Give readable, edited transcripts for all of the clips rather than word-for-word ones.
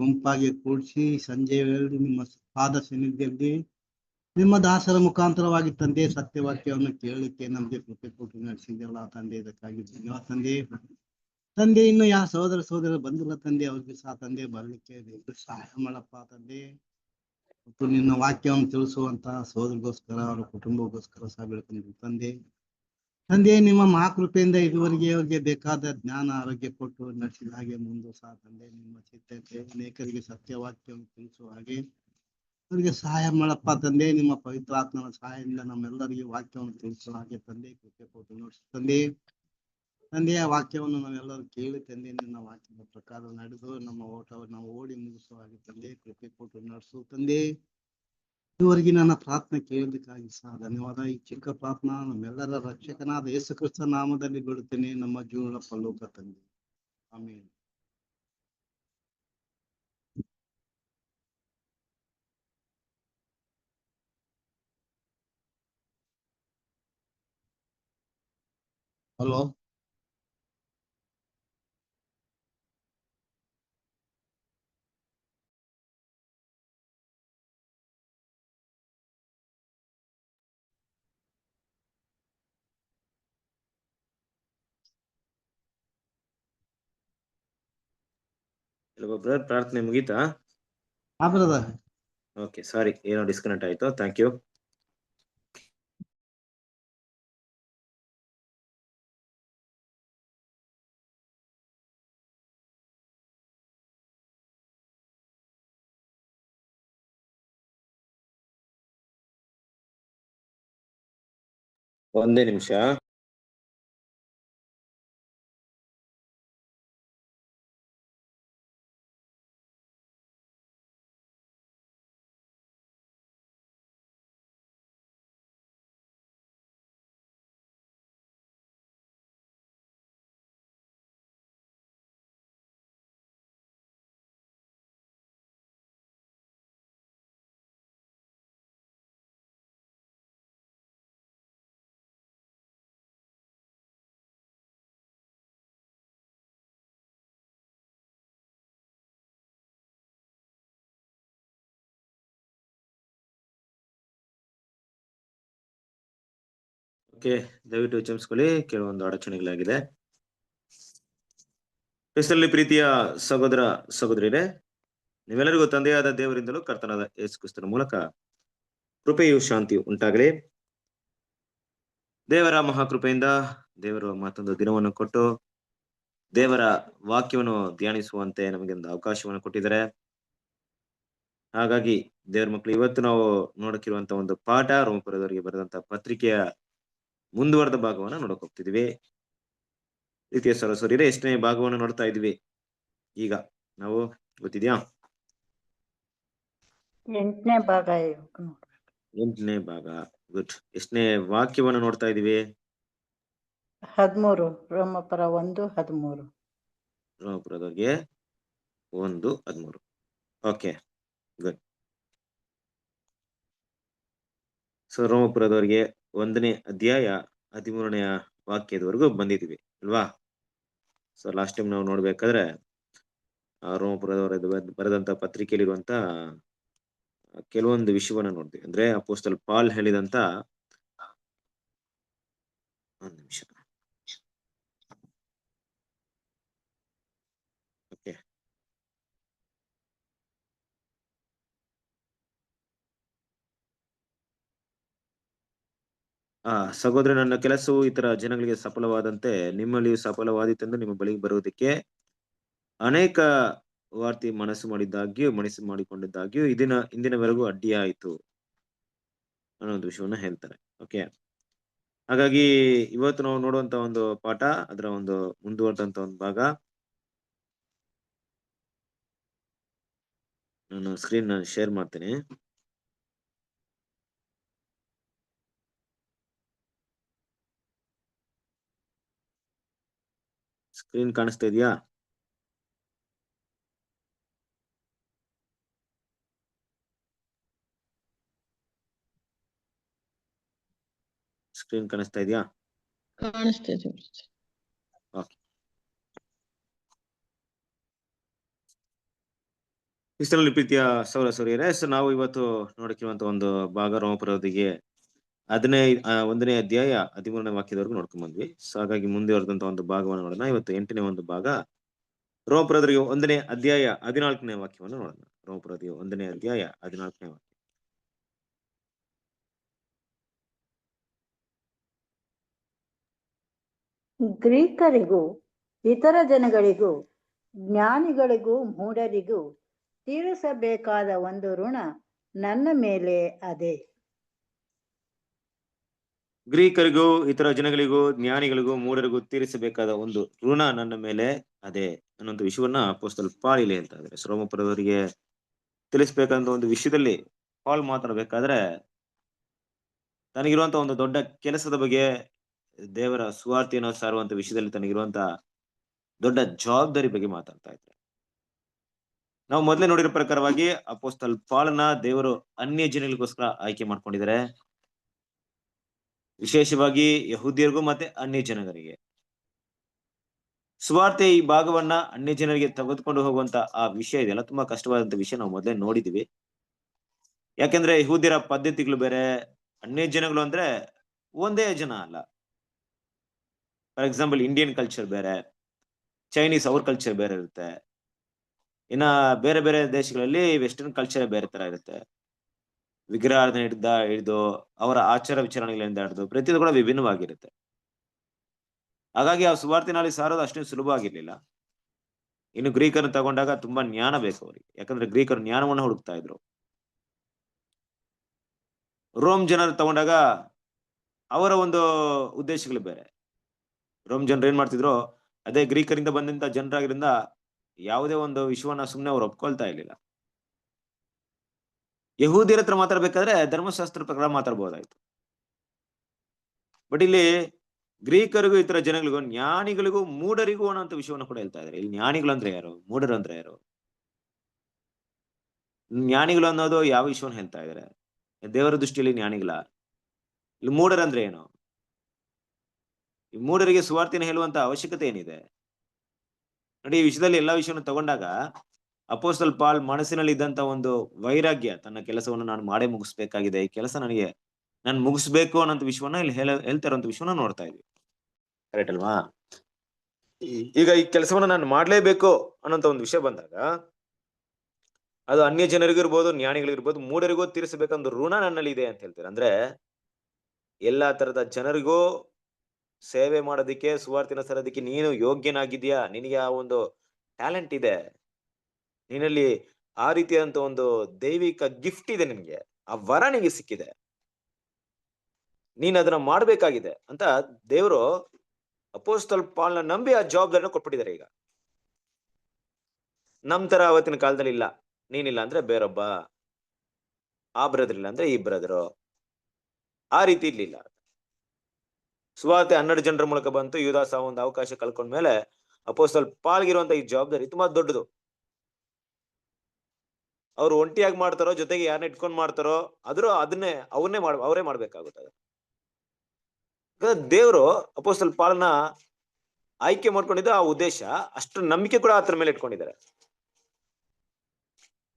ಗುಂಪಾಗಿ ಕೂಡಿಸಿ ಸಂಜೆ ವೇಳೆ ನಿಮ್ಮ ಪಾದ ಸನ್ನಿಧಿಯಲ್ಲಿ ನಿಮ್ಮ ದಾಸರ ಮುಖಾಂತರವಾಗಿ ತಂದೆ ಸತ್ಯವಾಕ್ಯವನ್ನು ಕೇಳಲಿಕ್ಕೆ ನಮಗೆ ಕೃಪೆ ಕೊಟ್ಟು ನಡೆಸಿದೆಲ್ಲ ತಂದೆ, ಇದಕ್ಕಾಗಿ ಧನ್ಯವಾದ ತಂದೆ. ತಂದೆ ಇನ್ನು ಯಾವ ಸಹೋದರ ಬಂದಿಲ್ಲ ತಂದೆ, ಅವ್ರಿಗೆ ಸಹ ತಂದೆ ಬರ್ಲಿಕ್ಕೆ ಸಹಾಯ ಮಾಡಪ್ಪ ತಂದೆ. ಮತ್ತು ನಿನ್ನ ವಾಕ್ಯವನ್ನು ತಿಳಿಸುವಂತ ಸಹೋದರಿಗೋಸ್ಕರ ಅವರ ಕುಟುಂಬಕ್ಕೋಸ್ಕರ ಸಹ ಬೆಳ್ಕೊಂಡಿದ್ವಿ ತಂದೆ. ತಂದೆ ನಿಮ್ಮ ಮಹಾಕೃಪೆಯಿಂದ ಇದುವರೆಗೆ ಅವ್ರಿಗೆ ಬೇಕಾದ ಜ್ಞಾನ ಆರೋಗ್ಯ ಕೊಟ್ಟು ನಡೆಸಿದ ಹಾಗೆ ಮುಂದೆ ಸಹ ತಂದೆ ನಿಮ್ಮ ಚಿತ್ತಕ್ಕೆ ಅನೇಕರಿಗೆ ಸತ್ಯವಾಕ್ಯವನ್ನು ತಿಳಿಸುವ ಹಾಗೆ ಅವರಿಗೆ ಸಹಾಯ ಮಾಡಪ್ಪ ತಂದೆ. ನಿಮ್ಮ ಪವಿತ್ರ ಆತ್ಮನ ಸಹಾಯದಿಂದ ನಮ್ಮೆಲ್ಲರಿಗೆ ವಾಕ್ಯವನ್ನು ತಿಳಿಸುವ ಹಾಗೆ ತಂದೆ ಕೃಪೆ ಕೊಟ್ಟು ನಡೆಸು ತಂದೆ. ತಂದೆಯ ವಾಕ್ಯವನ್ನು ನಾವೆಲ್ಲರೂ ಕೇಳಿ ತಂದೆ ನಿನ್ನ ವಾಕ್ಯದ ಪ್ರಕಾರ ನಡೆದು ನಮ್ಮ ಓಟವನ್ನು ನಾವು ಓಡಿ ಮುಗಿಸುವ ಹಾಗೆ ತಂದೆ ಕೃಪೆ ಕೊಟ್ಟು ನಡೆಸು ತಂದೆ. ಇದುವರೆಗೆ ನನ್ನ ಪ್ರಾರ್ಥನೆ ಕೇಳೋದಕ್ಕಾಗಿ ಸಹ ಧನ್ಯವಾದ. ಈ ಚಿಕ್ಕ ಪ್ರಾರ್ಥನಾ ನಮ್ಮೆಲ್ಲರ ರಕ್ಷಕನಾದ ಯೇಸು ಕ್ರಿಸ್ತ ನಾಮದಲ್ಲಿ ಬಿಡುತ್ತೇನೆ, ನಮ್ಮ ಜೀವನ ಪರಲೋಕ ತಂದೆ, ಆಮೇಲೆ. ಹಲೋ. ಬ್ರದರ್ ಪ್ರಾರ್ಥನೆ ಮುಗೀತಾ? ಓಕೆ, ಸಾರಿ, ಏನೋ ಡಿಸ್ಕನೆಕ್ಟ್ ಆಯ್ತು. Thank you. ಒಂದೇ ನಿಮಿಷ. ಓಕೆ, ದಯವಿಟ್ಟು ಕ್ಷಮಿಸ್ಕೊಳ್ಳಿ, ಕೆಲವೊಂದು ಅಡಚಣೆಗಳಾಗಿದೆ. ಕ್ರಿಸ್ತನಲ್ಲಿ ಪ್ರೀತಿಯ ಸಹೋದರ ಸಹೋದರಿಯರೇ, ನೀವೆಲ್ಲರಿಗೂ ತಂದೆಯಾದ ದೇವರಿಂದಲೂ ಕರ್ತನಾದ ಯೇಸು ಕ್ರಿಸ್ತನ ಮೂಲಕ ಕೃಪೆಯು ಶಾಂತಿಯು ಉಂಟಾಗಲಿ. ದೇವರ ಮಹಾಕೃಪೆಯಿಂದ ದೇವರು ಮತ್ತೊಂದು ದಿನವನ್ನು ಕೊಟ್ಟು ದೇವರ ವಾಕ್ಯವನ್ನು ಧ್ಯಾನಿಸುವಂತೆ ನಮಗೆ ಒಂದು ಅವಕಾಶವನ್ನು ಕೊಟ್ಟಿದ್ದಾರೆ. ಹಾಗಾಗಿ ದೇವರ ಮಕ್ಕಳು, ಇವತ್ತು ನಾವು ನೋಡಕ್ಕಿರುವಂತ ಒಂದು ಪಾಠ ರೋಮಪುರದವರಿಗೆ ಬರೆದಂತ ಪತ್ರಿಕೆಯ ಮುಂದುವರೆದ ಭಾಗವನ್ನ ನೋಡಕ್ ಹೋಗ್ತಿದ್ವಿ. ಪ್ರೀತಿಯ ಸರಸ್ವರಿಯರೇ, ಎಷ್ಟನೇ ಭಾಗವನ್ನು ನೋಡ್ತಾ ಇದ್ವಿ ಈಗ ನಾವು, ಗೊತ್ತಿದ್ಯಾ? 8ನೇ ಭಾಗ. 8ನೇ ಭಾಗ. ಗುಡ್. ಎಷ್ಟನೇ ವಾಕ್ಯವನ್ನು ನೋಡ್ತಾ ಇದೀವಿ? 13. ರೋಮಪುರ 1:13. ರೋಮಪುರದವರಿಗೆ 1:13. Okay, good. ಸೊ ರೋಮಪುರದವರಿಗೆ 1ನೇ ಅಧ್ಯಾಯ 13ನೇ ವಾಕ್ಯದವರೆಗೂ ಬಂದಿದ್ವಿ ಅಲ್ವಾ? ಸೊ ಲಾಸ್ಟ್ ಟೈಮ್ ನಾವು ನೋಡ್ಬೇಕಾದ್ರೆ ರೋಮಪುರದವರ ಬರೆದಂತ ಪತ್ರಿಕೆಯಲ್ಲಿರುವಂತ ಕೆಲವೊಂದು ವಿಷಯವನ್ನ ನೋಡ್ತೀವಿ. ಅಂದ್ರೆ ಅಪೊಸ್ತಲ ಪಾಲ್ ಹೇಳಿದಂತ, ಒಂದು ನಿಮಿಷ, ಓಕೆ, ಸಹೋದರ, ನನ್ನ ಕೆಲಸವು ಇತರ ಜನಗಳಿಗೆ ಸಫಲವಾದಂತೆ ನಿಮ್ಮಲ್ಲಿಯೂ ಸಫಲವಾದಿತ್ತೆಂದು ನಿಮ್ಮ ಬಳಿಗೆ ಬರುವುದಕ್ಕೆ ಅನೇಕ ವಾರ್ತಿ ಮನಸ್ಸು ಮಾಡಿಕೊಂಡಿದ್ದಾಗ್ಯೂ ಇಂದಿನವರೆಗೂ ಅಡ್ಡಿಯಾಯಿತು ಅನ್ನೋ ಒಂದು ವಿಷಯವನ್ನ ಹೇಳ್ತಾರೆ. ಓಕೆ, ಹಾಗಾಗಿ ಇವತ್ತು ನಾವು ನೋಡುವಂತ ಒಂದು ಪಾಠ, ಅದರ ಒಂದು ಮುಂದುವರೆದಂತ ಒಂದು ಭಾಗ. ನಾನು ಸ್ಕ್ರೀನ್ ಶೇರ್ ಮಾಡ್ತೇನೆ. ಸ್ಕ್ರೀನ್ ಕಾಣಿಸ್ತಾ ಇದೆಯಾ? ಸ್ಕ್ರೀನ್ ಕಾಣಿಸ್ತಾ ಇದೆಯಾ? ಕಾಣಿಸ್ತಿದೆ. ಓಕೆ, ಕ್ರಿಸ್ತನಲ್ಲಿ ಪ್ರೀತಿಯ ಸೌರ ಸೂರ್ಯರೇ, ನಾವು ಇವತ್ತು ನೋಡಕ್ಕಿರುವಂತ ಒಂದು ಭಾಗ ರೋಮಪುರದಿಗೆ 1ನೇ ಅಧ್ಯಾಯ 13ನೇ ವಾಕ್ಯದವರೆಗೂ ನೋಡ್ಕೊಂಡ್ ಬಂದ್ವಿ. ಸೊ ಹಾಗಾಗಿ ಮುಂದುವರೆದಂತ ಒಂದು ಭಾಗವನ್ನು ನೋಡೋಣ. ಇವತ್ತು 8ನೇ ಒಂದು ಭಾಗ ರೋಮಪುರದವರಿಗೆ 1ನೇ ಅಧ್ಯಾಯ 14ನೇ ವಾಕ್ಯವನ್ನು ನೋಡೋಣ. ರೋಮಪುರದವರಿಗೆ 1ನೇ ಅಧ್ಯಾಯ 14ನೇ ವಾಕ್ಯ. ಗ್ರೀಕರಿಗೂ ಇತರ ಜನಗಳಿಗೂ ಜ್ಞಾನಿಗಳಿಗೂ ಮೂಢರಿಗೂ ತೀರಿಸಬೇಕಾದ ಒಂದು ಋಣ ನನ್ನ ಮೇಲೆ ಅದೇ. ಗ್ರೀಕರಿಗೂ ಇತರ ಜನಗಳಿಗೂ ಜ್ಞಾನಿಗಳಿಗೂ ಮೂಢರಿಗೂ ತೀರಿಸಬೇಕಾದ ಒಂದು ಋಣ ನನ್ನ ಮೇಲೆ ಅದೇ ಅನ್ನುವಂಥ ವಿಷಯವನ್ನ ಅಪೊಸ್ತಲ ಪಾಲ್ ಇಲ್ಲಿ ಹೇಳ್ತಾ ಇದ್ದಾರೆ. ರೋಮಪುರದವರಿಗೆ ತಿಳಿಸ್ಬೇಕಂತ ಒಂದು ವಿಷಯದಲ್ಲಿ ಪಾಲ್ ಮಾತಾಡ್ಬೇಕಾದ್ರೆ ತನಗಿರುವಂತ ಒಂದು ದೊಡ್ಡ ಕೆಲಸದ ಬಗ್ಗೆ, ದೇವರ ಸುವಾರ್ತೆಯನ್ನು ಸಾರುವಂತ ವಿಷಯದಲ್ಲಿ ತನಗಿರುವಂತ ದೊಡ್ಡ ಜವಾಬ್ದಾರಿ ಬಗ್ಗೆ ಮಾತಾಡ್ತಾ ಇದ್ದಾರೆ. ನಾವು ಮೊದಲೇ ನೋಡಿರೋ ಪ್ರಕಾರವಾಗಿ ಅಪೊಸ್ತಲ ಪಾಲನ ದೇವರು ಅನ್ಯ ಜನಗಳಿಗೋಸ್ಕರ ಆಯ್ಕೆ ಮಾಡ್ಕೊಂಡಿದ್ದಾರೆ, ವಿಶೇಷವಾಗಿ ಯಹೂದ್ಯರಿಗೂ ಮತ್ತೆ ಅನ್ಯ ಜನರಿಗೆ. ಸುವಾರ್ತೆ ಈ ಭಾಗವನ್ನ ಅನ್ಯ ಜನರಿಗೆ ತೆಗೆದುಕೊಂಡು ಹೋಗುವಂತ ಆ ವಿಷಯ ಇದೆಯಲ್ಲ, ತುಂಬಾ ಕಷ್ಟವಾದಂತ ವಿಷಯ. ನಾವು ಮೊದಲೇ ನೋಡಿದೀವಿ. ಯಾಕೆಂದ್ರೆ ಯಹೂದ್ಯರ ಪದ್ಧತಿಗಳು ಬೇರೆ, ಅನ್ಯ ಜನಗಳು ಅಂದ್ರೆ ಒಂದೇ ಜನ ಅಲ್ಲ. ಫಾರ್ ಎಕ್ಸಾಂಪಲ್ ಇಂಡಿಯನ್ ಕಲ್ಚರ್ ಬೇರೆ, ಚೈನೀಸ್ ಅವ್ರ ಕಲ್ಚರ್ ಬೇರೆ ಇರುತ್ತೆ. ಇನ್ನ ಬೇರೆ ಬೇರೆ ದೇಶಗಳಲ್ಲಿ ವೆಸ್ಟರ್ನ್ ಕಲ್ಚರ್ ಬೇರೆ ತರ ಇರುತ್ತೆ. ವಿಗ್ರಹಾರಾಧನೆ ಹಿಡಿದು ಅವರ ಆಚಾರ ವಿಚಾರಣೆಗಳಿಂದ ಹಿಡಿದು ಪ್ರತಿಯೊಂದು ಕೂಡ ವಿಭಿನ್ನವಾಗಿರುತ್ತೆ. ಹಾಗಾಗಿ ಆ ಸುವಾರ್ತಿನಲ್ಲಿ ಸಾರೋದು ಅಷ್ಟೇ ಸುಲಭ ಆಗಿರ್ಲಿಲ್ಲ. ಇನ್ನು ಗ್ರೀಕರನ್ನು ತಗೊಂಡಾಗ ತುಂಬಾ ಜ್ಞಾನ ಬೇಕು ಅವ್ರಿಗೆ, ಯಾಕಂದ್ರೆ ಗ್ರೀಕರು ಜ್ಞಾನವನ್ನು ಹುಡುಕ್ತಾ ಇದ್ರು. ರೋಮ್ ಜನರು ತಗೊಂಡಾಗ ಅವರ ಒಂದು ಉದ್ದೇಶಗಳು ಬೇರೆ. ರೋಮ್ ಜನರು ಏನ್ ಮಾಡ್ತಿದ್ರು, ಅದೇ ಗ್ರೀಕರಿಂದ ಬಂದಂತ ಜನರಾಗಿರಿಂದ ಯಾವುದೇ ಒಂದು ವಿಷಯವನ್ನ ಸುಮ್ಮನೆ ಅವ್ರು ಒಪ್ಕೊಳ್ತಾ ಇರ್ಲಿಲ್ಲ. ಯಹೂದ್ಯರ ಹತ್ರ ಮಾತಾಡ್ಬೇಕಾದ್ರೆ ಧರ್ಮಶಾಸ್ತ್ರ ಪ್ರಕಾರ ಮಾತಾಡ್ಬೋದಾಯ್ತು. ಬಟ್ ಇಲ್ಲಿ ಗ್ರೀಕರಿಗೂ ಇತರ ಜನಗಳಿಗೂ ಜ್ಞಾನಿಗಳಿಗೂ ಮೂಢರಿಗೂ ಅನ್ನೋಂಥ ವಿಷಯವನ್ನು ಕೂಡ ಹೇಳ್ತಾ ಇದ್ದಾರೆ. ಇಲ್ಲಿ ಜ್ಞಾನಿಗಳು ಅಂದ್ರೆ ಯಾರು, ಮೂಢರು ಅಂದ್ರೆ ಯಾರು? ಜ್ಞಾನಿಗಳು ಅನ್ನೋದು ಯಾವ ವಿಷಯವನ್ನು ಹೇಳ್ತಾ ಇದ್ದಾರೆ? ದೇವರ ದೃಷ್ಟಿಯಲ್ಲಿ ಜ್ಞಾನಿಗಳ? ಇಲ್ಲಿ ಮೂಢರಂದ್ರೆ ಏನು? ಈ ಮೂಢರಿಗೆ ಸುವಾರ್ತೆಯನ್ನು ಹೇಳುವಂತ ಅವಶ್ಯಕತೆ ಏನಿದೆ? ನೋಡಿ, ಈ ವಿಷಯದಲ್ಲಿ ಎಲ್ಲಾ ವಿಷಯವನ್ನು ತಗೊಂಡಾಗ ಅಪೊಸ್ತಲ ಪಾಲ್ ಮನಸ್ಸಿನಲ್ಲಿ ಇದ್ದಂತ ಒಂದು ವೈರಾಗ್ಯ, ತನ್ನ ಕೆಲಸವನ್ನು ನಾನು ಮಾಡೇ ಮುಗಿಸ್ಬೇಕಾಗಿದೆ, ಈ ಕೆಲಸ ನಾನು ಮುಗಿಸ್ಬೇಕು ಅನ್ನೋಂಥ ವಿಷಯವನ್ನ ಇಲ್ಲಿ ಹೇಳ್ತಾ ಇರುವಂತ ವಿಷಯವನ್ನ ನೋಡ್ತಾ ಇದ್ವಿ. ಕರೆಕ್ಟ್ ಅಲ್ವಾ? ಈಗ ಈ ಕೆಲಸವನ್ನ ನಾನು ಮಾಡ್ಲೇಬೇಕು ಅನ್ನೋಂತ ಒಂದು ವಿಷಯ ಬಂದಾಗ ಅದು ಅನ್ಯ ಜನರಿಗಿರ್ಬೋದು, ಜ್ಞಾನಿಗಳಿರ್ಬೋದು, ಮೂಢರಿಗೂ ತೀರಿಸಬೇಕಂತ ಋಣ ನನ್ನಲ್ಲಿ ಇದೆ ಅಂತ ಹೇಳ್ತಾರೆ. ಅಂದ್ರೆ ಎಲ್ಲಾ ತರದ ಜನರಿಗೂ ಸೇವೆ ಮಾಡೋದಿಕ್ಕೆ, ಸುವಾರ್ತಿನ ಸರೋದಿಕ್ಕೆ ನೀನು ಯೋಗ್ಯನಾಗಿದ್ಯಾ, ನಿನಗೆ ಆ ಒಂದು ಟ್ಯಾಲೆಂಟ್ ಇದೆ, ನಿನ್ನಲ್ಲಿ ಆ ರೀತಿಯಾದಂತ ಒಂದು ದೈವಿಕ ಗಿಫ್ಟ್ ಇದೆ, ನಿನ್ಗೆ ಆ ವರ ನಿನಗೆ ಸಿಕ್ಕಿದೆ, ನೀನ್ ಅದನ್ನ ಮಾಡ್ಬೇಕಾಗಿದೆ ಅಂತ ದೇವರು ಅಪೊಸ್ತಲ ಪಾಲ್ನ ನಂಬಿ ಆ ಜವಾಬ್ದಾರಿನ ಕೊಟ್ಬಿಟ್ಟಿದ್ದಾರೆ. ಈಗ ನಮ್ ತರ ಅವತ್ತಿನ ಕಾಲದಲ್ಲಿ ಇಲ್ಲ, ನೀನಿಲ್ಲ ಅಂದ್ರೆ ಬೇರೊಬ್ಬ, ಆ ಬ್ರದರ್ ಇಲ್ಲ ಅಂದ್ರೆ ಈ ಬ್ರದರು, ಆ ರೀತಿ ಇರ್ಲಿಲ್ಲ. ಸುವಾರ್ತೆ 12 ಜನರ ಮೂಲಕ ಬಂತು. ಯೂದಾಸ ಒಂದು ಅವಕಾಶ ಕಳ್ಕೊಂಡ್ಮೇಲೆ ಅಪೊಸ್ತಲ ಪಾಲ್ಗಿರುವಂತ ಈ ಜವಾಬ್ದಾರಿ ತುಂಬಾ ದೊಡ್ಡದು. ಅವ್ರು ಒಂಟಿಯಾಗಿ ಮಾಡ್ತಾರೋ, ಜೊತೆಗೆ ಯಾರನ್ನ ಇಟ್ಕೊಂಡ್ ಮಾಡ್ತಾರೋ, ಅವರೇ ಮಾಡ್ಬೇಕಾಗುತ್ತದೆ. ದೇವರು ಅಪೊಸ್ತಲ ಪಾಲನ ಆಯ್ಕೆ ಮಾಡ್ಕೊಂಡಿದ್ದ ಆ ಉದ್ದೇಶ, ಅಷ್ಟು ನಂಬಿಕೆ ಕೂಡ ಆತರ ಮೇಲೆ ಇಟ್ಕೊಂಡಿದ್ದಾರೆ.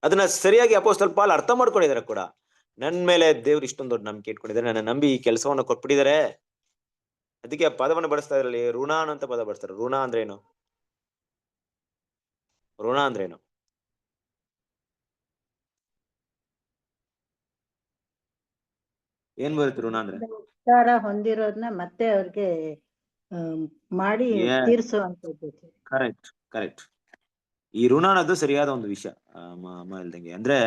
ಅದನ್ನ ಸರಿಯಾಗಿ ಅಪೊಸ್ತಲ ಪಾಲ್ ಅರ್ಥ ಮಾಡ್ಕೊಂಡಿದ್ದಾರೆ ಕೂಡ. ನನ್ ಮೇಲೆ ದೇವ್ರು ಇಷ್ಟೊಂದು ದೊಡ್ಡ ನಂಬಿಕೆ ಇಟ್ಕೊಂಡಿದ್ದಾರೆ, ನನ್ನ ನಂಬಿ ಈ ಕೆಲಸವನ್ನ ಕೊಟ್ಬಿಟ್ಟಿದ್ದಾರೆ. ಅದಕ್ಕೆ ಆ ಪದವನ್ನು ಬಳಸ್ತಾ ಇದ್ರಲ್ಲಿ ಋಣ ಅಂತ ಪದ ಬಳಸ್ತಾರೆ. ಋಣ ಅಂದ್ರೇನು? ಋಣ ಅಂದ್ರೇನು? ಏನ್ ಬರುತ್ತೆ ಋಣ ಅಂದ್ರೆ? ಉಪಕಾರ ಹೊಂದಿರೋದನ್ನ ಮತ್ತೆ ಅವ್ರಿಗೆ ಮಾಡಿ ತೀರಿಸುವಂತದ್ದು. Correct correct. ಈ ಋಣ ಅನ್ನೋದು ಸರಿಯಾದ ಒಂದು ವಿಷಯ. ಅಮ್ಮ ಹೇಳ್ದಂಗೆ, ಅಂದ್ರೆ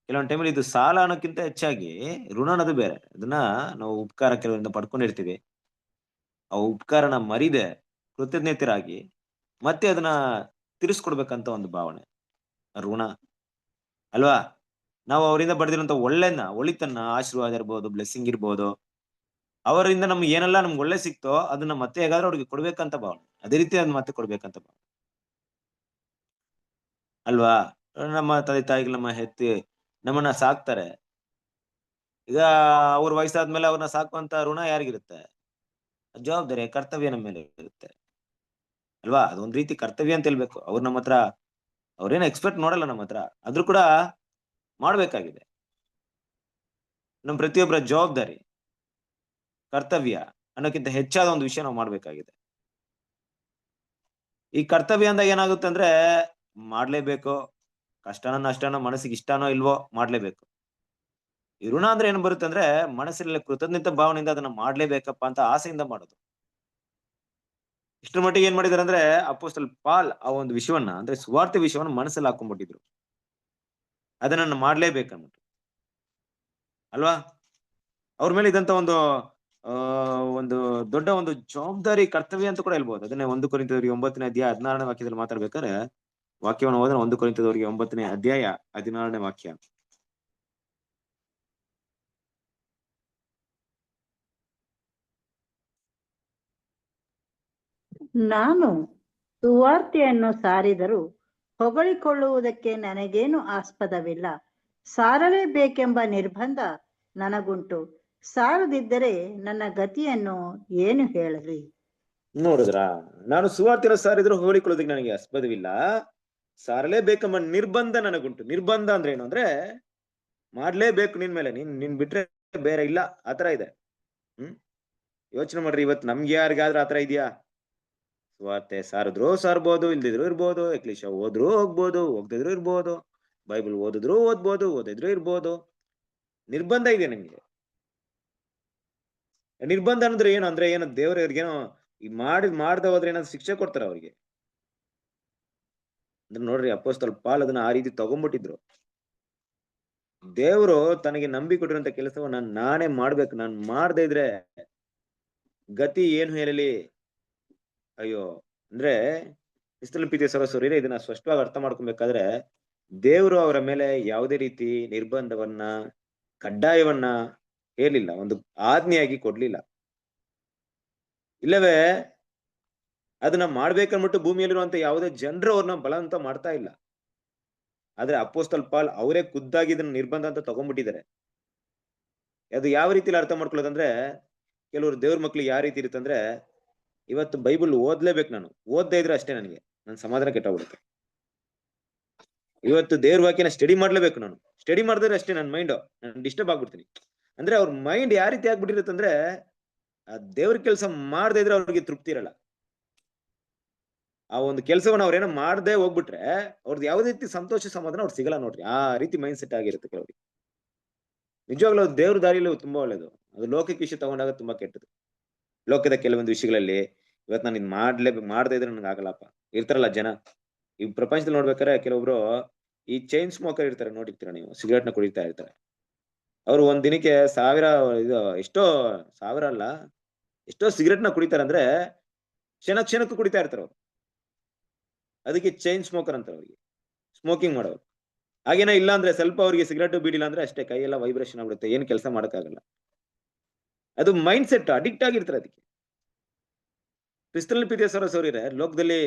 ಕೆಲವೊಂದು ಟೈಮಲ್ಲಿ ಇದು ಸಾಲ ಅನ್ನೋಕ್ಕಿಂತ ಹೆಚ್ಚಾಗಿ ಋಣ ಅನ್ನೋದು ಬೇರೆ. ಅದನ್ನ ನಾವು ಉಪಕಾರ ಕೆಲವರಿಂದ ಪಡ್ಕೊಂಡಿರ್ತೀವಿ, ಆ ಉಪಕಾರನ ಮರಿದೆ ಕೃತಜ್ಞತೆರಾಗಿ ಮತ್ತೆ ಅದನ್ನ ತಿರ್ಸ್ಕೊಡ್ಬೇಕಂತ ಒಂದು ಭಾವನೆ, ಋಣ ಅಲ್ವಾ? ನಾವು ಅವರಿಂದ ಪಡೆದಿರುವಂತ ಒಳಿತನ್ನ, ಆಶೀರ್ವಾದ ಇರ್ಬೋದು, ಬ್ಲೆಸ್ಸಿಂಗ್ ಇರ್ಬೋದು, ಅವರಿಂದ ನಮ್ಗೆ ಏನೆಲ್ಲ ನಮ್ಗೆ ಒಳ್ಳೆ ಸಿಕ್ತೋ ಅದನ್ನ ಮತ್ತೆ ಹೇಗಾದ್ರೂ ಅವ್ರಿಗೆ ಕೊಡ್ಬೇಕಂತ ಭಾವನೆ, ಅದೇ ರೀತಿ ಅದನ್ನ ಮತ್ತೆ ಕೊಡ್ಬೇಕಂತ ಭಾವನೆ ಅಲ್ವಾ? ನಮ್ಮ ತಂದೆ ತಾಯಿಗಳು ನಮ್ಮ ಹೆತ್ತಿ ನಮ್ಮನ್ನ ಸಾಕ್ತಾರೆ. ಈಗ ಅವ್ರ ವಯಸ್ಸಾದ್ಮೇಲೆ ಅವ್ರನ್ನ ಸಾಕುವಂತ ಋಣ ಯಾರಿಗಿರುತ್ತೆ? ಜವಾಬ್ದಾರಿ, ಕರ್ತವ್ಯ ನಮ್ಮ ಮೇಲೆ ಇರುತ್ತೆ ಅಲ್ವಾ? ಅದೊಂದ್ ರೀತಿ ಕರ್ತವ್ಯ ಅಂತ ಹೇಳ್ಬೇಕು. ಅವ್ರು ನಮ್ಮ ಹತ್ರ ಅವ್ರೇನು ಎಕ್ಸ್ಪೆಕ್ಟ್ ನೋಡಲ್ಲ ನಮ್ಮ ಹತ್ರ, ಆದ್ರೂ ಕೂಡ ಮಾಡ್ಬೇಕಾಗಿದೆ. ನಮ್ಮ ಪ್ರತಿಯೊಬ್ಬರ ಜವಾಬ್ದಾರಿ, ಕರ್ತವ್ಯ ಅನ್ನೋಕ್ಕಿಂತ ಹೆಚ್ಚಾದ ಒಂದು ವಿಷಯ ನಾವು ಮಾಡ್ಬೇಕಾಗಿದೆ. ಈ ಕರ್ತವ್ಯ ಅಂದಾಗ ಏನಾಗುತ್ತೆ ಅಂದ್ರೆ ಮಾಡ್ಲೇಬೇಕು, ಕಷ್ಟನೋ ನಷ್ಟನೋ, ಮನಸ್ಸಿಗೆ ಇಷ್ಟನೋ ಇಲ್ವೋ ಮಾಡ್ಲೇಬೇಕು. ಈ ಋಣ ಅಂದ್ರೆ ಏನ್ ಬರುತ್ತೆ ಅಂದ್ರೆ ಮನಸ್ಸಿನಲ್ಲಿ ಕೃತಜ್ಞತೆ ಭಾವನೆಯಿಂದ ಅದನ್ನ ಮಾಡ್ಲೇಬೇಕಪ್ಪ ಅಂತ ಆಸೆಯಿಂದ ಮಾಡೋದು. ಇಷ್ಟರ ಮಟ್ಟಿಗೆ ಏನ್ ಮಾಡಿದಾರೆ ಅಂದ್ರೆ ಅಪೊಸ್ತಲ ಪಾಲ್ ಆ ಒಂದು ವಿಷಯವನ್ನ ಅಂದ್ರೆ ಸುವಾರ್ತೆ ವಿಷಯವನ್ನ ಮನಸ್ಸಲ್ಲಿ ಹಾಕೊಂಡ್ಬಿಟ್ಟಿದ್ರು, ಅದನ್ನ ಮಾಡ್ಲೇಬೇಕನ್ಬಿಟ್ಟು ಅಲ್ವಾ. ಅವ್ರ ಮೇಲೆ ಇದಂತ ಒಂದು ದೊಡ್ಡ ಒಂದು ಜವಾಬ್ದಾರಿ, ಕರ್ತವ್ಯ ಅಂತ ಕೂಡ ಹೇಳ್ಬೋದು. ಅದನ್ನೇ 1 ಕೊರಿಂಥದವರಿಗೆ 9ನೇ ಅಧ್ಯಾಯ 16ನೇ ವಾಕ್ಯದಲ್ಲಿ ಮಾತಾಡ್ಬೇಕಾದ್ರೆ ವಾಕ್ಯವನ್ನು ಹೋದ್ರೆ 1 ಕೊರಿಂಥದವರಿಗೆ 9ನೇ ಅಧ್ಯಾಯ 16ನೇ ವಾಕ್ಯ. ನಾನು ಸುವಾರ್ತೆಯನ್ನು ಸಾರಿದರೂ ಹೊಗಳಿಕೊಳ್ಳುವುದಕ್ಕೆ ನನಗೇನು ಆಸ್ಪದವಿಲ್ಲ. ಸಾರಲೇಬೇಕೆಂಬ ನಿರ್ಬಂಧ ನನಗುಂಟು. ಸಾರದಿದ್ದರೆ ನನ್ನ ಗತಿಯನ್ನು ಏನು ಹೇಳಲಿ? ನೋಡಿದ್ರ, ನಾನು ಸುವಾರ್ತೆಯನ್ನು ಸಾರಿದ್ರು ಹೋಲಿಕೊಳ್ಳೋದಕ್ಕೆ ನನಗೆ ಆಸ್ಪದವಿಲ್ಲ, ಸಾರಲೇಬೇಕೆಂಬ ನಿರ್ಬಂಧ ನನಗುಂಟು. ನಿರ್ಬಂಧ ಅಂದ್ರೆ ಏನು ಅಂದ್ರೆ ಮಾಡ್ಲೇಬೇಕು ನಿನ್ ಮೇಲೆ, ನಿನ್ ಬಿಟ್ರೆ ಬೇರೆ ಇಲ್ಲ, ಆತರ ಇದೆ. ಯೋಚನೆ ಮಾಡ್ರಿ, ಇವತ್ತು ನಮ್ಗೆ ಯಾರಿಗಾದ್ರೂ ಆತರ ಇದೆಯಾ? ಸುವಾರ್ತೆ ಸಾರಿದ್ರು ಸಾರ್ಬೋದು, ಇಲ್ದಿದ್ರು ಇರ್ಬೋದು, ಎಕ್ಲಿಶ ಹೋದ್ರು ಹೋಗ್ಬೋದು, ಹೋಗ್ದಿದ್ರು ಇರ್ಬೋದು, ಬೈಬಲ್ ಓದಿದ್ರು ಓದ್ಬೋದು, ಓದಿದ್ರು ಇರ್ಬೋದು. ನಿರ್ಬಂಧ ಇದೆ ನಿಮ್ಗೆ. ನಿರ್ಬಂಧ ಅಂದ್ರೆ ಏನು ಅಂದ್ರೆ ಏನೋ ದೇವ್ರವ್ರಿಗೇನೋ ಈ ಮಾಡ್ದೆ ಹೋದ್ರೆ ಏನಾದ್ರು ಶಿಕ್ಷೆ ಕೊಡ್ತಾರ ಅವ್ರಿಗೆ ಅಂದ್ರೆ ನೋಡ್ರಿ, ಅಪೊಸ್ತಲ ಪಾಲ್ ಅದನ್ನ ಆ ರೀತಿ ತಗೊಂಡ್ಬಿಟ್ಟಿದ್ರು. ದೇವ್ರು ತನಗೆ ನಂಬಿ ಕೊಟ್ಟಿರುವಂತ ಕೆಲಸವನ್ನ ನಾನೇ ಮಾಡ್ಬೇಕು, ನಾನ್ ಮಾಡದೇ ಇದ್ರೆ ಗತಿ ಏನು ಹೇಳಲಿ? ಅಯ್ಯೋ, ಅಂದ್ರೆ ಕ್ರಿಸ್ತನ ಪ್ರೀತಿಯ ಸಹೋದರರೇ, ಇದನ್ನ ಸ್ಪಷ್ಟವಾಗಿ ಅರ್ಥ ಮಾಡ್ಕೊಬೇಕಾದ್ರೆ ದೇವರು ಅವರ ಮೇಲೆ ಯಾವುದೇ ರೀತಿ ನಿರ್ಬಂಧವನ್ನ, ಕಡ್ಡಾಯವನ್ನ ಹೇರ್ಲಿಲ್ಲ, ಒಂದು ಆಜ್ಞೆಯಾಗಿ ಕೊಡ್ಲಿಲ್ಲ. ಇಲ್ಲವೇ ಅದನ್ನ ಮಾಡ್ಬೇಕನ್ಬಿಟ್ಟು ಭೂಮಿಯಲ್ಲಿರುವಂತ ಯಾವುದೇ ಜನರು ಅವ್ರನ್ನ ಬಲವಂತ ಮಾಡ್ತಾ ಇಲ್ಲ. ಆದ್ರೆ ಅಪೊಸ್ತಲ ಪಾಲ್ ಅವರೇ ಖುದ್ದಾಗಿ ಇದನ್ನ ನಿರ್ಬಂಧ ಅಂತ ತಗೊಂಡ್ಬಿಟ್ಟಿದ್ದಾರೆ. ಅದು ಯಾವ ರೀತಿಲಿ ಅರ್ಥ ಮಾಡ್ಕೊಳ್ಳೋದಂದ್ರೆ, ಕೆಲವರು ದೇವ್ರ ಮಕ್ಳಿಗೆ ಯಾವ ರೀತಿ ಇರುತ್ತಂದ್ರೆ, ಇವತ್ತು ಬೈಬಲ್ ಓದ್ಲೇಬೇಕು, ನಾನು ಓದ್ದೇ ಇದ್ರೆ ಅಷ್ಟೇ ನನಗೆ ನನ್ ಸಮಾಧಾನ ಕೆಟ್ಟೋಗ್ಬಿಡುತ್ತೆ. ಇವತ್ತು ದೇವ್ರ ವಾಕ್ಯನ ಸ್ಟಡಿ ಮಾಡ್ಲೇಬೇಕು, ನಾನು ಸ್ಟಡಿ ಮಾಡಿದ್ರೆ ಅಷ್ಟೇ ನನ್ನ ಮೈಂಡ್ ನಾನು ಡಿಸ್ಟರ್ಬ್ ಆಗ್ಬಿಡ್ತೀನಿ. ಅಂದ್ರೆ ಅವ್ರ ಮೈಂಡ್ ಯಾವ ರೀತಿ ಆಗ್ಬಿಟ್ಟಿರುತ್ತಂದ್ರೆ, ಆ ದೇವ್ರ ಕೆಲಸ ಮಾಡದೇ ಇದ್ರೆ ಅವ್ರಿಗೆ ತೃಪ್ತಿ ಇರಲ್ಲ. ಆ ಒಂದು ಕೆಲಸವನ್ನ ಅವ್ರೇನೋ ಮಾಡದೆ ಹೋಗ್ಬಿಟ್ರೆ ಅವ್ರದ್ದು ಯಾವುದೇ ರೀತಿ ಸಂತೋಷ ಸಮಾಧಾನ ಅವ್ರು ಸಿಗಲ್ಲ ನೋಡ್ರಿ. ಆ ರೀತಿ ಮೈಂಡ್ ಸೆಟ್ ಆಗಿರುತ್ತೆ ಕೆಲವ್ರಿಗೆ. ನಿಜವಾಗ್ಲೂ ದೇವ್ರ ದಾರಿಯಲ್ಲಿ ತುಂಬಾ ಒಳ್ಳೇದು, ಅದು ಲೋಕಕ್ಕೆ ವಿಷಯ ತಗೊಂಡಾಗ ತುಂಬಾ ಕೆಟ್ಟದು. ಲೋಕದ ಕೆಲವೊಂದು ವಿಷಯಗಳಲ್ಲಿ ಇವತ್ತು ನಾನು ಮಾಡದೇ ಇದ್ರೆ ನನಗೆ ಆಗಲ್ಲಪ್ಪ ಇರ್ತಾರಲ್ಲ ಜನ. ಈ ಪ್ರಪಂಚದಲ್ಲಿ ನೋಡ್ಬೇಕಾದ್ರೆ ಕೆಲವೊಬ್ರು ಈ ಚೈನ್ ಸ್ಮೋಕರ್ ಇರ್ತಾರೆ, ನೋಡಿರ್ತೀರ ನೀವು, ಸಿಗರೇಟ್ ನ ಕುಡಿತಾ ಇರ್ತಾರೆ. ಅವ್ರು ಒಂದ್ ದಿನಕ್ಕೆ ಎಷ್ಟೋ ಸಾವಿರ ಅಲ್ಲ, ಎಷ್ಟೋ ಸಿಗರೇಟ್ ನ ಕುಡಿತಾರೆ. ಅಂದ್ರೆ ಕ್ಷಣಕ್ಕೂ ಕುಡಿತಾ ಇರ್ತಾರೆ ಅವ್ರು. ಅದಕ್ಕೆ ಚೈನ್ ಸ್ಮೋಕರ್ ಅಂತಾರೆ ಅವ್ರಿಗೆ, ಸ್ಮೋಕಿಂಗ್ ಮಾಡೋರು. ಹಾಗೇನ ಇಲ್ಲ ಅಂದ್ರೆ ಸ್ವಲ್ಪ ಅವ್ರಿಗೆ ಸಿಗರೇಟ್ ಬೀಡಿಲ್ಲ ಅಂದ್ರೆ ಅಷ್ಟೇ, ಕೈಯೆಲ್ಲ ವೈಬ್ರೇಷನ್ ಆಗ್ಬಿಡುತ್ತೆ, ಏನ್ ಕೆಲಸ ಮಾಡಕ್ಕಾಗಲ್ಲ. ಅದು ಮೈಂಡ್ ಸೆಟ್, ಅಡಿಕ್ಟ್ ಆಗಿರ್ತಾರೆ ಅದಕ್ಕೆ. ಕ್ರಿಸ್ತನಲ್ಲಿ ಪ್ರೀತಿಯ ಸಹೋದರರೇ, ಲೋಕದಲ್ಲಿ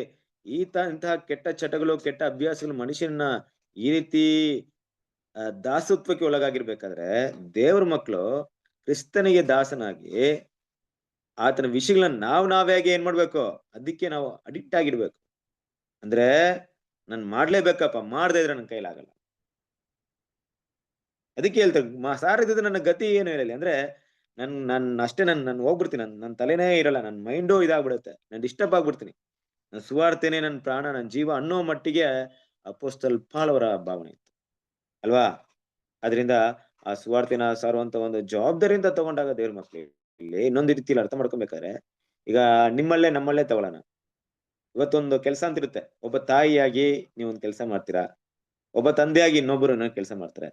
ಇಂತಹ ಕೆಟ್ಟ ಚಟಗಳು, ಕೆಟ್ಟ ಅಭ್ಯಾಸಗಳು ಮನುಷ್ಯನ ಈ ರೀತಿ ದಾಸತ್ವಕ್ಕೆ ಒಳಗಾಗಿರ್ಬೇಕಾದ್ರೆ ದೇವ್ರ ಮಕ್ಕಳು ಕ್ರಿಸ್ತನಿಗೆ ದಾಸನಾಗಿ ಆತನ ವಿಷಯಗಳನ್ನ ನಾವೇ ಏನ್ ಮಾಡ್ಬೇಕು, ಅದಕ್ಕೆ ನಾವು ಅಡಿಕ್ಟ್ ಆಗಿರ್ಬೇಕು. ಅಂದ್ರೆ ನಾನ್ ಮಾಡ್ಲೇಬೇಕಪ್ಪ, ಮಾಡದೇ ಇದ್ರೆ ನನ್ನ ಕೈಲಾಗಲ್ಲ. ಅದಕ್ಕೆ ಹೇಳ್ತಾರೆ, ಸಾರಿದ್ರೆ ನನ್ನ ಗತಿ ಏನು ಹೇಳಲಿ ಅಂದ್ರೆ ನಾನು ಹೋಗ್ಬಿಡ್ತೀನಿ, ನನ್ನ ತಲೆನೇ ಇರಲ್ಲ, ನನ್ನ ಮೈಂಡು ಇದಾಗ್ಬಿಡುತ್ತೆ, ನಾನು ಡಿಸ್ಟರ್ಬ್ ಆಗ್ಬಿಡ್ತೀನಿ, ನನ್ನ ಸುವಾರ್ತೆನೆ ನನ್ನ ಪ್ರಾಣ, ನನ್ನ ಜೀವ ಅನ್ನೋ ಮಟ್ಟಿಗೆ ಅಪೊಸ್ತಲ ಪಾಲ್ ಅವರ ಭಾವನೆ ಇತ್ತು ಅಲ್ವಾ. ಅದರಿಂದ ಆ ಸುವಾರ್ತೆನ ಸಾರುವಂತ ಒಂದು ಜವಾಬ್ದಾರಿಯಿಂದ ತಗೊಂಡಾಗ ದೇವ್ರ ಮಕ್ಳಿಗೆ ಇಲ್ಲಿ ಇನ್ನೊಂದು ರೀತಿಯಲ್ಲಿ ಅರ್ಥ ಮಾಡ್ಕೊಬೇಕಾದ್ರೆ, ಈಗ ನಮ್ಮಲ್ಲೇ ತಗೊಳ್ಳೋಣ. ಇವತ್ತೊಂದು ಕೆಲಸ ಅಂತ ಇರುತ್ತೆ, ಒಬ್ಬ ತಾಯಿಯಾಗಿ ನೀವೊಂದು ಕೆಲಸ ಮಾಡ್ತೀರಾ, ಒಬ್ಬ ತಂದೆಯಾಗಿ ಇನ್ನೊಬ್ಬರು ಕೆಲಸ ಮಾಡ್ತಾರೆ.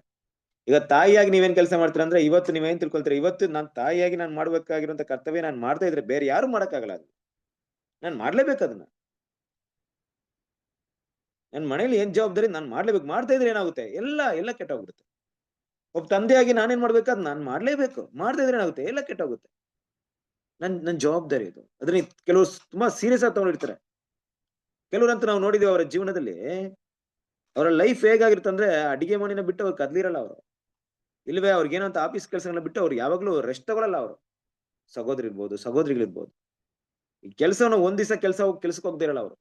ಈಗ ತಾಯಿಯಾಗಿ ನೀವೇನ್ ಕೆಲಸ ಮಾಡ್ತೀರಾ ಅಂದ್ರೆ, ಇವತ್ತು ನೀವೇನ್ ತಿಳ್ಕೊಳ್ತೀರಾ, ಇವತ್ತು ನಾನ್ ತಾಯಿಯಾಗಿ ನಾನು ಮಾಡ್ಬೇಕಾಗಿರುವಂತ ಕರ್ತವ್ಯ ನಾನು ಮಾಡ್ತಾ ಇದ್ರೆ ಬೇರೆ ಯಾರು ಮಾಡಕ್ಕಾಗಲ್ಲ, ಅದು ನಾನು ಮಾಡ್ಲೇಬೇಕು. ಅದನ್ನ ನನ್ ಮನೇಲಿ ಏನ್ ಜವಾಬ್ದಾರಿ ನಾನು ಮಾಡ್ಲೇಬೇಕು. ಮಾಡ್ತಾ ಇದ್ರೆ ಏನಾಗುತ್ತೆ, ಎಲ್ಲ ಕೆಟ್ಟೋಗ್ಬಿಡುತ್ತೆ. ಒಬ್ಬ ತಂದೆಯಾಗಿ ನಾನೇನ್ ಮಾಡ್ಬೇಕು, ಅದ್ ನಾನ್ ಮಾಡ್ಲೇಬೇಕು. ಮಾಡ್ತಾ ಇದ್ರೆ ಏನಾಗುತ್ತೆ, ಎಲ್ಲ ಕೆಟ್ಟೋಗುತ್ತೆ. ನನ್ ಜವಾಬ್ದಾರಿ ಇದು. ಅದನ್ನ ಕೆಲವರು ತುಂಬಾ ಸೀರಿಯಸ್ ಆಗಿ ತಗೊಂಡಿರ್ತಾರೆ. ಕೆಲವ್ರಂತೂ ನಾವು ನೋಡಿದೀವಿ ಅವರ ಜೀವನದಲ್ಲಿ, ಅವರ ಲೈಫ್ ಹೇಗಾಗಿರ್ತಂದ್ರೆ ಅಡಿಗೆ ಮನೆನ ಬಿಟ್ಟು ಅವ್ರು ಕದ್ಲಿರಲ್ಲ ಅವರು, ಇಲ್ವೇ ಅವ್ರಿಗೇನಂತ ಆಫೀಸ್ ಕೆಲಸಗಳನ್ನ ಬಿಟ್ಟು ಅವ್ರು ಯಾವಾಗ್ಲೂ ರೆಸ್ಟ್ ತಗೊಳಲ್ಲ. ಅವರು ಸಹೋದರಿರ್ಬೋದು, ಸಹೋದರಿಗಳಿರ್ಬೋದು, ಈ ಕೆಲಸವನ್ನ ಒಂದ್ ದಿವಸ ಕೆಲ್ಸಕ್ಕೆ ಹೋಗ್ದಿರಲ್ಲ ಅವರು.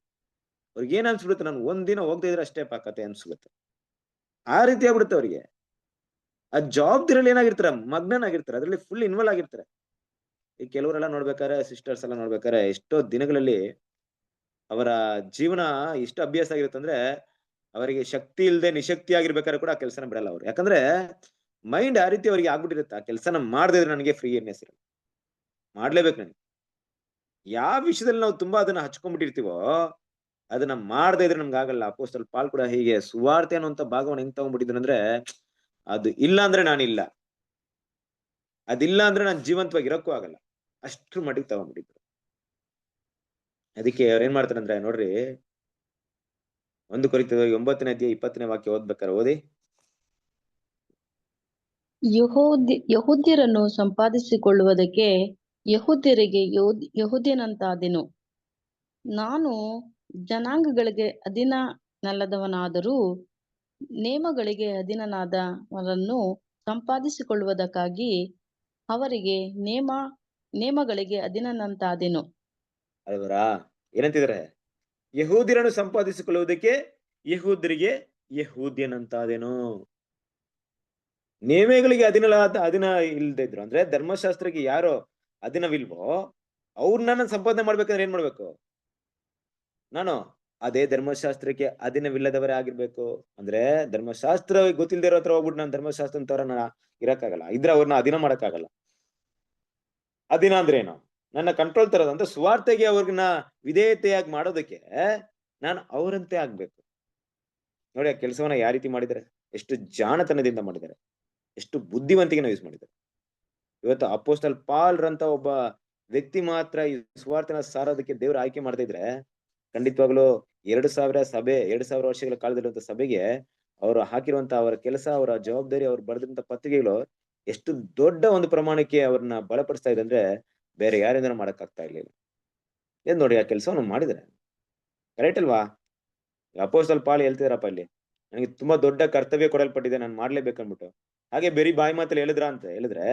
ಅವ್ರಿಗೆ ಏನ್ ಅನ್ಸ್ಬಿಡುತ್ತೆ, ನಾನು ಒಂದಿನ ಹೋಗದೆ ಇದ್ರೆ ಅಷ್ಟೇ ಕತೆ ಅನ್ಸ್ಬಿಡುತ್ತೆ. ಆ ರೀತಿ ಆಗ್ಬಿಡುತ್ತೆ ಅವ್ರಿಗೆ. ಆ ಜವಾಬ್ದಾರಿಯಲ್ಲಿ ಏನಾಗಿರ್ತಾರೆ, ಮಗ್ನನಾಗಿರ್ತಾರೆ, ಅದ್ರಲ್ಲಿ ಫುಲ್ ಇನ್ವಾಲ್ವ್ ಆಗಿರ್ತಾರೆ. ಈ ಕೆಲವರೆಲ್ಲ ನೋಡ್ಬೇಕಾರೆ, ಸಿಸ್ಟರ್ಸ್ ಎಲ್ಲ ನೋಡ್ಬೇಕಾರೆ ಎಷ್ಟೋ ದಿನಗಳಲ್ಲಿ ಅವರ ಜೀವನ ಎಷ್ಟು ಅಭ್ಯಾಸ ಆಗಿರುತ್ತೆ ಅಂದ್ರೆ, ಅವರಿಗೆ ಶಕ್ತಿ ಇಲ್ಲದೆ ನಿಶಕ್ತಿ ಆಗಿರ್ಬೇಕಾದ್ರೆ ಕೂಡ ಆ ಕೆಲಸನ ಬಿಡಲ್ಲ ಅವ್ರು. ಯಾಕಂದ್ರೆ ಮೈಂಡ್ ಆ ರೀತಿ ಅವರಿಗೆ ಆಗ್ಬಿಟ್ಟಿರುತ್ತೆ, ಆ ಕೆಲಸನ ಮಾಡದೇ ಇದ್ರೆ ನನಗೆ ಫ್ರೀನೆಸ್ ಇರಲ್ಲ, ಮಾಡ್ಲೇಬೇಕು ನನಗೆ. ಯಾವ ವಿಷಯದಲ್ಲಿ ನಾವು ತುಂಬಾ ಅದನ್ನ ಹಚ್ಕೊಂಡ್ಬಿಟ್ಟಿರ್ತೀವೋ ಅದನ್ನ ಮಾಡದೇ ಇದ್ರೆ ನಮ್ಗೆ ಆಗಲ್ಲ. ಅಪೊಸ್ತಲ ಪಾಲ್ ಕೂಡ ಹೀಗೆ ಸುವಾರ್ತೆ ಅನ್ನುವಂತ ಭಾಗವನ್ನು ಹೆಂಗ್ ತಗೊಂಡ್ಬಿಟ್ಟಿದ್ರು ಅಂದ್ರೆ, ಅದು ಇಲ್ಲ ಅಂದ್ರೆ ನಾನಿಲ್ಲ, ಅದಿಲ್ಲ ಅಂದ್ರೆ ನಾನು ಜೀವಂತವಾಗಿ ಇರಕ್ಕೂ ಆಗಲ್ಲ, ಅಷ್ಟ್ರ ಮಟ್ಟಿಗೆ ತಗೊಂಡ್ಬಿಟ್ಟಿದ್ರು. ಅದಕ್ಕೆ ಅವ್ರ ಏನ್ ಮಾಡ್ತಾರೆ ಅಂದ್ರೆ ನೋಡ್ರಿ, 1 ಕೊರಿಂಥದವರಿಗೆ 9ನೇ ಅಧ್ಯಾಯ 20ನೇ ವಾಕ್ಯ ಓದ್ಬೇಕಾರೆ ಓದಿ. ಯಹೂದ್ಯರನ್ನು ಸಂಪಾದಿಸಿಕೊಳ್ಳುವುದಕ್ಕೆ ಯಹೂದ್ಯರಿಗೆ ಯಹೂದ್ಯನಂತಾದೆನು. ನಾನು ಜನಾಂಗಗಳಿಗೆ ಅಧೀನನಲ್ಲದವನಾದರೂ ನೇಮಗಳಿಗೆ ಅಧೀನನಾದವರನ್ನು ಸಂಪಾದಿಸಿಕೊಳ್ಳುವುದಕ್ಕಾಗಿ ಅವರಿಗೆ ನೇಮಗಳಿಗೆ ಅಧೀನನಂತಾದೆನು. ಅಲ್ವರಾ? ಏನಂತಿದ್ದಾರೆ? ಯಹೂದ್ಯರನ್ನು ಸಂಪಾದಿಸಿಕೊಳ್ಳುವುದಕ್ಕೆ ಯಹೂದ್ಯರಿಗೆ ಯಹೂದ್ಯನಂತಾದೆನು. ನೇಮೆಗಳಿಗೆ ಅಧೀನ ಇಲ್ದೇ ಇದ್ರು ಅಂದ್ರೆ, ಧರ್ಮಶಾಸ್ತ್ರಕ್ಕೆ ಯಾರು ಅಧೀನವಿಲ್ವೋ ಅವ್ರನ್ನ ಸಂಪಾದನೆ ಮಾಡ್ಬೇಕಂದ್ರೆ ಏನ್ ಮಾಡ್ಬೇಕು? ನಾನು ಅದೇ ಧರ್ಮಶಾಸ್ತ್ರಕ್ಕೆ ಅಧೀನವಿಲ್ಲದವರೇ ಆಗಿರ್ಬೇಕು. ಅಂದ್ರೆ ಧರ್ಮಶಾಸ್ತ್ರ ಗೊತ್ತಿಲ್ದೇ ಇರೋ ಹತ್ರ ಹೋಗ್ಬಿಟ್ಟು ನಾನು ಧರ್ಮಶಾಸ್ತ್ರ ತರ ಇರಕ್ಕಾಗಲ್ಲ, ಇದ್ರೆ ಅವ್ರನ್ನ ಅಧೀನ ಮಾಡಕ್ಕಾಗಲ್ಲ. ಅಧೀನ ಅಂದ್ರೆ ಏನು? ನನ್ನ ಕಂಟ್ರೋಲ್ ತರೋದಂತ ಸುವಾರ್ತೆಗೆ ಅವ್ರನ್ನ ವಿಧೇಯತೆಯಾಗಿ ಮಾಡೋದಕ್ಕೆ ನಾನು ಅವರಂತೆ ಆಗ್ಬೇಕು. ನೋಡಿ ಆ ಕೆಲಸವನ್ನ ಯಾವ ರೀತಿ ಮಾಡಿದ್ದಾರೆ, ಎಷ್ಟು ಜಾಣತನದಿಂದ ಮಾಡಿದ್ದಾರೆ, ಎಷ್ಟು ಬುದ್ಧಿವಂತಿಕೆನ ಯೂಸ್ ಮಾಡಿದ್ದಾರೆ. ಇವತ್ತು ಅಪೊಸ್ತಲ ಪಾಲ್ರಂತ ಒಬ್ಬ ವ್ಯಕ್ತಿ ಮಾತ್ರ ಈ ಸುವಾರ್ತೆನ ಸಾರೋದಕ್ಕೆ ದೇವ್ರು ಆಯ್ಕೆ ಮಾಡ್ತಾ ಇದ್ರೆ, ಖಂಡಿತವಾಗ್ಲೂ 2000 ವರ್ಷಗಳ ಕಾಲದಲ್ಲಿರುವಂತ ಸಭೆಗೆ ಅವರು ಹಾಕಿರುವಂತ ಅವರ ಕೆಲಸ, ಅವರ ಜವಾಬ್ದಾರಿ, ಅವ್ರು ಬರೆದಂತ ಪತ್ರಿಕೆಗಳು ಎಷ್ಟು ದೊಡ್ಡ ಒಂದು ಪ್ರಮಾಣಕ್ಕೆ ಅವ್ರನ್ನ ಬಲಪಡಿಸ್ತಾ ಇದೆ ಅಂದ್ರೆ ಬೇರೆ ಯಾರಿಂದನೂ ಮಾಡಕ್ ಆಗ್ತಾ ಇರ್ಲಿಲ್ಲ. ಏನ್ ನೋಡಿ ಆ ಕೆಲಸವನ್ನು ಮಾಡಿದ್ರೆ ಕರೆಕ್ಟ್ ಅಲ್ವಾ? ಅಪೊಸ್ತಲ ಪಾಲ್ ಹೇಳ್ತಿದಾರಪ್ಪ ಇಲ್ಲಿ, ನನಗೆ ತುಂಬಾ ದೊಡ್ಡ ಕರ್ತವ್ಯ ಕೊಡಲ್ಪಟ್ಟಿದೆ, ನಾನು ಮಾಡ್ಲೇಬೇಕನ್ಬಿಟ್ಟು. ಹಾಗೆ ಬೇರೆ ಬಾಯಿ ಮಾತಲ್ಲಿ ಹೇಳಿದ್ರೆ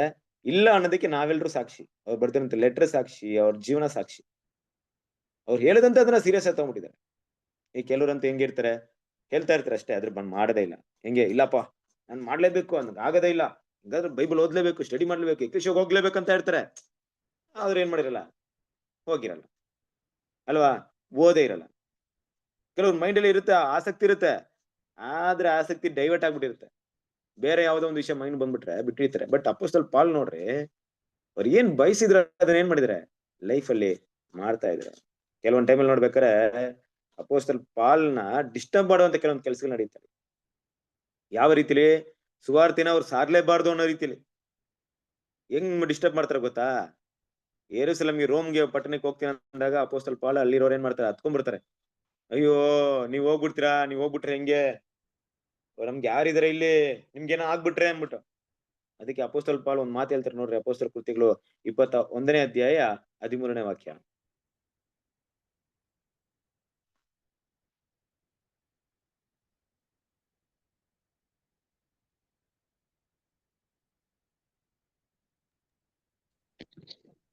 ಇಲ್ಲ ಅನ್ನೋದಕ್ಕೆ ನಾವೆಲ್ಲರೂ ಸಾಕ್ಷಿ. ಅವ್ರು ಬರ್ದಿರಂತ ಲೆಟರ್ ಸಾಕ್ಷಿ, ಅವ್ರ ಜೀವನ ಸಾಕ್ಷಿ. ಅವ್ರು ಹೇಳದಂತ ಅದನ್ನ ಸೀರಿಯಸ್ ಆಗಿ ತಗೊಂಡ್ಬಿಟ್ಟಿದ್ದಾರೆ. ಈ ಕೆಲವ್ರಂತೂ ಹೆಂಗಿರ್ತಾರೆ, ಹೇಳ್ತಾ ಇರ್ತಾರೆ ಅಷ್ಟೇ, ಅದ್ರ ಬಂದ್ ಮಾಡದೇ ಇಲ್ಲ. ಹೆಂಗೆ ಇಲ್ಲಪ್ಪ ನಾನ್ ಮಾಡ್ಲೇಬೇಕು ಅನ್ನೋದು ಆಗದೇ ಇಲ್ಲ, ಹಂಗಾದ್ರೆ ಬೈಬಲ್ ಓದ್ಲೇಬೇಕು, ಸ್ಟಡಿ ಮಾಡ್ಲೇಬೇಕು, ಎಕ್ಲಿಶಿಯಾಗ ಹೋಗ್ಲೇಬೇಕಂತ ಹೇಳ್ತಾರೆ. ಆದ್ರೆ ಏನ್ ಮಾಡಿರಲ್ಲ, ಹೋಗಿರಲ್ಲ ಅಲ್ವಾ, ಓದೇ ಇರಲ್ಲ. ಕೆಲವ್ರ ಮೈಂಡ್ ಅಲ್ಲಿ ಇರುತ್ತೆ, ಆಸಕ್ತಿ ಇರುತ್ತೆ, ಆದ್ರೆ ಆಸಕ್ತಿ ಡೈವರ್ಟ್ ಆಗ್ಬಿಟ್ಟಿರುತ್ತೆ, ಬೇರೆ ಯಾವ್ದೋ ಒಂದು ವಿಷಯ ಮೈಂಡ್ ಬಂದ್ಬಿಟ್ರೆ ಬಿಟ್ಟಿರ್ತಾರೆ. ಬಟ್ ಅಪೊಸ್ತಲ ಪಾಲ್ ನೋಡ್ರಿ, ಅವ್ರು ಏನ್ ಬಯಸಿದ್ರ ಅದನ್ನ ಏನ್ ಮಾಡಿದ್ರೆ ಲೈಫ್ ಅಲ್ಲಿ ಮಾಡ್ತಾ ಇದ್ರೆ. ಕೆಲವೊಂದ್ ಟೈಮಲ್ಲಿ ನೋಡ್ಬೇಕಾರೆ ಅಪೊಸ್ತಲ ಪಾಲ್ನ ಡಿಸ್ಟರ್ಬ್ ಮಾಡುವಂತ ಕೆಲವೊಂದು ಕೆಲಸಗಳು ನಡೀತಾರೆ. ಯಾವ ರೀತಿಲಿ? ಸುವಾರ್ತೆನ ಅವ್ರು ಸಾರ್ಲೇಬಾರ್ದು ಅನ್ನೋ ರೀತಿಲಿ ಹೆಂಗ್ ಡಿಸ್ಟರ್ಬ್ ಮಾಡ್ತಾರೆ ಗೊತ್ತಾ? ಯೆರೂಸಲೇಮ್ಗೆ, ರೋಮ್ಗೆ ಪಟ್ಟಣಕ್ಕೆ ಹೋಗ್ತೀನಿ ಅಂದಾಗ ಅಪೊಸ್ತಲ ಪಾಲ್ ಅಲ್ಲಿರೋರು ಏನ್ ಮಾಡ್ತಾರೆ, ಹತ್ಕೊಂಡ್ಬಿಡ್ತಾರೆ. ಅಯ್ಯೋ ನೀವ್ ಹೋಗ್ಬಿಟ್ರೆ ಹೆಂಗೆ, ನಮ್ಗೆ ಯಾರಿದಾರೆ ಇಲ್ಲಿ, ನಿಮ್ಗೇನೋ ಆಗ್ಬಿಟ್ರೆ ಅನ್ಬಿಟ್ಟು. ಅದಕ್ಕೆ ಅಪೊಸ್ತಲ ಪಾಲ್ ಒಂದ್ ಮಾತು ಹೇಳ್ತಾರೆ ನೋಡ್ರಿ, ಅಪೊಸ್ತಲ ಕೃತ್ಯಗಳು 21ನೇ ಅಧ್ಯಾಯ 13ನೇ ವಾಕ್ಯ.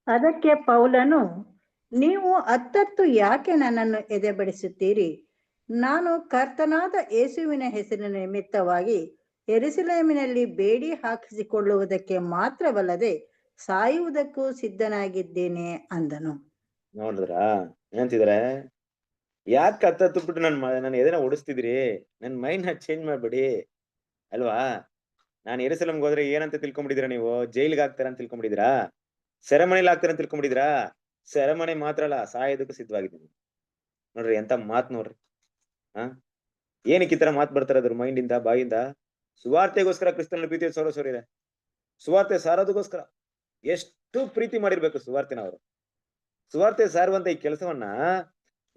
ಅದಕ್ಕೆ ಪೌಲನು, ನೀವು ಅತ್ತತ್ತು ಯಾಕೆ ನನ್ನನ್ನು ಎದೆಬಡಿಸುತ್ತೀರಿ? ನಾನು ಕರ್ತನಾದ ಯೇಸುವಿನ ಹೆಸರಿನ ನಿಮಿತ್ತವಾಗಿ ಯೆರೂಸಲೇಮಿನಲ್ಲಿ ಬೇಡಿ ಹಾಕಿಸಿಕೊಳ್ಳುವುದಕ್ಕೆ ಮಾತ್ರವಲ್ಲದೆ ಸಾಯುವುದಕ್ಕೂ ಸಿದ್ಧನಾಗಿದ್ದೇನೆ ಅಂದನು. ನೋಡಿದ್ರಾ ಏನಂತಿದಾರೆ? ಯಾಕೆ ಹತ್ತಬಿಟ್ಟು ನನ್ನ ಎದೆನ ಓಡಿಸ್ತಿದ್ರಿ? ನನ್ ಮೈಂಡ್ ನ ಚೇಂಜ್ ಮಾಡ್ಬೇಡಿ ಅಲ್ವಾ? ನಾನು ಯೆರೂಸಲೇಮ್ಗೆ ಹೋದ್ರೆ ಏನಂತ ತಿಳ್ಕೊಂಡ್ಬಿಟ್ಟಿದೀರಾ ನೀವು? ಜೈಲಿಗೆ ಹಾಕ್ತಾರ ಅಂತ ತಿಳ್ಕೊಂಡ್ಬಿಟ್ಟಿದ್ರಾ? ಸೆರೆಮನೆಯಲ್ಲಿ ಹಾಕ್ತಾರ ಅಂತ ತಿಳ್ಕೊಂಡ್ಬಿಟ್ಟಿದ್ರಾ? ಸೆರೆಮನೆ ಮಾತ್ರ ಅಲ್ಲ, ಸಾಯೋದಕ್ಕೂ ಸಿದ್ಧವಾಗಿದ್ದೀನಿ. ನೋಡ್ರಿ ಎಂತ ಮಾತ್ ನೋಡ್ರಿ. ಏನಕ್ಕೆ ಈ ತರ ಮಾತ್ ಬರ್ತಾರೆ ಅದ್ರ ಮೈಂಡ್ ಇಂದ, ಬಾಯಿಂದ? ಸುವಾರ್ತೆಗೋಸ್ಕರ ಕ್ರಿಸ್ತನ ಪ್ರೀತಿ ಸೋರಿದೆ. ಸುವಾರ್ತೆ ಸಾರೋದಕ್ಕೋಸ್ಕರ ಎಷ್ಟು ಪ್ರೀತಿ ಮಾಡಿರ್ಬೇಕು ಸುವಾರ್ತೆನ ಅವರು. ಸುವಾರ್ತೆ ಸಾರುವಂತ ಈ ಕೆಲಸವನ್ನ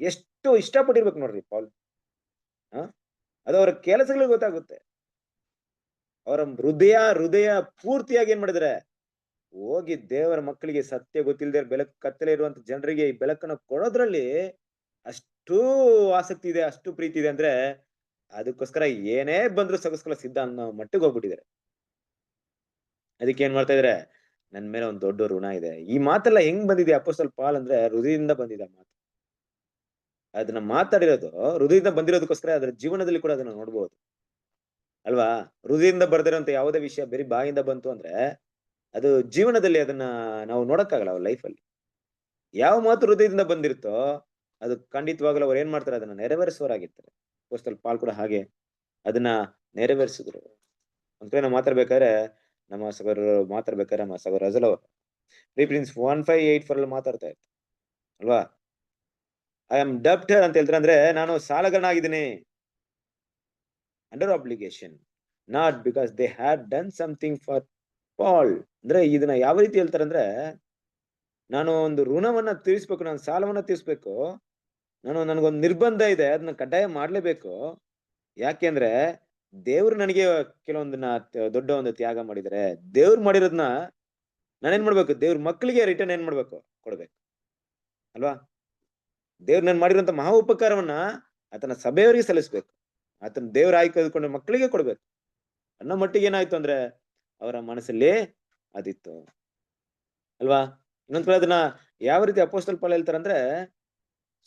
ಎಷ್ಟು ಇಷ್ಟಪಟ್ಟಿರ್ಬೇಕು ನೋಡ್ರಿ ಪಾಲ್. ಅದು ಅವರ ಕೆಲಸಗಳಿಗೆ ಗೊತ್ತಾಗುತ್ತೆ. ಅವರ ಹೃದಯ ಪೂರ್ತಿಯಾಗಿ ಏನ್ ಮಾಡಿದ್ರೆ, ಹೋಗಿ ದೇವರ ಮಕ್ಕಳಿಗೆ ಸತ್ಯ ಗೊತ್ತಿಲ್ಲದೆ ಬೆಳಕು ಕತ್ತಲೆ ಇರುವಂತ ಜನರಿಗೆ ಈ ಬೆಳಕನ್ನು ಕೊಡೋದ್ರಲ್ಲಿ ಅಷ್ಟು ಆಸಕ್ತಿ ಇದೆ, ಅಷ್ಟು ಪ್ರೀತಿ ಇದೆ ಅಂದ್ರೆ ಅದಕ್ಕೋಸ್ಕರ ಏನೇ ಬಂದ್ರು ಸಗಸ್ಕೊಳ ಸಿದ್ಧ ಅನ್ನೋ ಮಟ್ಟಿಗೆ ಹೋಗ್ಬಿಟ್ಟಿದ್ದಾರೆ. ಅದಕ್ಕೆ ಏನ್ ಮಾಡ್ತಾ ಇದಾರೆ, ನನ್ ಮೇಲೆ ಒಂದ್ ದೊಡ್ಡ ಋಣ ಇದೆ. ಈ ಮಾತೆಲ್ಲ ಹೆಂಗ್ ಬಂದಿದೆ ಅಪೊಸ್ತಲ ಪಾಲ್ ಅಂದ್ರೆ ಹೃದಯದಿಂದ ಬಂದಿದೆ ಮಾತು. ಅದನ್ನ ಮಾತಾಡಿರೋದು ಹೃದಯದಿಂದ ಬಂದಿರೋದಕ್ಕೋಸ್ಕರ ಅದರ ಜೀವನದಲ್ಲಿ ಕೂಡ ಅದನ್ನ ನೋಡ್ಬೋದು ಅಲ್ವಾ. ಹೃದಯದಿಂದ ಬರ್ದಿರೋಂತ ಯಾವುದೇ ವಿಷಯ ಬರೀ ಬಾಯಿಂದ ಬಂತು ಅಂದ್ರೆ ಅದು ಜೀವನದಲ್ಲಿ ಅದನ್ನ ನಾವು ನೋಡಕ್ಕಾಗಲ್ಲ ಅವ್ರ ಲೈಫಲ್ಲಿ. ಯಾವ ಮಾತು ಹೃದಯದಿಂದ ಬಂದಿರುತ್ತೋ ಅದು ಖಂಡಿತವಾಗ್ಲೂ ಅವ್ರು ಏನ್ ಮಾಡ್ತಾರೆ, ಅದನ್ನ ನೆರವೇರಿಸುವವರಾಗಿರ್ತಾರೆ. ಅಪೊಸ್ತಲ ಪಾಲ್ ಕೂಡ ಹಾಗೆ ಅದನ್ನ ನೆರವೇರಿಸಿದ್ರು. ಒಂದ್ ಕಡೆ ನಾವು ಮಾತಾಡ್ಬೇಕಾದ್ರೆ ನಮ್ಮ ಸಗರ ಅಜಲ್ ಅವರು ಪ್ರಿನ್ಸ್ 1584 ಅಲ್ಲಿ ಮಾತಾಡ್ತಾ ಇತ್ತು ಅಲ್ವಾ. ಐ ಆಮ್ ಡಬ್ಟರ್ ಅಂತ ಹೇಳ್ತಾರೆ, ಅಂದ್ರೆ ನಾನು ಸಾಲಗಾರನಾಗಿದ್ದೀನಿ. Under obligation, not because they had done something for Paul. ಅಂದ್ರೆ ಇದನ್ನ ಯಾವ ರೀತಿ ಹೇಳ್ತಾರೆ ಅಂದ್ರೆ, ನಾನು ಒಂದು ಋಣವನ್ನ ತೀರಿಸ್ಬೇಕು, ನಾನು ಸಾಲವನ್ನ ತೀರಿಸ್ಬೇಕು, ನನಗೊಂದು ನಿರ್ಬಂಧ ಇದೆ, ಅದನ್ನ ಕಡ್ಡಾಯ ಮಾಡ್ಲೇಬೇಕು. ಯಾಕೆಂದ್ರೆ ದೇವ್ರು ನನಗೆ ಕೆಲವೊಂದನ್ನ ದೊಡ್ಡ ಒಂದು ತ್ಯಾಗ ಮಾಡಿದರೆ, ದೇವ್ರು ಮಾಡಿರೋದನ್ನ ನಾನೇನ್ ಮಾಡ್ಬೇಕು, ದೇವ್ರ ಮಕ್ಕಳಿಗೆ ರಿಟರ್ನ್ ಏನ್ ಮಾಡ್ಬೇಕು, ಕೊಡ್ಬೇಕು ಅಲ್ವಾ. ದೇವ್ರು ನಾನು ಮಾಡಿರುವಂತ ಮಹಾ ಉಪಕಾರವನ್ನ ಆತನ ಸಭೆಯವರಿಗೆ ಸಲ್ಲಿಸ್ಬೇಕು, ಆತನ ದೇವ್ರ ಆಯ್ಕೆಕೊಂಡ ಮಕ್ಕಳಿಗೆ ಕೊಡ್ಬೇಕು ಅನ್ನೋ ಮಟ್ಟಿಗೆ ಏನಾಯ್ತು ಅಂದ್ರೆ ಅವರ ಮನಸ್ಸಲ್ಲಿ ಅದಿತ್ತು ಅಲ್ವಾ. ಇನ್ನೊಂದ್ ಅದನ್ನ ಯಾವ ರೀತಿ ಅಪೊಸ್ತಲ ಪಾಲ್ ಹೇಳ್ತಾರಂದ್ರೆ,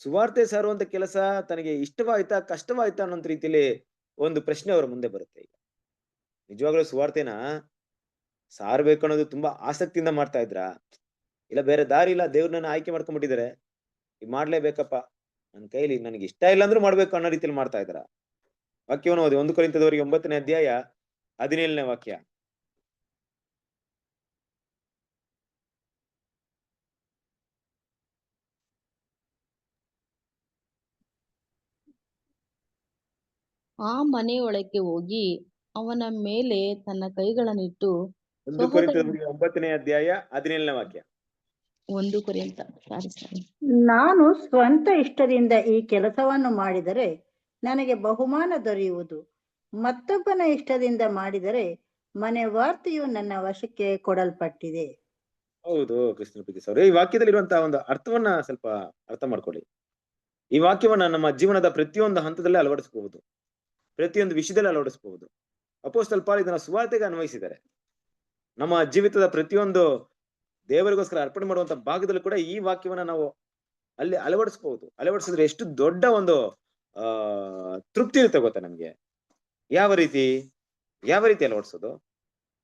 ಸುವಾರ್ತೆ ಸಾರುವಂತ ಕೆಲಸ ತನಗೆ ಇಷ್ಟವಾಯ್ತಾ ಕಷ್ಟವಾಯ್ತಾ ಅನ್ನೋ ರೀತಿಯಲ್ಲಿ ಒಂದು ಪ್ರಶ್ನೆ ಅವರ ಮುಂದೆ ಬರುತ್ತೆ. ಈಗ ನಿಜವಾಗ್ಲೂ ಸುವಾರ್ತೆನ ಸಾರ್ಬೇಕು ಅನ್ನೋದು ತುಂಬಾ ಆಸಕ್ತಿಯಿಂದ ಮಾಡ್ತಾ ಇದ್ರ, ಇಲ್ಲ ಬೇರೆ ದಾರಿ ಇಲ್ಲ, ದೇವ್ರನ್ನ ಆಯ್ಕೆ ಮಾಡ್ಕೊಂಡ್ಬಿಟ್ಟಿದ್ದಾರೆ, ಈಗ ಮಾಡ್ಲೇಬೇಕಪ್ಪ, ನನ್ನ ಕೈಲಿ ನನಗೆ ಇಷ್ಟ ಇಲ್ಲ ಅಂದ್ರೂ ಮಾಡ್ಬೇಕು ಅನ್ನೋ ರೀತಿಯಲ್ಲಿ ಮಾಡ್ತಾ ಇದ್ದಾರ. ವಾಕ್ಯವನ್ನು ಓದಿ 1 ಕೊರಿಂಥದವರಿಗೆ 9ನೇ ಅಧ್ಯಾಯ 17ನೇ ವಾಕ್ಯ. ಆ ಮನೆಯೊಳಕ್ಕೆ ಹೋಗಿ ಅವನ ಮೇಲೆ ತನ್ನ ಕೈಗಳನ್ನಿಟ್ಟು 1 ಕೊರಿಂಥದವರಿಗೆ 9ನೇ ಅಧ್ಯಾಯ 17ನೇ ವಾಕ್ಯ. 1 ಕೊರಿಂಥ ನಾನು ಸ್ವಂತ ಇಷ್ಟದಿಂದ ಈ ಕೆಲಸವನ್ನು ಮಾಡಿದರೆ ನನಗೆ ಬಹುಮಾನ ದೊರೆಯುವುದು, ಮತ್ತೊಬ್ಬನ ಇಷ್ಟದಿಂದ ಮಾಡಿದರೆ ಮನೆ ವಾರ್ತೆಯು ನನ್ನ ವಶಕ್ಕೆ ಕೊಡಲ್ಪಟ್ಟಿದೆ. ಹೌದು ಕೃಷ್ಣ ಪ್ರೀತಿಸ್ ಅವರೇ, ಈ ವಾಕ್ಯದಲ್ಲಿ ಇರುವಂತಹ ಒಂದು ಅರ್ಥವನ್ನ ಸ್ವಲ್ಪ ಅರ್ಥ ಮಾಡ್ಕೊಳ್ಳಿ. ಈ ವಾಕ್ಯವನ್ನ ನಮ್ಮ ಜೀವನದ ಪ್ರತಿಯೊಂದು ಹಂತದಲ್ಲೇ ಅಳವಡಿಸಬಹುದು, ಪ್ರತಿಯೊಂದು ವಿಷಯದಲ್ಲಿ ಅಳವಡಿಸಬಹುದು. ಅಪೊಸ್ತಲ ಪಾಲ್ ಇದನ್ನ ಸುವಾರ್ತೆಗೆ ಅನ್ವಯಿಸಿದ್ದಾರೆ. ನಮ್ಮ ಜೀವಿತದ ಪ್ರತಿಯೊಂದು ದೇವರಿಗೋಸ್ಕರ ಅರ್ಪಣೆ ಮಾಡುವಂತ ಭಾಗದಲ್ಲೂ ಕೂಡ ಈ ವಾಕ್ಯವನ್ನ ನಾವು ಅಲ್ಲಿ ಅಳವಡಿಸಬಹುದು. ಅಳವಡಿಸಿದ್ರೆ ಎಷ್ಟು ದೊಡ್ಡ ಒಂದು ತೃಪ್ತಿ ಇರುತ್ತೆ ಗೊತ್ತಾ ನಮ್ಗೆ. ಯಾವ ರೀತಿ ಅಳವಡಿಸೋದು,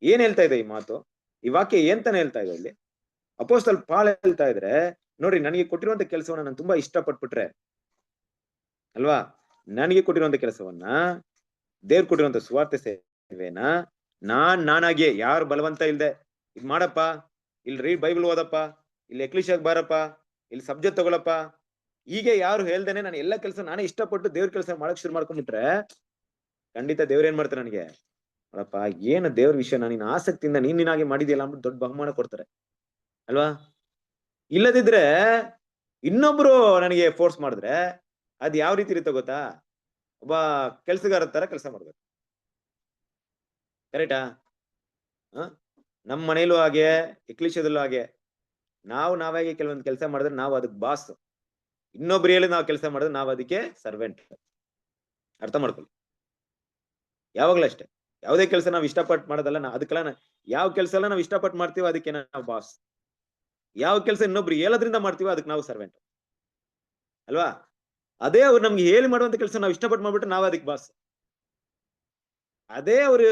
ಏನ್ ಹೇಳ್ತಾ ಇದೆ ಈ ಮಾತು, ಈ ವಾಕ್ಯ ಏಂತಾನೆ ಹೇಳ್ತಾ ಇದೆ ಇಲ್ಲಿ. ಅಪೊಸ್ತಲ ಪಾಲ್ ಹೇಳ್ತಾ ಇದ್ರೆ, ನೋಡ್ರಿ, ನನಗೆ ಕೊಟ್ಟಿರುವಂತ ಕೆಲಸವನ್ನ ನಾನು ತುಂಬಾ ಇಷ್ಟಪಟ್ಬಿಟ್ರೆ ಅಲ್ವಾ, ನನಗೆ ಕೊಟ್ಟಿರುವಂತ ಕೆಲಸವನ್ನ, ದೇವ್ರು ಕೊಟ್ಟಿರುವಂತ ಸುವಾರ್ತೆ ಸೇವೆನ ನಾನಾಗಿ, ಯಾರು ಬಲವಂತ ಇಲ್ದೆ ಇದ್ ಮಾಡಪ್ಪ, ಇಲ್ಲಿ ರೀಡ್ ಬೈಬಲ್ ಓದಪ್ಪ, ಇಲ್ಲಿ ಎಕ್ಲಿಶಿಯಾಗ್ ಬಾರಪ್ಪ, ಇಲ್ಲಿ ಸಬ್ಜೆಕ್ಟ್ ತಗೊಳಪ್ಪ, ಹೀಗೆ ಯಾರು ಹೇಳ್ದೇನೆ ನಾನು ಎಲ್ಲ ಕೆಲಸ ನಾನೇ ಇಷ್ಟಪಟ್ಟು ದೇವ್ರ ಕೆಲಸ ಮಾಡಕ್ ಶುರು ಮಾಡ್ಕೊಂಡ್ಬಿಟ್ರೆ ಖಂಡಿತ ದೇವ್ರ ಏನ್ ಮಾಡ್ತಾರೆ, ನನಗೆ ನೋಡಪ್ಪ ಏನು ದೇವ್ರ ವಿಷಯ ನೀನ್ ಆಸಕ್ತಿಯಿಂದ ನೀನಾಗಿ ಮಾಡಿದ್ಯಲ್ಲ ಅಂದ್ಬಿಟ್ಟು ದೊಡ್ಡ ಬಹುಮಾನ ಕೊಡ್ತಾರೆ ಅಲ್ವಾ. ಇಲ್ಲದಿದ್ರೆ ಇನ್ನೊಬ್ರು ನನಗೆ ಫೋರ್ಸ್ ಮಾಡಿದ್ರೆ ಅದ್ ಯಾವ ರೀತಿ ಇರುತ್ತೆ ಗೊತ್ತಾ, ಒಬ್ಬ ಕೆಲ್ಸಗಾರ ತರ ಕೆಲಸ ಮಾಡ್ಬೇಕು. ಕರೆಕ್ಟಾ? ನಮ್ಮ ಮನೇಲೂ ಹಾಗೆ, ಎಕ್ಲಿಶದಲ್ಲೂ ಹಾಗೆ, ನಾವಾಗಿ ಕೆಲವೊಂದು ಕೆಲಸ ಮಾಡಿದ್ರೆ ನಾವು ಅದಕ್ಕೆ ಬಾಸ್, ಇನ್ನೊಬ್ರು ಹೇಳಿ ನಾವು ಕೆಲಸ ಮಾಡಿದ್ರೆ ನಾವು ಅದಕ್ಕೆ ಸರ್ವೆಂಟ್. ಅರ್ಥ ಮಾಡ್ಕೊಳ್ಳಿ. ಯಾವಾಗ್ಲೂ ಅಷ್ಟೇ, ಯಾವುದೇ ಕೆಲಸ ನಾವು ಇಷ್ಟಪಟ್ಟು ಮಾಡೋದಲ್ಲ, ಅದಕ್ಕೆಲ್ಲ ಯಾವ ಕೆಲಸ ಎಲ್ಲ ನಾವು ಇಷ್ಟಪಟ್ಟು ಮಾಡ್ತೀವೋ ಅದಕ್ಕೆ ನಾವು ಬಾಸ್. ಯಾವ ಕೆಲಸ ಇನ್ನೊಬ್ರು ಹೇಳೋದ್ರಿಂದ ಮಾಡ್ತೀವೋ ಅದಕ್ಕೆ ನಾವು ಸರ್ವೆಂಟ್ ಅಲ್ವಾ. ಅದೇ ಅವ್ರು ನಮ್ಗೆ ಹೇಳಿ ಮಾಡುವಂತ ಕೆಲಸ ನಾವು ಇಷ್ಟಪಟ್ಟು ಮಾಡ್ಬಿಟ್ರೆ ನಾವು ಅದಕ್ಕೆ ಬಾಸ್. ಅದೇ ಅವ್ರು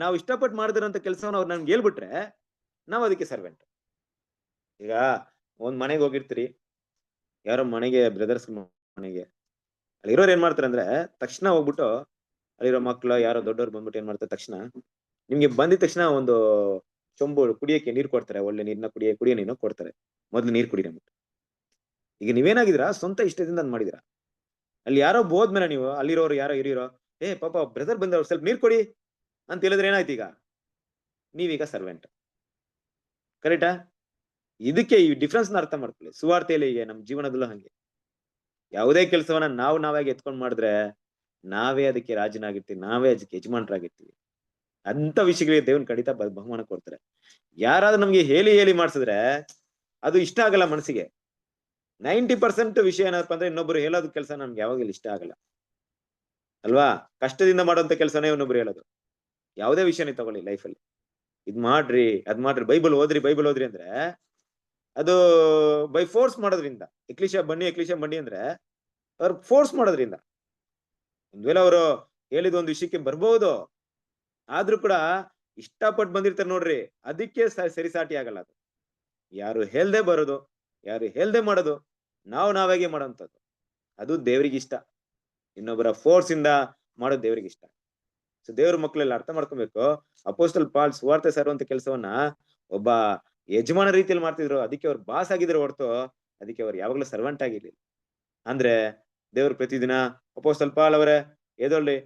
ನಾವು ಇಷ್ಟಪಟ್ಟು ಮಾಡಿದಿರೋಂಥ ಕೆಲಸವನ್ನ ಅವ್ರು ನಮ್ಗೆ ಹೇಳ್ಬಿಟ್ರೆ ನಾವು ಅದಕ್ಕೆ ಸರ್ವೆಂಟ್. ಈಗ ಒಂದ್ ಮನೆಗೆ ಹೋಗಿರ್ತೀರಿ, ಯಾರೋ ಮನೆಗೆ, ಬ್ರದರ್ಸ್ ಮನೆಗೆ, ಅಲ್ಲಿರೋರು ಏನ್ ಮಾಡ್ತಾರೆ ಅಂದ್ರೆ, ತಕ್ಷಣ ಹೋಗ್ಬಿಟ್ಟು ಅಲ್ಲಿರೋ ಮಕ್ಳು ಯಾರೋ ದೊಡ್ಡವ್ರು ಬಂದ್ಬಿಟ್ಟು ಏನ್ ಮಾಡ್ತಾರೆ, ತಕ್ಷಣ ನಿಮ್ಗೆ ಬಂದಿದ ತಕ್ಷಣ ಒಂದು ಚೊಂಬು ಕುಡಿಯಕ್ಕೆ ನೀರು ಕೊಡ್ತಾರೆ, ಒಳ್ಳೆ ನೀರ್ನ ಕುಡಿಯೋ ನೀರು ಕೊಡ್ತಾರೆ, ಮೊದ್ಲು ನೀರ್ ಕುಡಿರಿ ಅಂದ್ಬಿಟ್ಟು. ಈಗ ನೀವೇನಾಗಿದ್ದೀರಾ, ಸ್ವಂತ ಇಷ್ಟದಿಂದ ಮಾಡಿದಿರಾ. ಅಲ್ಲಿ ಯಾರೋ ಹೋದ್ಮೇಲೆ ನೀವು ಅಲ್ಲಿರೋರು ಯಾರೋ ಹಿರಿಯರೋ, ಪಾಪ ಬ್ರದರ್ ಬಂದವ್ರು ಸ್ವಲ್ಪ ನೀರ್ ಕೊಡಿ ಅಂತ ಹೇಳಿದ್ರೆ ಏನಾಯ್ತು, ಈಗ ನೀವೀಗ ಸರ್ವೆಂಟ್. ಕರೆಕ್ಟಾ? ಇದಕ್ಕೆ ಈ ಡಿಫ್ರೆನ್ಸ್ ನ ಅರ್ಥ ಮಾಡ್ಕೊಳ್ಳಿ. ಸುವಾರ್ತೆಯಲ್ಲಿ ಹೀಗೆ, ನಮ್ಮ ಜೀವನದಲ್ಲೂ ಹಂಗೆ. ಯಾವುದೇ ಕೆಲಸವನ್ನ ನಾವಾಗಿ ಎತ್ಕೊಂಡ್ ಮಾಡಿದ್ರೆ ನಾವೇ ಅದಕ್ಕೆ ರಾಜನಾಗಿರ್ತೀವಿ, ನಾವೇ ಅದಕ್ಕೆ ಯಜಮಾನರಾಗಿರ್ತೀವಿ. ಅಂತ ವಿಷಯಗಳಿಗೆ ದೇವನ್ ಖಂಡಿತ ಬಹುಮಾನ ಕೊಡ್ತಾರೆ. ಯಾರಾದ್ರೂ ನಮ್ಗೆ ಹೇಳಿ ಮಾಡ್ಸಿದ್ರೆ ಅದು ಇಷ್ಟ ಆಗಲ್ಲ ಮನಸ್ಸಿಗೆ. 90% ವಿಷಯ ಏನಪ್ಪ ಅಂದ್ರೆ, ಇನ್ನೊಬ್ರು ಹೇಳೋದ್ ಕೆಲಸ ನಮ್ಗೆ ಯಾವಾಗಲೂ ಇಷ್ಟ ಆಗಲ್ಲ ಅಲ್ವಾ. ಕಷ್ಟದಿಂದ ಮಾಡುವಂತ ಕೆಲಸನೇ ಇನ್ನೊಬ್ರು ಹೇಳೋದು. ಯಾವುದೇ ವಿಷಯನೇ ತಗೊಳ್ಳಿ ಲೈಫಲ್ಲಿ, ಇದ್ ಮಾಡ್ರಿ ಅದ್ ಮಾಡ್ರಿ, ಬೈಬಲ್ ಓದ್ರಿ ಅಂದ್ರೆ ಅದು ಬೈ ಫೋರ್ಸ್ ಮಾಡೋದ್ರಿಂದ. ಎಕ್ಲಿಶಿಯಾ ಬನ್ನಿ ಅಂದ್ರೆ ಅವ್ರ ಫೋರ್ಸ್ ಮಾಡೋದ್ರಿಂದ. ಒಂದ್ ವೇಳೆ ಅವರು ಹೇಳಿದ ಒಂದು ವಿಷಯಕ್ಕೆ ಬರ್ಬಹುದು, ಆದ್ರೂ ಕೂಡ ಇಷ್ಟಪಟ್ಟು ಬಂದಿರ್ತಾರೆ ನೋಡ್ರಿ, ಅದಕ್ಕೆ ಸರಿಸಾಟಿ ಆಗಲ್ಲ ಅದು. ಯಾರು ಹೇಳ್ದೆ ಬರೋದು, ಯಾರು ಹೇಳ್ದೆ ಮಾಡೋದು, ನಾವಾಗೆ ಮಾಡೋಂಥದ್ದು, ಅದು ದೇವ್ರಿಗೆ ಇಷ್ಟ. ಇನ್ನೊಬ್ಬರ ಫೋರ್ಸ್ ಇಂದ ಮಾಡೋದು ದೇವ್ರಿಗೆ ಇಷ್ಟ. ಸೊ ದೇವ್ರ ಮಕ್ಕಳೆಲ್ಲ ಅರ್ಥ ಮಾಡ್ಕೊಬೇಕು, ಅಪೋಸ್ಟಲ್ ಪಾಲ್ ಸುವಾರ್ತೆ ಸಾರುವಂತ ಕೆಲಸವನ್ನ ಒಬ್ಬ ಯಜಮಾನ ರೀತಿಯಲ್ಲಿ ಮಾಡ್ತಿದ್ರು, ಅದಕ್ಕೆ ಅವ್ರು ಬಾಸ್ ಆಗಿದ್ರು ಹೊರತು ಅದಕ್ಕೆ ಅವ್ರು ಯಾವಾಗ್ಲೂ ಸರ್ವೆಂಟ್ ಆಗಿರ್ಲಿಲ್ಲ. ಅಂದ್ರೆ ದೇವ್ರು ಪ್ರತಿದಿನ ಅಪೋಸ್ಟಲ್ ಪಾಲ್ ಅವರೇ ಎದೊಳ್ಳಿ,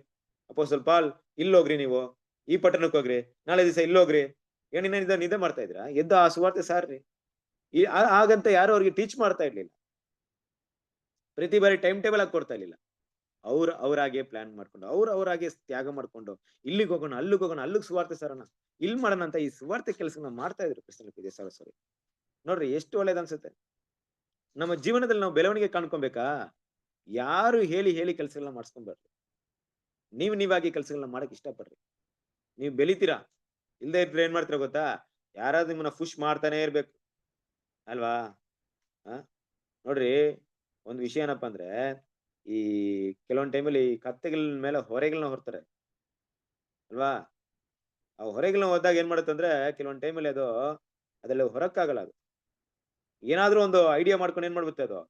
ಅಪೋಸ್ಟಲ್ ಪಾಲ್ ಇಲ್ಲೋಗ್ರಿ, ನೀವು ಈ ಪಟ್ಟಣಕ್ಕೆ ಹೋಗ್ರಿ, ನಾಳೆ ದಿವಸ ಇಲ್ಲೋಗ್ರಿ, ಏನಿನ್ನ ನಿದ್ದೆ ಮಾಡ್ತಾ ಇದ್ರ, ಎದ್ದು ಆ ಸುವಾರ್ತೆ ಸಾರ್ರಿ. ಹಾಗಂತ ಯಾರು ಅವ್ರಿಗೆ ಟೀಚ್ ಮಾಡ್ತಾ ಇರ್ಲಿಲ್ಲ, ಪ್ರತಿ ಬಾರಿ ಟೈಮ್ ಟೇಬಲ್ ಆಗಿ ಕೊಡ್ತಾ ಇರ್ಲಿಲ್ಲ. ಅವ್ರಾಗೆ ಪ್ಲಾನ್ ಮಾಡ್ಕೊಂಡು, ಅವ್ರಾಗೆ ತ್ಯಾಗ ಮಾಡ್ಕೊಂಡು, ಇಲ್ಲಿಗೆ ಹೋಗೋಣ, ಅಲ್ಲಿಗೆ ಸುವಾರ್ತೆ ಸಾರೋಣ, ಇಲ್ಲಿ ಮಾಡೋಣ ಅಂತ ಈ ಸುವಾರ್ತೆ ಕೆಲಸನ ಮಾಡ್ತಾ ಇದ್ರು ಕ್ರಿಸ್ತನ ಸರಿ. ನೋಡ್ರಿ ಎಷ್ಟು ಒಳ್ಳೇದ್ ಅನ್ಸುತ್ತೆ. ನಮ್ಮ ಜೀವನದಲ್ಲಿ ನಾವು ಬೆಳವಣಿಗೆ ಕಾಣ್ಕೊಬೇಕಾ, ಯಾರು ಹೇಳಿ ಕೆಲಸಗಳನ್ನ ಮಾಡಿಸ್ಕೊಂಡ್ಬರ್ರಿ. ನೀವಾಗಿ ಕೆಲಸಗಳನ್ನ ಮಾಡಕ್ ಇಷ್ಟಪಡ್ರಿ. ನೀವು ಬೆಳಿತೀರಾ, ಇಲ್ದೇ ಇದ್ರೆ ಏನ್ ಮಾಡ್ತೀರಾ ಗೊತ್ತಾ, ಯಾರಾದ್ರೂ ನಿಮ್ಮನ್ನ ಪುಷ್ ಮಾಡ್ತಾನೆ ಇರ್ಬೇಕು ಅಲ್ವಾ. ನೋಡ್ರಿ ಒಂದ್ ವಿಷಯ ಏನಪ್ಪಾ ಅಂದ್ರೆ, ಈ ಕೆಲವೊಂದ್ ಟೈಮಲ್ಲಿ ಕತ್ತೆಗಳ ಮೇಲೆ ಹೊರೆಗಳನ್ನ ಹೊರ್ತಾರೆ ಅಲ್ವಾ. ಆ ಹೊರೆಗಳನ್ನ ಹೋದಾಗ ಏನ್ ಮಾಡುತ್ತಂದ್ರೆ, ಕೆಲವೊಂದ್ ಟೈಮಲ್ಲಿ ಅದೆಲ್ಲ ಹೊರಕ್ಕಾಗಲ್ಲ. ಅದು ಏನಾದ್ರೂ ಒಂದು ಐಡಿಯಾ ಮಾಡ್ಕೊಂಡು ಏನ್ ಮಾಡ್ಬಿಡುತ್ತೆ, ಅದು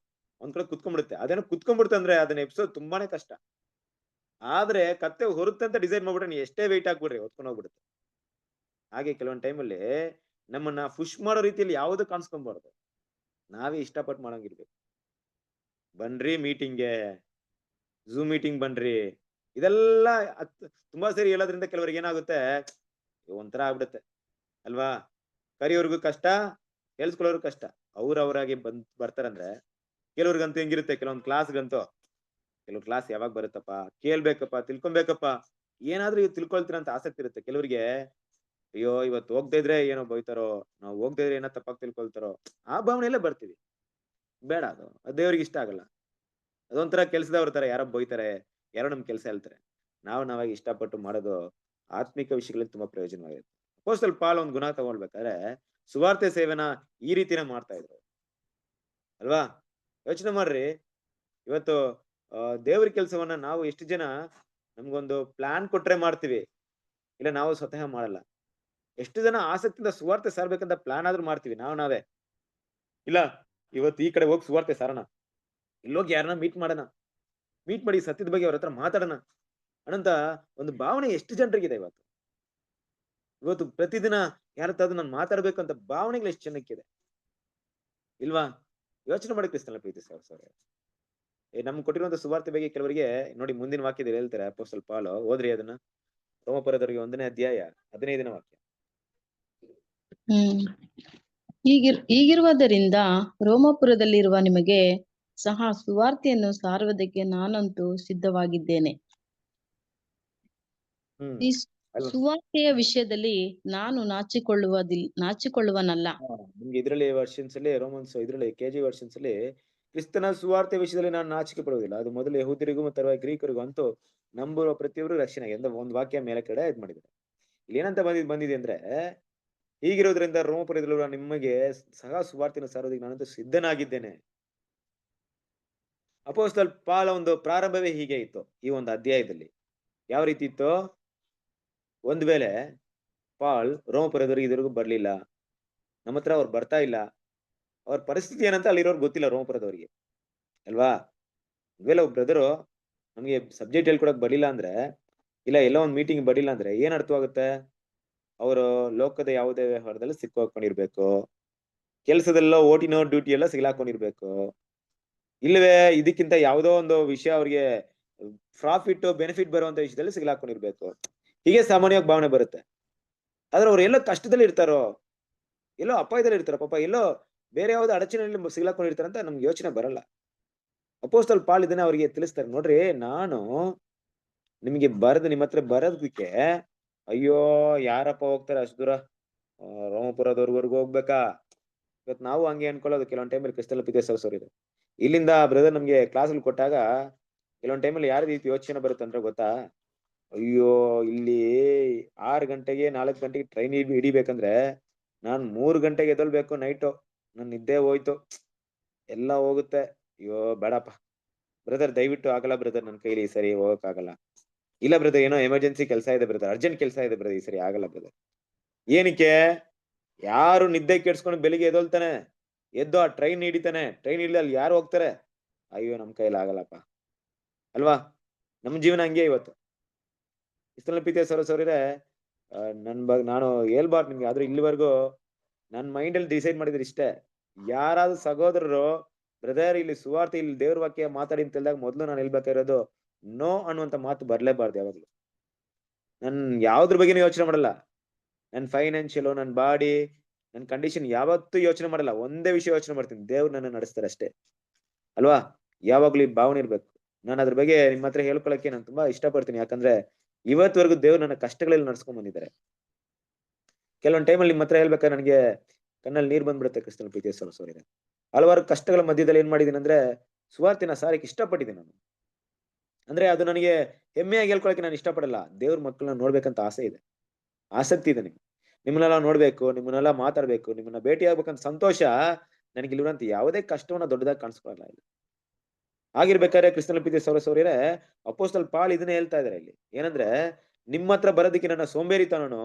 ಒಂದ್ ಕಡೆ ಕುತ್ಕೊಂಡ್ಬಿಡುತ್ತೆ. ಅದೇನೋ ಕುತ್ಕೊಂಡ್ಬಿಡುತ್ತೆ ಅಂದ್ರೆ ಅದನ್ನ ಎಬ್ಸೋದು ತುಂಬಾನೇ ಕಷ್ಟ. ಆದ್ರೆ ಕತ್ತೆ ಹೊರುತ್ತೆ ಅಂತ ಡಿಸೈಡ್ ಮಾಡ್ಬಿಟ್ರೆ ನೀವು ಎಷ್ಟೇ ವೆಯ್ಟ್ ಹಾಕ್ಬಿಡ್ರಿ ಹೊತ್ಕೊಂಡು ಹೋಗ್ಬಿಡುತ್ತೆ. ಹಾಗೆ ಕೆಲವೊಂದ್ ಟೈಮಲ್ಲಿ ನಮ್ಮನ್ನ ಪುಷ್ ಮಾಡೋ ರೀತಿಯಲ್ಲಿ ಯಾವ್ದು ಕಾಣಿಸ್ಕೊಂಬಾರ್ದು, ನಾವೇ ಇಷ್ಟಪಟ್ಟು ಮಾಡಂಗಿರ್ಬೇಕು. ಬನ್ರಿ ಮೀಟಿಂಗ್ಗೆ, ಝೂಮ್ ಮೀಟಿಂಗ್ ಬನ್ರಿ, ಇದೆಲ್ಲ ತುಂಬಾ ಸರಿ ಹೇಳೋದ್ರಿಂದ ಕೆಲವರಿಗೆ ಏನಾಗುತ್ತೆ, ಒಂಥರ ಆಗ್ಬಿಡುತ್ತೆ ಅಲ್ವಾ. ಕರಿಯೋರ್ಗು ಕಷ್ಟ, ಕೇಳಿಸ್ಕೊಳ್ಳೋರ್ಗು ಕಷ್ಟ. ಅವ್ರಾಗೆ ಬರ್ತಾರಂದ್ರೆ ಕೆಲವ್ರಿಗಂತೂ ಹೆಂಗಿರುತ್ತೆ, ಕೆಲವೊಂದ್ ಕ್ಲಾಸ್ಗಂತೂ ಕೆಲವು ಕ್ಲಾಸ್ ಯಾವಾಗ ಬರುತ್ತಪ್ಪ, ಕೇಳ್ಬೇಕಪ್ಪ, ತಿಳ್ಕೊಬೇಕಪ್ಪ, ಏನಾದ್ರೂ ತಿಳ್ಕೊಳ್ತೀರ ಅಂತ ಆಸಕ್ತಿ ಇರುತ್ತೆ. ಕೆಲವರಿಗೆ ಅಯ್ಯೋ ಇವತ್ತು ಹೋಗ್ತಾ ಇದ್ರೆ ಏನೋ ಬೈತಾರೋ, ನಾವು ಹೋಗ್ತಾ ಇದ್ರೆ ಏನೋ ತಪ್ಪಾಗಿ ತಿಳ್ಕೊಳ್ತಾರೋ, ಆ ಭಾವನೆಯಲ್ಲೇ ಬರ್ತೀವಿ. ಬೇಡ, ಅದು ದೇವ್ರಿಗೆ ಇಷ್ಟ ಆಗಲ್ಲ. ಅದೊಂಥರ ಕೆಲ್ಸದವ್ರ ತರ, ಯಾರೋ ಬೈತಾರೆ, ಯಾರೋ ನಮ್ ಕೆಲ್ಸ ಹೇಳ್ತಾರೆ. ನಾವಾಗಿ ಇಷ್ಟಪಟ್ಟು ಮಾಡೋದು ಆತ್ಮಿಕ ವಿಷಯಗಳಲ್ಲಿ ತುಂಬಾ ಪ್ರಯೋಜನವಾಗುತ್ತೆ. ಅಪೊಸ್ತಲ ಪಾಲ್ ಒಂದ್ ಗುಣ ತಗೊಳ್ಬೇಕಾದ್ರೆ ಸುವಾರ್ತೆ ಸೇವೆನ ಈ ರೀತಿನ ಮಾಡ್ತಾ ಇದ್ರು ಅಲ್ವಾ. ಯೋಚನೆ ಮಾಡ್ರಿ, ಇವತ್ತು ದೇವ್ರ ಕೆಲ್ಸವನ್ನ ನಾವು ಎಷ್ಟು ಜನ ನಮ್ಗೊಂದು ಪ್ಲಾನ್ ಕೊಟ್ರೆ ಮಾಡ್ತೀವಿ, ಇಲ್ಲ ನಾವು ಸ್ವತಃ ಮಾಡಲ್ಲ. ಎಷ್ಟು ಜನ ಆಸಕ್ತಿಯಿಂದ ಸುವಾರ್ತೆ ಸಾರ್ಬೇಕಂತ ಪ್ಲಾನ್ ಆದ್ರೂ ಮಾಡ್ತೀವಿ ನಾವೇ. ಇಲ್ಲ ಇವತ್ತು ಈ ಕಡೆ ಹೋಗಿ ಸುವಾರ್ತೆ ಸಾರೋಣ, ಇಲ್ಲೋಗಿ ಯಾರನ್ನ ಮೀಟ್ ಮಾಡೋಣ, ಮೀಟ್ ಮಾಡಿ ಸತ್ಯದ ಬಗ್ಗೆ ಅವ್ರ ಹತ್ರ ಮಾತಾಡೋಣ ಅನ್ನಂತ ಒಂದು ಭಾವನೆ ಎಷ್ಟು ಜನರಿಗಿದೆ ಇವತ್ತು ಪ್ರತಿದಿನ ಯಾರ ಹತ್ರ ನಾನು ಮಾತಾಡ್ಬೇಕು ಅಂತ ಭಾವನೆಗಳು ಎಷ್ಟು ಜನಕ್ಕಿದೆ ಇಲ್ವಾ. ಯೋಚನೆ ಮಾಡಿ ಕ್ರಿಸ್ತನ ಪ್ರೀತಿ ಸರ್. ನಮ್ಗೆ ಕೊಟ್ಟಿರುವಂತ ಸುವಾರ್ತೆ ಬಗ್ಗೆ ಕೆಲವರಿಗೆ ನೋಡಿ, ಮುಂದಿನ ವಾಕ್ಯದಲ್ಲಿ ಹೇಳ್ತಾರೆ ಅಪೊಸ್ತಲ ಪಾಲ್, ಓದ್ರಿ ಅದನ್ನ, ರೋಮಪುರದವರಿಗೆ 1ನೇ ಅಧ್ಯಾಯ 15ನೇ ವಾಕ್ಯ. ಹೀಗಿರುವುದರಿಂದ ರೋಮಾಪುರದಲ್ಲಿರುವ ನಿಮಗೆ ಸಹ ಸುವಾರ್ತೆಯನ್ನು ಸಾರುವುದಕ್ಕೆ ನಾನಂತೂ ಸಿದ್ಧವಾಗಿದ್ದೇನೆ. ಈ ಸುವಾರ್ತೆಯ ವಿಷಯದಲ್ಲಿ ನಾನು ನಾಚಿಕೊಳ್ಳುವನಲ್ಲ. ನಿಮ್ಗೆ ಇದ್ರಲ್ಲಿ ವರ್ಷನ್ಸ್ ಅಲ್ಲಿ ರೋಮನ್ಸ್ ಇದ್ರಲ್ಲಿ KJ ವರ್ಷನ್ಸ್ ಅಲ್ಲಿ ಕ್ರಿಸ್ತನ ಸುವಾರ್ತೆ ವಿಷಯದಲ್ಲಿ ನಾನು ನಾಚಿಕೆ ಪಡುವುದಿಲ್ಲ, ಅದು ಮೊದಲು ಯಹೂದ್ಯರಿಗೂ ಮತ್ತು ಗ್ರೀಕರಿಗೂ ಅಂತೂ ನಂಬುವ ಪ್ರತಿಯೊಬ್ಬರು ರಕ್ಷಣೆಗೆ ಅಂತ ಒಂದು ವಾಕ್ಯ ಮೇಲೆ ಕಡೆ ಇದ್ ಮಾಡಿದ್ದಾರೆ. ಇಲ್ಲಿ ಏನಂತ ಬಂದಿದೆ ಅಂದ್ರೆ, ಹೀಗಿರೋದ್ರಿಂದ ರೋಮಪುರದಲ್ಲಿರುವ ನಿಮಗೆ ಸಹ ಸುವಾರ್ತೆಯನ್ನು ಸಾರೋದಕ್ಕೆ ನಾನಂತೂ ಸಿದ್ಧನಾಗಿದ್ದೇನೆ. ಅಪೊಸ್ತಲ ಪಾಲ್ ಒಂದು ಪ್ರಾರಂಭವೇ ಹೀಗೆ ಇತ್ತು. ಈ ಒಂದು ಅಧ್ಯಾಯದಲ್ಲಿ ಯಾವ ರೀತಿ ಇತ್ತು, ಒಂದ್ ವೇಳೆ ಪಾಲ್ ರೋಮಪುರದವರಿಗೆ ಇದುವರೆಗೂ ಬರ್ಲಿಲ್ಲ, ನಮ್ಮ ಹತ್ರ ಅವ್ರು ಬರ್ತಾ ಇಲ್ಲ, ಅವ್ರ ಪರಿಸ್ಥಿತಿ ಏನಂತ ಅಲ್ಲಿರೋರ್ಗೆ ಗೊತ್ತಿಲ್ಲ ರೋಮಪುರದವರಿಗೆ ಅಲ್ವಾ. ಒಂದ್ ವೇಳೆ ಬ್ರದರು ನಮ್ಗೆ ಸಬ್ಜೆಕ್ಟ್ ಹೇಳ್ಕೊಡಕ್ ಬರ್ಲಿಲ್ಲ ಅಂದ್ರೆ, ಇಲ್ಲ ಎಲ್ಲೋ ಒಂದ್ ಮೀಟಿಂಗ್ ಬರ್ಲಿಲ್ಲ ಅಂದ್ರೆ ಏನ್ ಅರ್ಥವಾಗುತ್ತೆ, ಅವರು ಲೋಕದ ಯಾವುದೇ ವ್ಯವಹಾರದಲ್ಲಿ ಸಿಕ್ಕಾಕೊಂಡಿರ್ಬೇಕು, ಕೆಲ್ಸದೆಲ್ಲ ಓಟಿನೋ ಡ್ಯೂಟಿ ಎಲ್ಲ ಸಿಗ್ಲಾಕೊಂಡಿರ್ಬೇಕು, ಇಲ್ಲವೇ ಇದಕ್ಕಿಂತ ಯಾವುದೋ ಒಂದು ವಿಷಯ ಅವ್ರಿಗೆ ಪ್ರಾಫಿಟ್ ಬೆನಿಫಿಟ್ ಬರುವಂತ ವಿಷಯದಲ್ಲಿ ಸಿಗ್ಲಾಕೊಂಡಿರ್ಬೇಕು. ಹೀಗೆ ಸಾಮಾನ್ಯವಾಗಿ ಭಾವನೆ ಬರುತ್ತೆ. ಆದ್ರೆ ಅವ್ರು ಎಲ್ಲೋ ಕಷ್ಟದಲ್ಲಿ ಇರ್ತಾರೋ, ಎಲ್ಲೋ ಅಪಾಯದಲ್ಲಿ ಇರ್ತಾರೋ, ಪಾಪ ಎಲ್ಲೋ ಬೇರೆ ಯಾವ್ದೋ ಅಡಚಣೆಯಲ್ಲಿ ಸಿಗ್ಲಾಕೊಂಡಿರ್ತಾರ ಅಂತ ನಮ್ಗೆ ಯೋಚನೆ ಬರಲ್ಲ. ಅಪೊಸ್ತಲ ಪಾಲ್ ಇದನ್ನ ಅವ್ರಿಗೆ ತಿಳಿಸ್ತಾರೆ, ನೋಡ್ರಿ ನಾನು ನಿಮ್ಗೆ ನಿಮ್ಮ ಹತ್ರ ಬರೋದಕ್ಕೆ ಅಯ್ಯೋ ಯಾರಪ್ಪ ಹೋಗ್ತಾರೆ ಅಷ್ಟು ದೂರ, ರೋಮಪುರದವರೆಗೂ ಹೋಗ್ಬೇಕಾ. ಇವತ್ತು ನಾವು ಹಂಗೆ ಅನ್ಕೊಳ್ಳೋದು ಕೆಲವೊಂದ್ ಟೈಮಲ್ಲಿ ಕ್ರಿಸ್ತನ ಪ್ರೀತಿ ಇದೆ. ಇಲ್ಲಿಂದ ಬ್ರದರ್ ನಮ್ಗೆ ಕ್ಲಾಸಲ್ಲಿ ಕೊಟ್ಟಾಗ ಕೆಲವೊಂದ್ ಟೈಮಲ್ಲಿ ಯಾವ ರೀತಿ ಯೋಚನೆ ಬರುತ್ತೆ ಅಂದ್ರೆ ಗೊತ್ತಾ, ಅಯ್ಯೋ ಇಲ್ಲಿ 6 ಗಂಟೆಗೆ 4 ಗಂಟೆಗೆ ಟ್ರೈನ್ ಹಿಡಿಬೇಕಂದ್ರೆ ನಾನ್ 3 ಗಂಟೆಗೆ ಎದೊಳ್ಬೇಕು, ನೈಟು ನನ್ ನಿದ್ದೆ ಹೋಯ್ತು, ಎಲ್ಲ ಹೋಗುತ್ತೆ, ಅಯ್ಯೋ ಬೇಡಪ್ಪ ಬ್ರದರ್ ದಯವಿಟ್ಟು ಆಗಲ್ಲ ಬ್ರದರ್, ನನ್ನ ಕೈಲಿ ಈ ಸರಿ ಹೋಗಕ್ಕಾಗಲ್ಲ. ಇಲ್ಲ ಬ್ರದರ್, ಏನೋ ಎಮರ್ಜೆನ್ಸಿ ಕೆಲಸ ಇದೆ ಬ್ರದರ್, ಅರ್ಜೆಂಟ್ ಕೆಲಸ ಇದೆ ಬ್ರದರ್, ಈ ಸರಿ ಆಗಲ್ಲ ಬ್ರದರ್. ಏನಕ್ಕೆ? ಯಾರು ನಿದ್ದೆ ಕೆಡ್ಸ್ಕೊಂಡು ಬೆಳಿಗ್ಗೆ ಎದ್ದೊಳ್ತಾನೆ, ಎದ್ದು ಆ ಟ್ರೈನ್ ಹಿಡಿತಾನೆ, ಟ್ರೈನ್ ಹಿಡಿದು ಅಲ್ಲಿ ಯಾರು ಹೋಗ್ತಾರೆ? ಅಯ್ಯೋ ನಮ್ ಕೈಲಿ ಆಗಲ್ಲಪ್ಪ ಅಲ್ವಾ? ನಮ್ ಜೀವನ ಹಂಗೆ ಇವತ್ತು. ಇಷ್ಟೆಲ್ಲ ಪ್ರೀತಿಯ ಸರೋಸರಿರೆ, ನಾನು ಹೇಳ್ಬಾರ್ದು ನಿಮ್ಗೆ, ಆದ್ರೆ ಇಲ್ಲಿವರೆಗೂ ನನ್ ಮೈಂಡ್ ಅಲ್ಲಿ ಡಿಸೈಡ್ ಮಾಡಿದ್ರೆ ಇಷ್ಟೇ, ಯಾರಾದ್ರೂ ಸಹೋದರರು ಬ್ರದರ್ ಇಲ್ಲಿ ಸುವಾರ್ತೆ, ಇಲ್ಲಿ ದೇವ್ರ ವಾಕ್ಯ ಮಾತಾಡಿ ಅಂತ ಹೇಳಿದಾಗ ಮೊದ್ಲು ನಾನು ಹೇಳ್ಬೇಕಾಗಿರೋದು ನೋ ಅನ್ನುವಂತ ಮಾತು ಬರ್ಲೇಬಾರ್ದು ಯಾವಾಗ್ಲು. ನನ್ ಯಾವ್ದ್ರ ಬಗ್ಗೆನೂ ಯೋಚನೆ ಮಾಡಲ್ಲ. ನನ್ ಫೈನಾನ್ಷಿಯಲ್, ನನ್ ಬಾಡಿ, ನನ್ ಕಂಡೀಷನ್ ಯಾವತ್ತೂ ಯೋಚನೆ ಮಾಡಲ್ಲ. ಒಂದೇ ವಿಷಯ ಯೋಚನೆ ಮಾಡ್ತೀನಿ, ದೇವ್ರು ನನ್ನ ನಡೆಸ್ತಾರೆ ಅಷ್ಟೇ ಅಲ್ವಾ? ಯಾವಾಗ್ಲೂ ಈ ಭಾವನೆ ಇರ್ಬೇಕು. ನಾನು ಅದ್ರ ಬಗ್ಗೆ ನಿಮ್ಮ ಹತ್ರ ಹೇಳ್ಕೊಳಕ್ಕೆ ನಾನು ತುಂಬಾ ಇಷ್ಟಪಡ್ತೀನಿ. ಯಾಕಂದ್ರೆ ಇವತ್ವರೆಗೂ ದೇವ್ರು ನನ್ನ ಕಷ್ಟಗಳಲ್ಲಿ ನಡ್ಸ್ಕೊಂಡ್ ಬಂದಿದ್ದಾರೆ. ಕೆಲವೊಂದ್ ಟೈಮಲ್ಲಿ ನಿಮ್ಮ ಹತ್ರ ಹೇಳ್ಬೇಕಾದ್ರೆ ನನಗೆ ಕಣ್ಣಲ್ಲಿ ನೀರ್ ಬಂದ್ಬಿಡುತ್ತೆ ಕ್ರಿಸ್ತನ ಪ್ರೀತಿಯ ಸಹೋದರರೇ. ಹಲವಾರು ಕಷ್ಟಗಳ ಮಧ್ಯದಲ್ಲಿ ಏನ್ ಮಾಡಿದೀನಿ ಅಂದ್ರೆ ಸುವಾರ್ತೆನ ಸಾರಕ್ಕೆ ಇಷ್ಟಪಟ್ಟಿದ್ದೀನಿ ನಾನು. ಅಂದ್ರೆ ಅದು ನನಗೆ ಹೆಮ್ಮೆಯಾಗಿ ಹೇಳ್ಕೊಳಕ್ಕೆ ನಾನು ಇಷ್ಟಪಡಲ್ಲ. ದೇವ್ರ ಮಕ್ಕಳನ್ನ ನೋಡ್ಬೇಕಂತ ಆಸೆ ಇದೆ, ಆಸಕ್ತಿ ಇದೆ ನಿಮ್ಗೆ. ನಿಮ್ಮನ್ನೆಲ್ಲ ನೋಡ್ಬೇಕು, ನಿಮ್ಮನ್ನೆಲ್ಲ ಮಾತಾಡ್ಬೇಕು, ನಿಮ್ಮನ್ನ ಭೇಟಿ ಆಗ್ಬೇಕಂತ ಸಂತೋಷ ನನಗೆ ಇಲ್ಲಿರುವಂತ ಯಾವುದೇ ಕಷ್ಟವನ್ನ ದೊಡ್ಡದಾಗಿ ಕಾಣಿಸ್ಕೊಳ್ಳಲ್ಲ ಇಲ್ಲಿ. ಆಗಿರ್ಬೇಕಾದ್ರೆ ಕ್ರಿಸ್ತನ ಪ್ರೀತಿಯ ಸಹೋದರರೇ, ಅಪೊಸ್ತಲ ಪಾಲ್ ಇದನ್ನ ಹೇಳ್ತಾ ಇದಾರೆ ಇಲ್ಲಿ. ಏನಂದ್ರೆ ನಿಮ್ಮ ಹತ್ರ ಬರೋದಕ್ಕೆ ನನ್ನ ಸೋಂಬೇರಿತನನು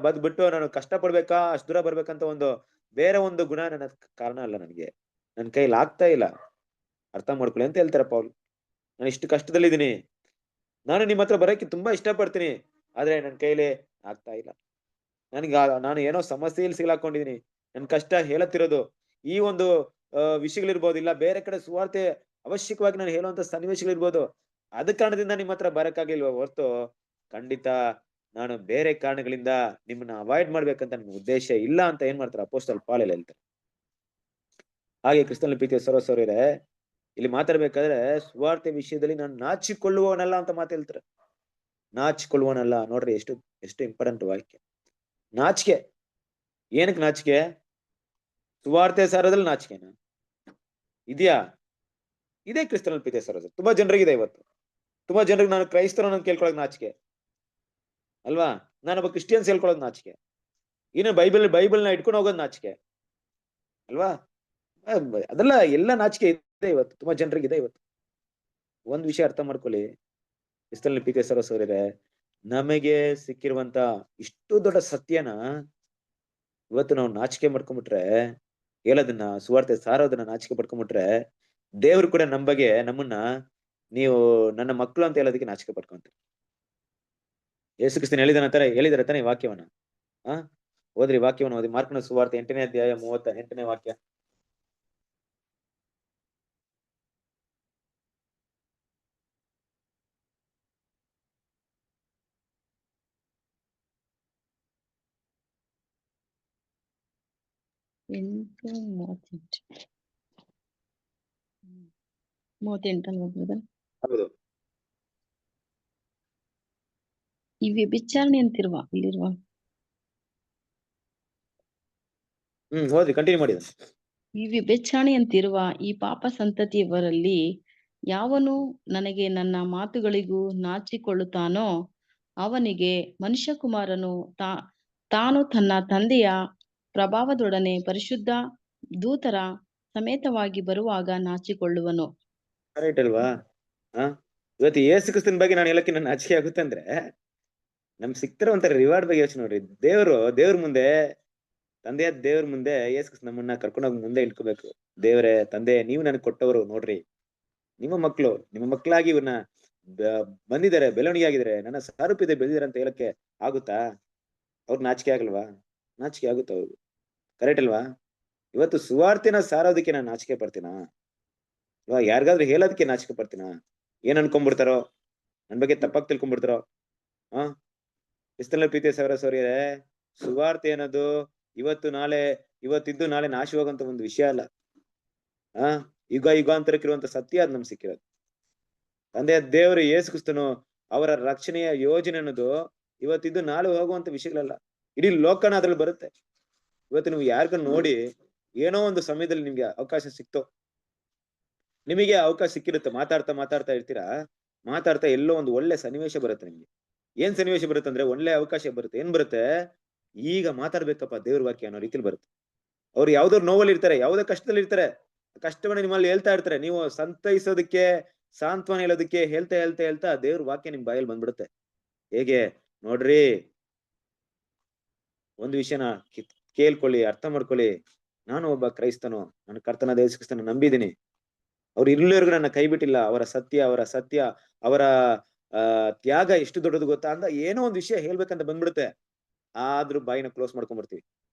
ಬದ್ಬಿಟ್ಟು ನಾನು ಕಷ್ಟ ಪಡ್ಬೇಕಾ, ಅಷ್ಟು ದೂರ ಬರ್ಬೇಕಂತ ಬೇರೆ ಒಂದು ಗುಣ ನನ್ನ ಕಾರಣ ಅಲ್ಲ. ನನಗೆ ನನ್ನ ಕೈಲಿ ಆಗ್ತಾ ಇಲ್ಲ, ಅರ್ಥ ಮಾಡ್ಕೊಳ್ಳಿ ಅಂತ ಹೇಳ್ತಾರೆ ಪೌಲ್. ನಾನು ಇಷ್ಟು ಕಷ್ಟದಲ್ಲಿದ್ದೀನಿ, ನಾನು ನಿಮ್ಮ ಹತ್ರ ಬರೋಕೆ ತುಂಬಾ ಇಷ್ಟಪಡ್ತೀನಿ, ಆದ್ರೆ ನನ್ನ ಕೈಲಿ ಆಗ್ತಾ ಇಲ್ಲ. ನಾನು ಏನೋ ಸಮಸ್ಯೆಯಲ್ಲಿ ಸಿಗಾಕೊಂಡಿದೀನಿ, ನನ್ ಕಷ್ಟ ಹೇಳತ್ತಿರೋದು ಈ ಒಂದು ವಿಷಯಗಳಿರ್ಬೋದು, ಇಲ್ಲ ಬೇರೆ ಕಡೆ ಸುವಾರ್ತೆ ಅವಶ್ಯಕವಾಗಿ ನಾನು ಹೇಳುವಂತ ಸನ್ನಿವೇಶಗಳಿರ್ಬೋದು, ಅದ ಕಾರಣದಿಂದ ನಿಮ್ಮ ಹತ್ರ ಬರಕ್ಕಾಗಿಲ್ವ ಹೊರತು ಖಂಡಿತ ನಾನು ಬೇರೆ ಕಾರಣಗಳಿಂದ ನಿಮ್ಮನ್ನ ಅವಾಯ್ಡ್ ಮಾಡ್ಬೇಕಂತ ನನ್ನ ಉದ್ದೇಶ ಇಲ್ಲ ಅಂತ ಏನ್ ಮಾಡ್ತಾರೆ ಅಪೊಸ್ತಲ ಪಾಲ್ ಹೇಳ್ತಾರೆ. ಹಾಗೆ ಕ್ರಿಸ್ತನ ಪ್ರೀತಿಯ ಸಹೋದರರೇ, ಇಲ್ಲಿ ಮಾತಾಡ್ಬೇಕಾದ್ರೆ ಸುವಾರ್ತೆ ವಿಷಯದಲ್ಲಿ ನಾನು ನಾಚಿಕೊಳ್ಳುವವನಲ್ಲ ಅಂತ ಮಾತು ಹೇಳ್ತಾರೆ. ನಾಚಿಕೊಳ್ಳುವವನಲ್ಲ, ನೋಡ್ರಿ ಎಷ್ಟು ಎಷ್ಟು ಇಂಪಾರ್ಟೆಂಟ್ ವಾಕ್ಯ. ನಾಚಿಕೆ, ಏನಕ್ಕೆ ನಾಚಿಕೆ? ಸುವಾರ್ತೆ ಸಾರೋದ್ರಲ್ಲಿ ನಾಚಿಕೆನಾ ಇದೆಯಾ? ಇದೇ ಕ್ರಿಸ್ತನ ಪ್ರೀತಿಯ ಸಹೋದರರೇ ತುಂಬಾ ಜನರಿಗಿದೆ ಇವತ್ತು. ತುಂಬಾ ಜನರಿಗೆ ನಾನು ಕ್ರೈಸ್ತರನ್ನ ಕೇಳ್ಕೊಳಕ್ ನಾಚಿಕೆ ಅಲ್ವಾ? ನಾನೊಬ್ಬ ಕ್ರಿಸ್ಟಿಯನ್ಸ್ ಹೇಳ್ಕೊಳ್ಳೋದು ನಾಚಿಕೆ, ಇನ್ನು ಬೈಬಲ್ನ ಇಟ್ಕೊಂಡು ಹೋಗೋದು ನಾಚಿಕೆ ಅಲ್ವಾ? ಅದೆಲ್ಲ ಎಲ್ಲ ನಾಚಿಕೆ ಇದೆ ಇವತ್ತು, ತುಂಬಾ ಜನರಿಗೆ ಇದೆ ಇವತ್ತು. ಒಂದ್ ವಿಷಯ ಅರ್ಥ ಮಾಡ್ಕೊಳ್ಳಿ ಕ್ರಿಸ್ತನ ಪ್ರೀತಿಯ ಸಹೋದರರೇ, ನಮಗೆ ಸಿಕ್ಕಿರುವಂತ ಇಷ್ಟು ದೊಡ್ಡ ಸತ್ಯನ ಇವತ್ತು ನಾವು ನಾಚಿಕೆ ಮಾಡ್ಕೊಂಡ್ಬಿಟ್ರೆ, ಹೇಳೋದನ್ನ ಸುವಾರ್ತೆ ಸಾರೋದನ್ನ ನಾಚಿಕೆ ಪಡ್ಕೊಂಡ್ಬಿಟ್ರೆ, ದೇವ್ರು ಕೂಡ ನಮ್ ಬಗ್ಗೆ ನಮ್ಮನ್ನ ನೀವು ನನ್ನ ಮಕ್ಕಳು ಅಂತ ಹೇಳೋದಕ್ಕೆ ನಾಚಿಕೆ ಪಡ್ಕೊಂತಾರೆ. ಯೇಸು ಕ್ರಿಸ್ತನ ಹೇಳಿದಾರೆ ತಾನೆ ಈ ವಾಕ್ಯವನ್ನ. ಓದ್ರಿ ವಾಕ್ಯವನ್ನ ಓದಿ, ಮಾರ್ಕನ ಸುವಾರ್ತೆ 8ನೇ ಅಧ್ಯಾಯ 38ನೇ ವಾಕ್ಯ. ಹೌದು. ಈ ವ್ಯಭಿಚಾರಣೆ ಅಂತಿರುವ ಇಲ್ಲಿರುವ ಓದಿ, ಕಂಟಿನ್ಯೂ ಮಾಡಿ. ಈ ವ್ಯಭಿಚಾರಣೆಯಂತಿರುವ ಈ ಪಾಪ ಸಂತತಿಯವರಲ್ಲಿ ಯಾವನು ನನಗೆ ನನ್ನ ಮಾತುಗಳಿಗೂ ನಾಚಿಕೊಳ್ಳುತ್ತಾನೋ ಅವನಿಗೆ ಮನುಷ್ಯಕುಮಾರನು ತಾನು ತನ್ನ ತಂದೆಯ ಪ್ರಭಾವದೊಡನೆ ಪರಿಶುದ್ಧ ದೂತರ ಸಮೇತವಾಗಿ ಬರುವಾಗ ನಾಚಿಕೊಳ್ಳುವನು. ಕರೆಕ್ಟ್ ಅಲ್ವಾ? ಇವತ್ತು ಯೇಸು ಕ್ರಿಸ್ತನ ಬಗ್ಗೆ ನಾನು ಹೇಳಕ್ಕೆ ನನ್ನ ನಾಚಿಕೆ ಆಗುತ್ತೆ ಅಂದ್ರೆ, ನಮ್ಗೆ ಸಿಕ್ತಿರೋ ಒಂಥರ ರಿವಾರ್ಡ್ ಬಗ್ಗೆ ಯೋಚನೆ ನೋಡ್ರಿ. ದೇವ್ರ ಮುಂದೆ, ತಂದೆಯ ದೇವ್ರ ಮುಂದೆ ಯೇಸು ಕ್ರಿಸ್ತ ನಮ್ಮನ್ನ ಕರ್ಕೊಂಡೋಗಿ ಮುಂದೆ ಇಟ್ಕೋಬೇಕು. ದೇವರೇ, ತಂದೆ, ನೀವು ನನಗೆ ಕೊಟ್ಟವರು, ನೋಡ್ರಿ ನಿಮ್ಮ ಮಕ್ಕಳಾಗಿ ಇವ್ರನ್ನ ಬಂದಿದ್ದಾರೆ, ಬೆಳವಣಿಗೆ ಆಗಿದ್ದಾರೆ, ನನ್ನ ಸಾರೂಪ್ಯತೆ ಬೆಳೆದಿದ್ದಾರೆ ಅಂತ ಹೇಳಕ್ಕೆ ಆಗುತ್ತಾ? ಅವ್ರಿಗೆ ನಾಚಿಕೆ ಆಗಲ್ವಾ? ನಾಚಿಕೆ ಆಗುತ್ತೆ ಅವ್ರಿಗೆ. ಕರೆಕ್ಟ್ ಅಲ್ವಾ? ಇವತ್ತು ಸುವಾರ್ತೆನ ಸಾರೋದಕ್ಕೆ ನಾನು ನಾಚಿಕೆ ಪಡ್ತೀನಾ? ಇವಾಗ ಯಾರಿಗಾದ್ರೂ ಹೇಳೋದಕ್ಕೆ ನಾಚಿಕೆ ಪಡ್ತೀನಾ? ಏನ್ ಅನ್ಕೊಂಡ್ಬಿಡ್ತಾರೋ, ನನ್ ಬಗ್ಗೆ ತಪ್ಪಾಗಿ ತಿಳ್ಕೊಂಡ್ಬಿಡ್ತಾರೋ? ಕ್ರಿಸ್ತನ ಪ್ರೀತಿಯ ಸಹೋದರರೇ, ಸುವಾರ್ತೆ ಅನ್ನೋದು ಇವತ್ತಿದ್ದು ನಾಳೆ ನಾಶವಾಗುವಂತ ಒಂದು ವಿಷಯ ಅಲ್ಲ. ಯುಗಾಂತರಕ್ಕಿರುವಂತ ಸತ್ಯ ಅದು ನಮ್ಗೆ ಸಿಕ್ಕಿರೋದು. ತಂದೆಯ ದೇವರು ಯೇಸು ಕ್ರಿಸ್ತನು ಅವರ ರಕ್ಷಣೆಯ ಯೋಜನೆ ಅನ್ನೋದು ಇವತ್ತಿದ್ದು ನಾಳೆ ಹೋಗುವಂತ ವಿಷಯಗಳಲ್ಲ. ಇಡೀ ಲೋಕನ ಅದ್ರಲ್ಲಿ ಬರುತ್ತೆ. ಇವತ್ತು ನೀವು ಯಾರಿಗ ನೋಡಿ ಏನೋ ಒಂದು ಸಮಯದಲ್ಲಿ ನಿಮ್ಗೆ ಅವಕಾಶ ಸಿಕ್ತೋ, ನಿಮಗೆ ಅವಕಾಶ ಸಿಕ್ಕಿರುತ್ತೆ, ಮಾತಾಡ್ತಾ ಇರ್ತೀರಾ, ಮಾತಾಡ್ತಾ ಎಲ್ಲೋ ಒಂದು ಒಳ್ಳೆ ಸನ್ನಿವೇಶ ಬರುತ್ತೆ ನಿಮ್ಗೆ. ಏನ್ ಸನ್ನಿವೇಶ ಬರುತ್ತೆ ಅಂದ್ರೆ ಒಳ್ಳೆ ಅವಕಾಶ ಬರುತ್ತೆ. ಏನ್ ಬರುತ್ತೆ? ಈಗ ಮಾತಾಡ್ಬೇಕಪ್ಪ ದೇವ್ರ ವಾಕ್ಯ ಅನ್ನೋ ರೀತಿಲಿ ಬರುತ್ತೆ. ಅವ್ರು ಯಾವ್ದೋ ನೋವಲ್ಲಿ ಇರ್ತಾರೆ, ಯಾವ್ದೋ ಕಷ್ಟದಲ್ಲಿ ಇರ್ತಾರೆ, ಕಷ್ಟವನ್ನು ನಿಮ್ಮಲ್ಲಿ ಹೇಳ್ತಾ ಇರ್ತಾರೆ. ನೀವು ಸಂತೈಸೋದಕ್ಕೆ, ಸಾಂತ್ವನ ಹೇಳೋದಕ್ಕೆ ಹೇಳ್ತಾ ಹೇಳ್ತಾ ಹೇಳ್ತಾ ದೇವ್ರ ವಾಕ್ಯ ನಿಮ್ ಬಾಯಲ್ಲಿ ಬಂದ್ಬಿಡುತ್ತೆ. ಹೇಗೆ ನೋಡ್ರಿ, ಒಂದು ವಿಷಯನ ಕೇಳ್ಕೊಳ್ಳಿ, ಅರ್ಥ ಮಾಡ್ಕೊಳ್ಳಿ. ನಾನು ಒಬ್ಬ ಕ್ರೈಸ್ತನು, ನನ್ನ ಕರ್ತನಾದ ಯೇಸು ಕ್ರಿಸ್ತನ ನಂಬಿದ್ದೀನಿ. ಅವ್ರು ಇಲ್ಲಿವರೆಗೂ ನನ್ನ ಕೈ ಬಿಟ್ಟಿಲ್ಲ. ಅವರ ಸತ್ಯ ಅವರ ತ್ಯಾಗ ಎಷ್ಟು ದೊಡ್ಡದು ಗೊತ್ತಾ ಅಂತ ಏನೋ ಒಂದು ವಿಷಯ ಹೇಳ್ಬೇಕಂತ ಬಂದ್ಬಿಡುತ್ತೆ. ಆದ್ರೂ ಬಾಯಿನ ಕ್ಲೋಸ್ ಮಾಡ್ಕೊಂಡ್ಬಿಡ್ತೀವಿ.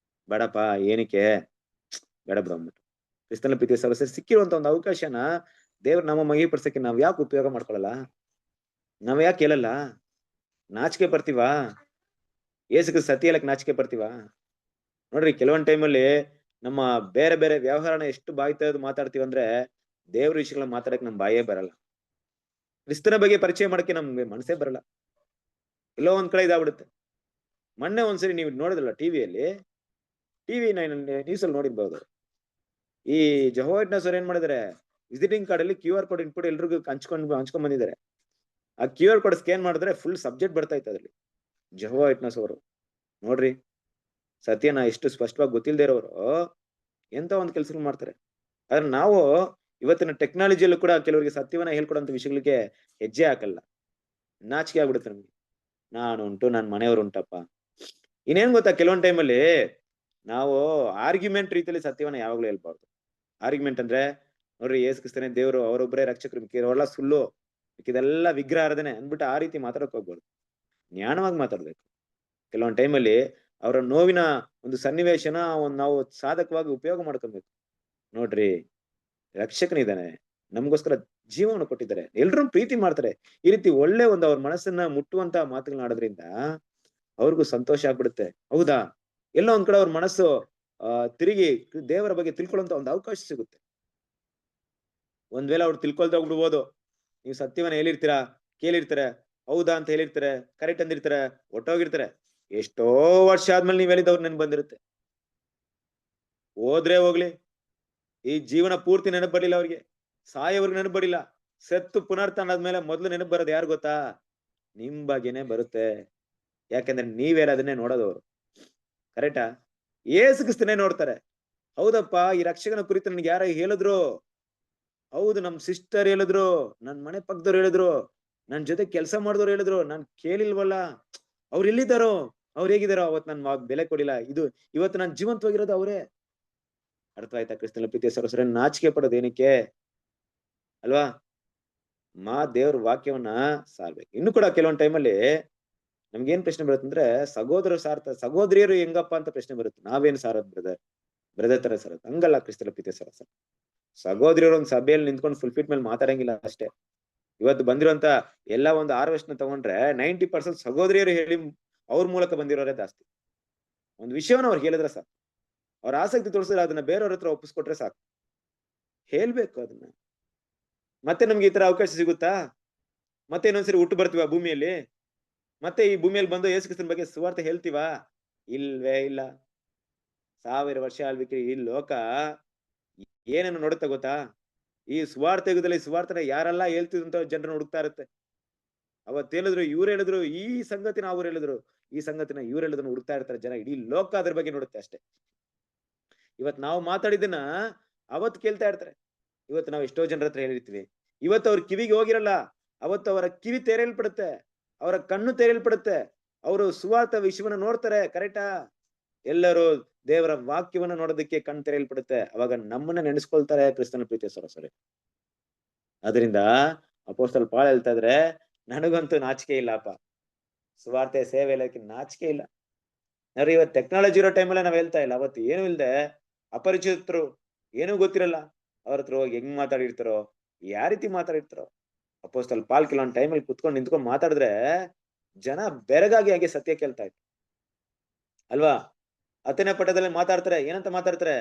ಬೇಡಪ್ಪ, ಏನಕ್ಕೆ ಬೇಡ ಬಿಡು ಅಂದ್ಬಿಟ್ಟು. ಕ್ರಿಸ್ತನ ಪ್ರೀತಿಯ ಸದಸ್ಯ ಸಿಕ್ಕಿರುವಂತ ಒಂದು ಅವಕಾಶನ ದೇವ್ರ ನಮ್ಮ ಮಗಿ ಪಡಿಸಕ್ಕೆ ನಾವ್ ಯಾಕೆ ಉಪಯೋಗ ಮಾಡ್ಕೊಳಲ್ಲ? ನಾವ್ ಯಾಕೆ ಕೇಳಲ್ಲ? ನಾಚಿಕೆ ಬರ್ತೀವಾ? ಏಸಕ್ಕೆ ಸತಿ ಹೇಳಕ್ ನಾಚಿಕೆ ಬರ್ತೀವಾ? ನೋಡ್ರಿ, ಕೆಲವೊಂದ್ ಟೈಮಲ್ಲಿ ನಮ್ಮ ಬೇರೆ ಬೇರೆ ವ್ಯವಹಾರನ ಎಷ್ಟು ಬಾಯಿ ತೆಗೆದು ಮಾತಾಡ್ತೀವಿ ಅಂದ್ರೆ ದೇವ್ರ ವಿಷಯಗಳನ್ನ ಮಾತಾಡಕ್ ನಮ್ ಬಾಯೇ ಬರಲ್ಲ. ಕ್ರಿಸ್ತನ ಬಗ್ಗೆ ಪರಿಚಯ ಮಾಡಕ್ಕೆ ನಮ್ಗೆ ಮನಸ್ಸೇ ಬರಲ್ಲ. ಎಲ್ಲೋ ಒಂದ್ ಕಡೆ ಇದಾಗ್ಬಿಡುತ್ತೆ. ಮೊನ್ನೆ ಒಂದ್ಸರಿ ನೀವು ನೋಡಿದ್ರಲ್ಲ ಟಿವಿ ನ್ಯೂಸ್ ಅಲ್ಲಿ ನೋಡಿರ್ಬಹುದು. ಈ ಜೆಹೋವಾ ವಿಟ್ನೆಸ್ ಅವ್ರು ಏನ್ ಮಾಡಿದಾರೆ, ವಿಸಿಟಿಂಗ್ ಕಾರ್ಡ್ ಅಲ್ಲಿ QR ಕೋಡ್ ಇನ್ಪುಟ್ ಎಲ್ರಿಗೂ ಹಂಚ್ಕೊಂಡ್ ಬಂದಿದ್ದಾರೆ. ಆ QR ಕೋಡ್ ಸ್ಕ್ಯಾನ್ ಮಾಡಿದ್ರೆ ಫುಲ್ ಸಬ್ಜೆಕ್ಟ್ ಬರ್ತಾ ಇತ್ತು ಅದ್ರಲ್ಲಿ. ಜೆಹೋವಾ ವಿಟ್ನೆಸ್ ಅವರು ನೋಡ್ರಿ, ಸತ್ಯನ ಎಷ್ಟು ಸ್ಪಷ್ಟವಾಗಿ ಗೊತ್ತಿಲ್ದೇ ಇರೋರು ಎಂತ ಒಂದ್ ಕೆಲ್ಸಗಳು ಮಾಡ್ತಾರೆ. ಆದ್ರೆ ನಾವು ಇವತ್ತಿನ ಟೆಕ್ನಾಲಜಿಯಲ್ಲೂ ಕೂಡ ಕೆಲವರಿಗೆ ಸತ್ಯವನ್ನ ಹೇಳ್ಕೊಡೋಂತ ವಿಷಯಗಳಿಗೆ ಹೆಜ್ಜೆ ಹಾಕಲ್ಲ. ನಾಚಿಕೆ ಆಗ್ಬಿಡುತ್ತೆ ನಮ್ಗೆ. ನಾನು ಉಂಟು, ನನ್ನ ಮನೆಯವರು ಉಂಟಪ್ಪ. ಇನ್ನೇನ್ ಗೊತ್ತಾ, ಕೆಲವೊಂದ್ ಟೈಮಲ್ಲಿ ನಾವು ಆರ್ಗ್ಯುಮೆಂಟ್ ರೀತಿಯಲ್ಲಿ ಸತ್ಯವನ್ನ ಯಾವಾಗ್ಲೂ ಹೇಳ್ಬಾರ್ದು. ಆರ್ಗ್ಯುಮೆಂಟ್ ಅಂದ್ರೆ ನೋಡ್ರಿ, ಯೇಸು ಕ್ರಿಸ್ತನೇ ದೇವ್ರು, ಅವರೊಬ್ಬರೇ ರಕ್ಷಕರು, ಮಿಕ್ಕಿರೋಲ್ಲ ಸುಳ್ಳು, ಮಿಕ್ಕಿದೆಲ್ಲ ವಿಗ್ರಹ ಆರಾಧನೆ ಅಂದ್ಬಿಟ್ಟು ಆ ರೀತಿ ಮಾತಾಡಕ್ ಹೋಗ್ಬಾರ್ದು. ಜ್ಞಾನವಾಗಿ ಮಾತಾಡ್ಬೇಕು. ಕೆಲವೊಂದ್ ಟೈಮಲ್ಲಿ ಅವರ ನೋವಿನ ಒಂದು ಸನ್ನಿವೇಶನ ನಾವು ಸಾಧಕವಾಗಿ ಉಪಯೋಗ ಮಾಡ್ಕೊಬೇಕು. ನೋಡ್ರಿ, ರಕ್ಷಕನಿದ್ದಾನೆ, ನಮಗೋಸ್ಕರ ಜೀವವನ್ನು ಕೊಟ್ಟಿದ್ದಾರೆ, ಎಲ್ರೂ ಪ್ರೀತಿ ಮಾಡ್ತಾರೆ. ಈ ರೀತಿ ಒಳ್ಳೆ ಒಂದು ಅವ್ರ ಮನಸ್ಸನ್ನ ಮುಟ್ಟುವಂತ ಮಾತುಗಳನ್ನ ಆಡೋದ್ರಿಂದ ಅವ್ರಿಗೂ ಸಂತೋಷ ಆಗ್ಬಿಡುತ್ತೆ. ಹೌದಾ, ಎಲ್ಲೋ ಒಂದ್ ಕಡೆ ಅವ್ರ ಮನಸ್ಸು ತಿರುಗಿ ದೇವರ ಬಗ್ಗೆ ತಿಳ್ಕೊಳ್ಳುವಂತ ಒಂದು ಅವಕಾಶ ಸಿಗುತ್ತೆ. ಒಂದ್ ವೇಳೆ ಅವ್ರು ತಿಳ್ಕೊಳ್ತಾ ಹೋಗ್ಬಿಡ್ಬೋದು. ನೀವು ಸತ್ಯವನ್ನ ಕೇಳಿರ್ತಾರೆ, ಹೌದಾ ಅಂತ ಹೇಳಿರ್ತಾರೆ, ಕರೆಕ್ಟ್ ಅಂದಿರ್ತಾರೆ, ಒಟ್ಟೋಗಿರ್ತಾರೆ. ಎಷ್ಟೋ ವರ್ಷ ಆದ್ಮೇಲೆ ನೀವ್ ಹೇಳಿದವ್ರು ನೆನ್ಪು ಬಂದಿರುತ್ತೆ. ಹೋದ್ರೆ ಹೋಗ್ಲಿ, ಈ ಜೀವನ ಪೂರ್ತಿ ನೆನಪು ಬರಲಿಲ್ಲ ಅವ್ರಿಗೆ, ಸಾಯೋವರ್ಗು ನೆನಪು ಬರಲಿಲ್ಲ. ಸತ್ತು ಪುನರ್ತನ ಆದ್ಮೇಲೆ ಮೊದ್ಲು ನೆನಪು ಬರೋದು ಯಾರು ಗೊತ್ತಾ? ನಿಮ್ ಬಗ್ಗೆನೆ ಬರುತ್ತೆ. ಯಾಕಂದ್ರೆ ನೀವೇರ ಅದನ್ನೇ ನೋಡೋದವ್ರು. ಕರೆಕ್ಟಾ? ಏಸು ಕ್ರಿಸ್ತನೇ ನೋಡ್ತಾರೆ. ಹೌದಪ್ಪ, ಈ ರಕ್ಷಕನ ಕುರಿತು ನನ್ಗೆ ಯಾರ ಹೇಳಿದ್ರು, ಹೌದು ನಮ್ ಸಿಸ್ಟರ್ ಹೇಳಿದ್ರು, ನನ್ ಮನೆ ಪಕ್ಕದವ್ರು ಹೇಳಿದ್ರು, ನನ್ ಜೊತೆ ಕೆಲಸ ಮಾಡಿದವ್ರು ಹೇಳಿದ್ರು, ನಾನ್ ಕೇಳಿಲ್ವಲ್ಲ, ಅವ್ರು ಎಲ್ಲಿದ್ದಾರೋ, ಅವ್ರು ಹೇಗಿದಾರೋ, ಅವತ್ ನನ್ ಬೆಲೆ ಕೊಡಿಲ್ಲ. ಇವತ್ತು ನಾನ್ ಜೀವಂತವಾಗಿರೋದು ಅವರೇ. ಅರ್ಥ ಆಯ್ತಾ? ಕ್ರಿಸ್ತನ ಪ್ರೀತಿಯ ಸಹೋದರರೇ, ನಾಚಿಕೆ ಪಡೋದು ಏನಕ್ಕೆ ಅಲ್ವಾ? ದೇವ್ರ ವಾಕ್ಯವನ್ನ ಸಾರ್ಬೇಕು. ಇನ್ನು ಕೂಡ ಕೆಲವೊಂದ್ ಟೈಮಲ್ಲಿ ನಮ್ಗೇನ್ ಪ್ರಶ್ನೆ ಬರುತ್ತೆ ಅಂದ್ರೆ, ಸಹೋದರಿಯರು ಹೆಂಗಪ್ಪ ಅಂತ ಪ್ರಶ್ನೆ ಬರುತ್ತೆ. ನಾವೇನ್ ಸಾರೋದ್ ಬ್ರದರ್ ತರ ಸಾರೋದು? ಹಂಗಲ್ಲ ಕ್ರಿಸ್ತನ ಪ್ರೀತಿಯ ಸಹೋದರ. ಸಹೋದರಿಯರು ಒಂದ್ ಸಭೆಯಲ್ಲಿ ನಿಂತ್ಕೊಂಡು ಫುಲ್ಫಿಟ್ ಮೇಲೆ ಮಾತಾಡಂಗಿಲ್ಲ ಅಷ್ಟೇ. ಇವತ್ತು ಬಂದಿರುವಂತ ಎಲ್ಲಾ ಒಂದು ಆರ್ವೆಸ್ಟ್ ನ ತಗೊಂಡ್ರೆ 90% ಸಹೋದರಿಯರು ಹೇಳಿ ಅವ್ರ ಮೂಲಕ ಬಂದಿರೋರೇ ಜಾಸ್ತಿ. ಒಂದ್ ವಿಷಯವನ್ನ ಅವ್ರು ಹೇಳಿದ್ರೆ ಸಾಕು, ಅವ್ರ ಆಸಕ್ತಿ ತೋರಿಸಿದ್ರೆ ಅದನ್ನ ಬೇರೆಯವ್ರ ಹತ್ರ ಒಪ್ಪಿಸ್ಕೊಟ್ರೆ ಸಾಕು. ಹೇಳ್ಬೇಕು ಅದನ್ನ. ಮತ್ತೆ ನಮ್ಗೆ ಈ ತರ ಅವಕಾಶ ಸಿಗುತ್ತಾ? ಮತ್ತೆ ಇನ್ನೊಂದ್ಸರಿ ಹುಟ್ಟು ಬರ್ತೀವ ಭೂಮಿಯಲ್ಲಿ? ಮತ್ತೆ ಈ ಭೂಮಿಯಲ್ಲಿ ಬಂದು ಯೇಸು ಕ್ರಿಸ್ತನ ಬಗ್ಗೆ ಸುವಾರ್ತೆ ಹೇಳ್ತೀವಾ? ಇಲ್ವೇ ಇಲ್ಲ. 1000 ವರ್ಷ ಆಳ್ವಿಕೆ ಈ ಲೋಕ ಏನನ್ನು ನೋಡುತ್ತಾ ಗೊತ್ತಾ? ಈ ಸುವಾರ್ತೆ ಯುಗದಲ್ಲಿ ಸುವಾರ್ತನ ಯಾರೆಲ್ಲ ಹೇಳ್ತಿದಂತ ಜನರನ್ನ ಹುಡುಕ್ತಾ ಇರುತ್ತೆ. ಅವತ್ತು ಹೇಳಿದ್ರು, ಇವ್ರು ಹೇಳಿದ್ರು, ಈ ಸಂಗತಿನ ಅವ್ರು ಹೇಳಿದ್ರು, ಈ ಸಂಗತಿನ ಇವ್ರು ಹೇಳಿದ್ರು ಹುಡುಕ್ತಾ ಇರ್ತಾರೆ ಜನ. ಇಡೀ ಲೋಕ ಅದ್ರ ಬಗ್ಗೆ ನೋಡುತ್ತೆ ಅಷ್ಟೇ. ಇವತ್ ನಾವು ಮಾತಾಡಿದ್ದನ್ನ ಅವತ್ ಕೇಳ್ತಾ ಇರ್ತಾರೆ. ಇವತ್ತು ನಾವು ಎಷ್ಟೋ ಜನರ ಹತ್ರ ಹೇಳಿರ್ತೀವಿ, ಇವತ್ತು ಅವ್ರ ಕಿವಿಗೆ ಹೋಗಿರಲ್ಲ, ಅವತ್ತು ಅವರ ಕಿವಿ ತೆರೆಯಲ್ಪಡುತ್ತೆ, ಅವರ ಕಣ್ಣು ತೆರೆಯಲ್ಪಡುತ್ತೆ, ಅವರು ಸುವಾರ್ಥ ವಿಷಯವನ್ನ ನೋಡ್ತಾರೆ. ಕರೆಕ್ಟಾ? ಎಲ್ಲರೂ ದೇವರ ವಾಕ್ಯವನ್ನ ನೋಡೋದಕ್ಕೆ ಕಣ್ ತೆರೆಯಲ್ಪಡುತ್ತೆ. ಅವಾಗ ನಮ್ಮನ್ನ ನೆನೆಸ್ಕೊಳ್ತಾರೆ ಕ್ರಿಸ್ತನ ಪ್ರೀತಿಯ ಸಹೋದರರೇ. ಅದರಿಂದ ಅಪೊಸ್ತಲ ಪೌಲ ಹೇಳ್ತಾ ಇದ್ರೆ, ನನಗಂತೂ ನಾಚಿಕೆ ಇಲ್ಲಪ್ಪ, ಸುವಾರ್ತೆ ಸೇವೆ ಹೇಳೋಕೆ ನಾಚಿಕೆ ಇಲ್ಲ. ನಾವ್ ಇವತ್ತು ಟೆಕ್ನಾಲಜಿ ಇರೋ ಟೈಮಲ್ಲೇ ನಾವ್ ಹೇಳ್ತಾ ಇಲ್ಲ. ಅವತ್ತು ಏನು ಇಲ್ದೆ ಅಪರಿಚಿತರು, ಏನೂ ಗೊತ್ತಿರಲ್ಲ, ಅವ್ರ ಹತ್ರ ಹೋಗಿ ಹೆಂಗ್ ಮಾತಾಡಿರ್ತಾರೋ, ಯಾವ ರೀತಿ ಮಾತಾಡಿರ್ತಾರೋ. ಅಪೊಸ್ತಲ ಪೌಲ ಕೆಲವೊಂದು ಟೈಮಲ್ಲಿ ಕುತ್ಕೊಂಡು ನಿಂತ್ಕೊಂಡು ಮಾತಾಡಿದ್ರೆ ಜನ ಬೆರಗಾಗಿ ಹಾಗೆ ಸತ್ಯ ಕೇಳ್ತಾ ಇದ್ರು ಅಲ್ವಾ? ಅಥೇನೆ ಪಟ್ಟಣದಲ್ಲಿ ಮಾತಾಡ್ತಾರೆ. ಏನಂತ ಮಾತಾಡ್ತಾರೆ?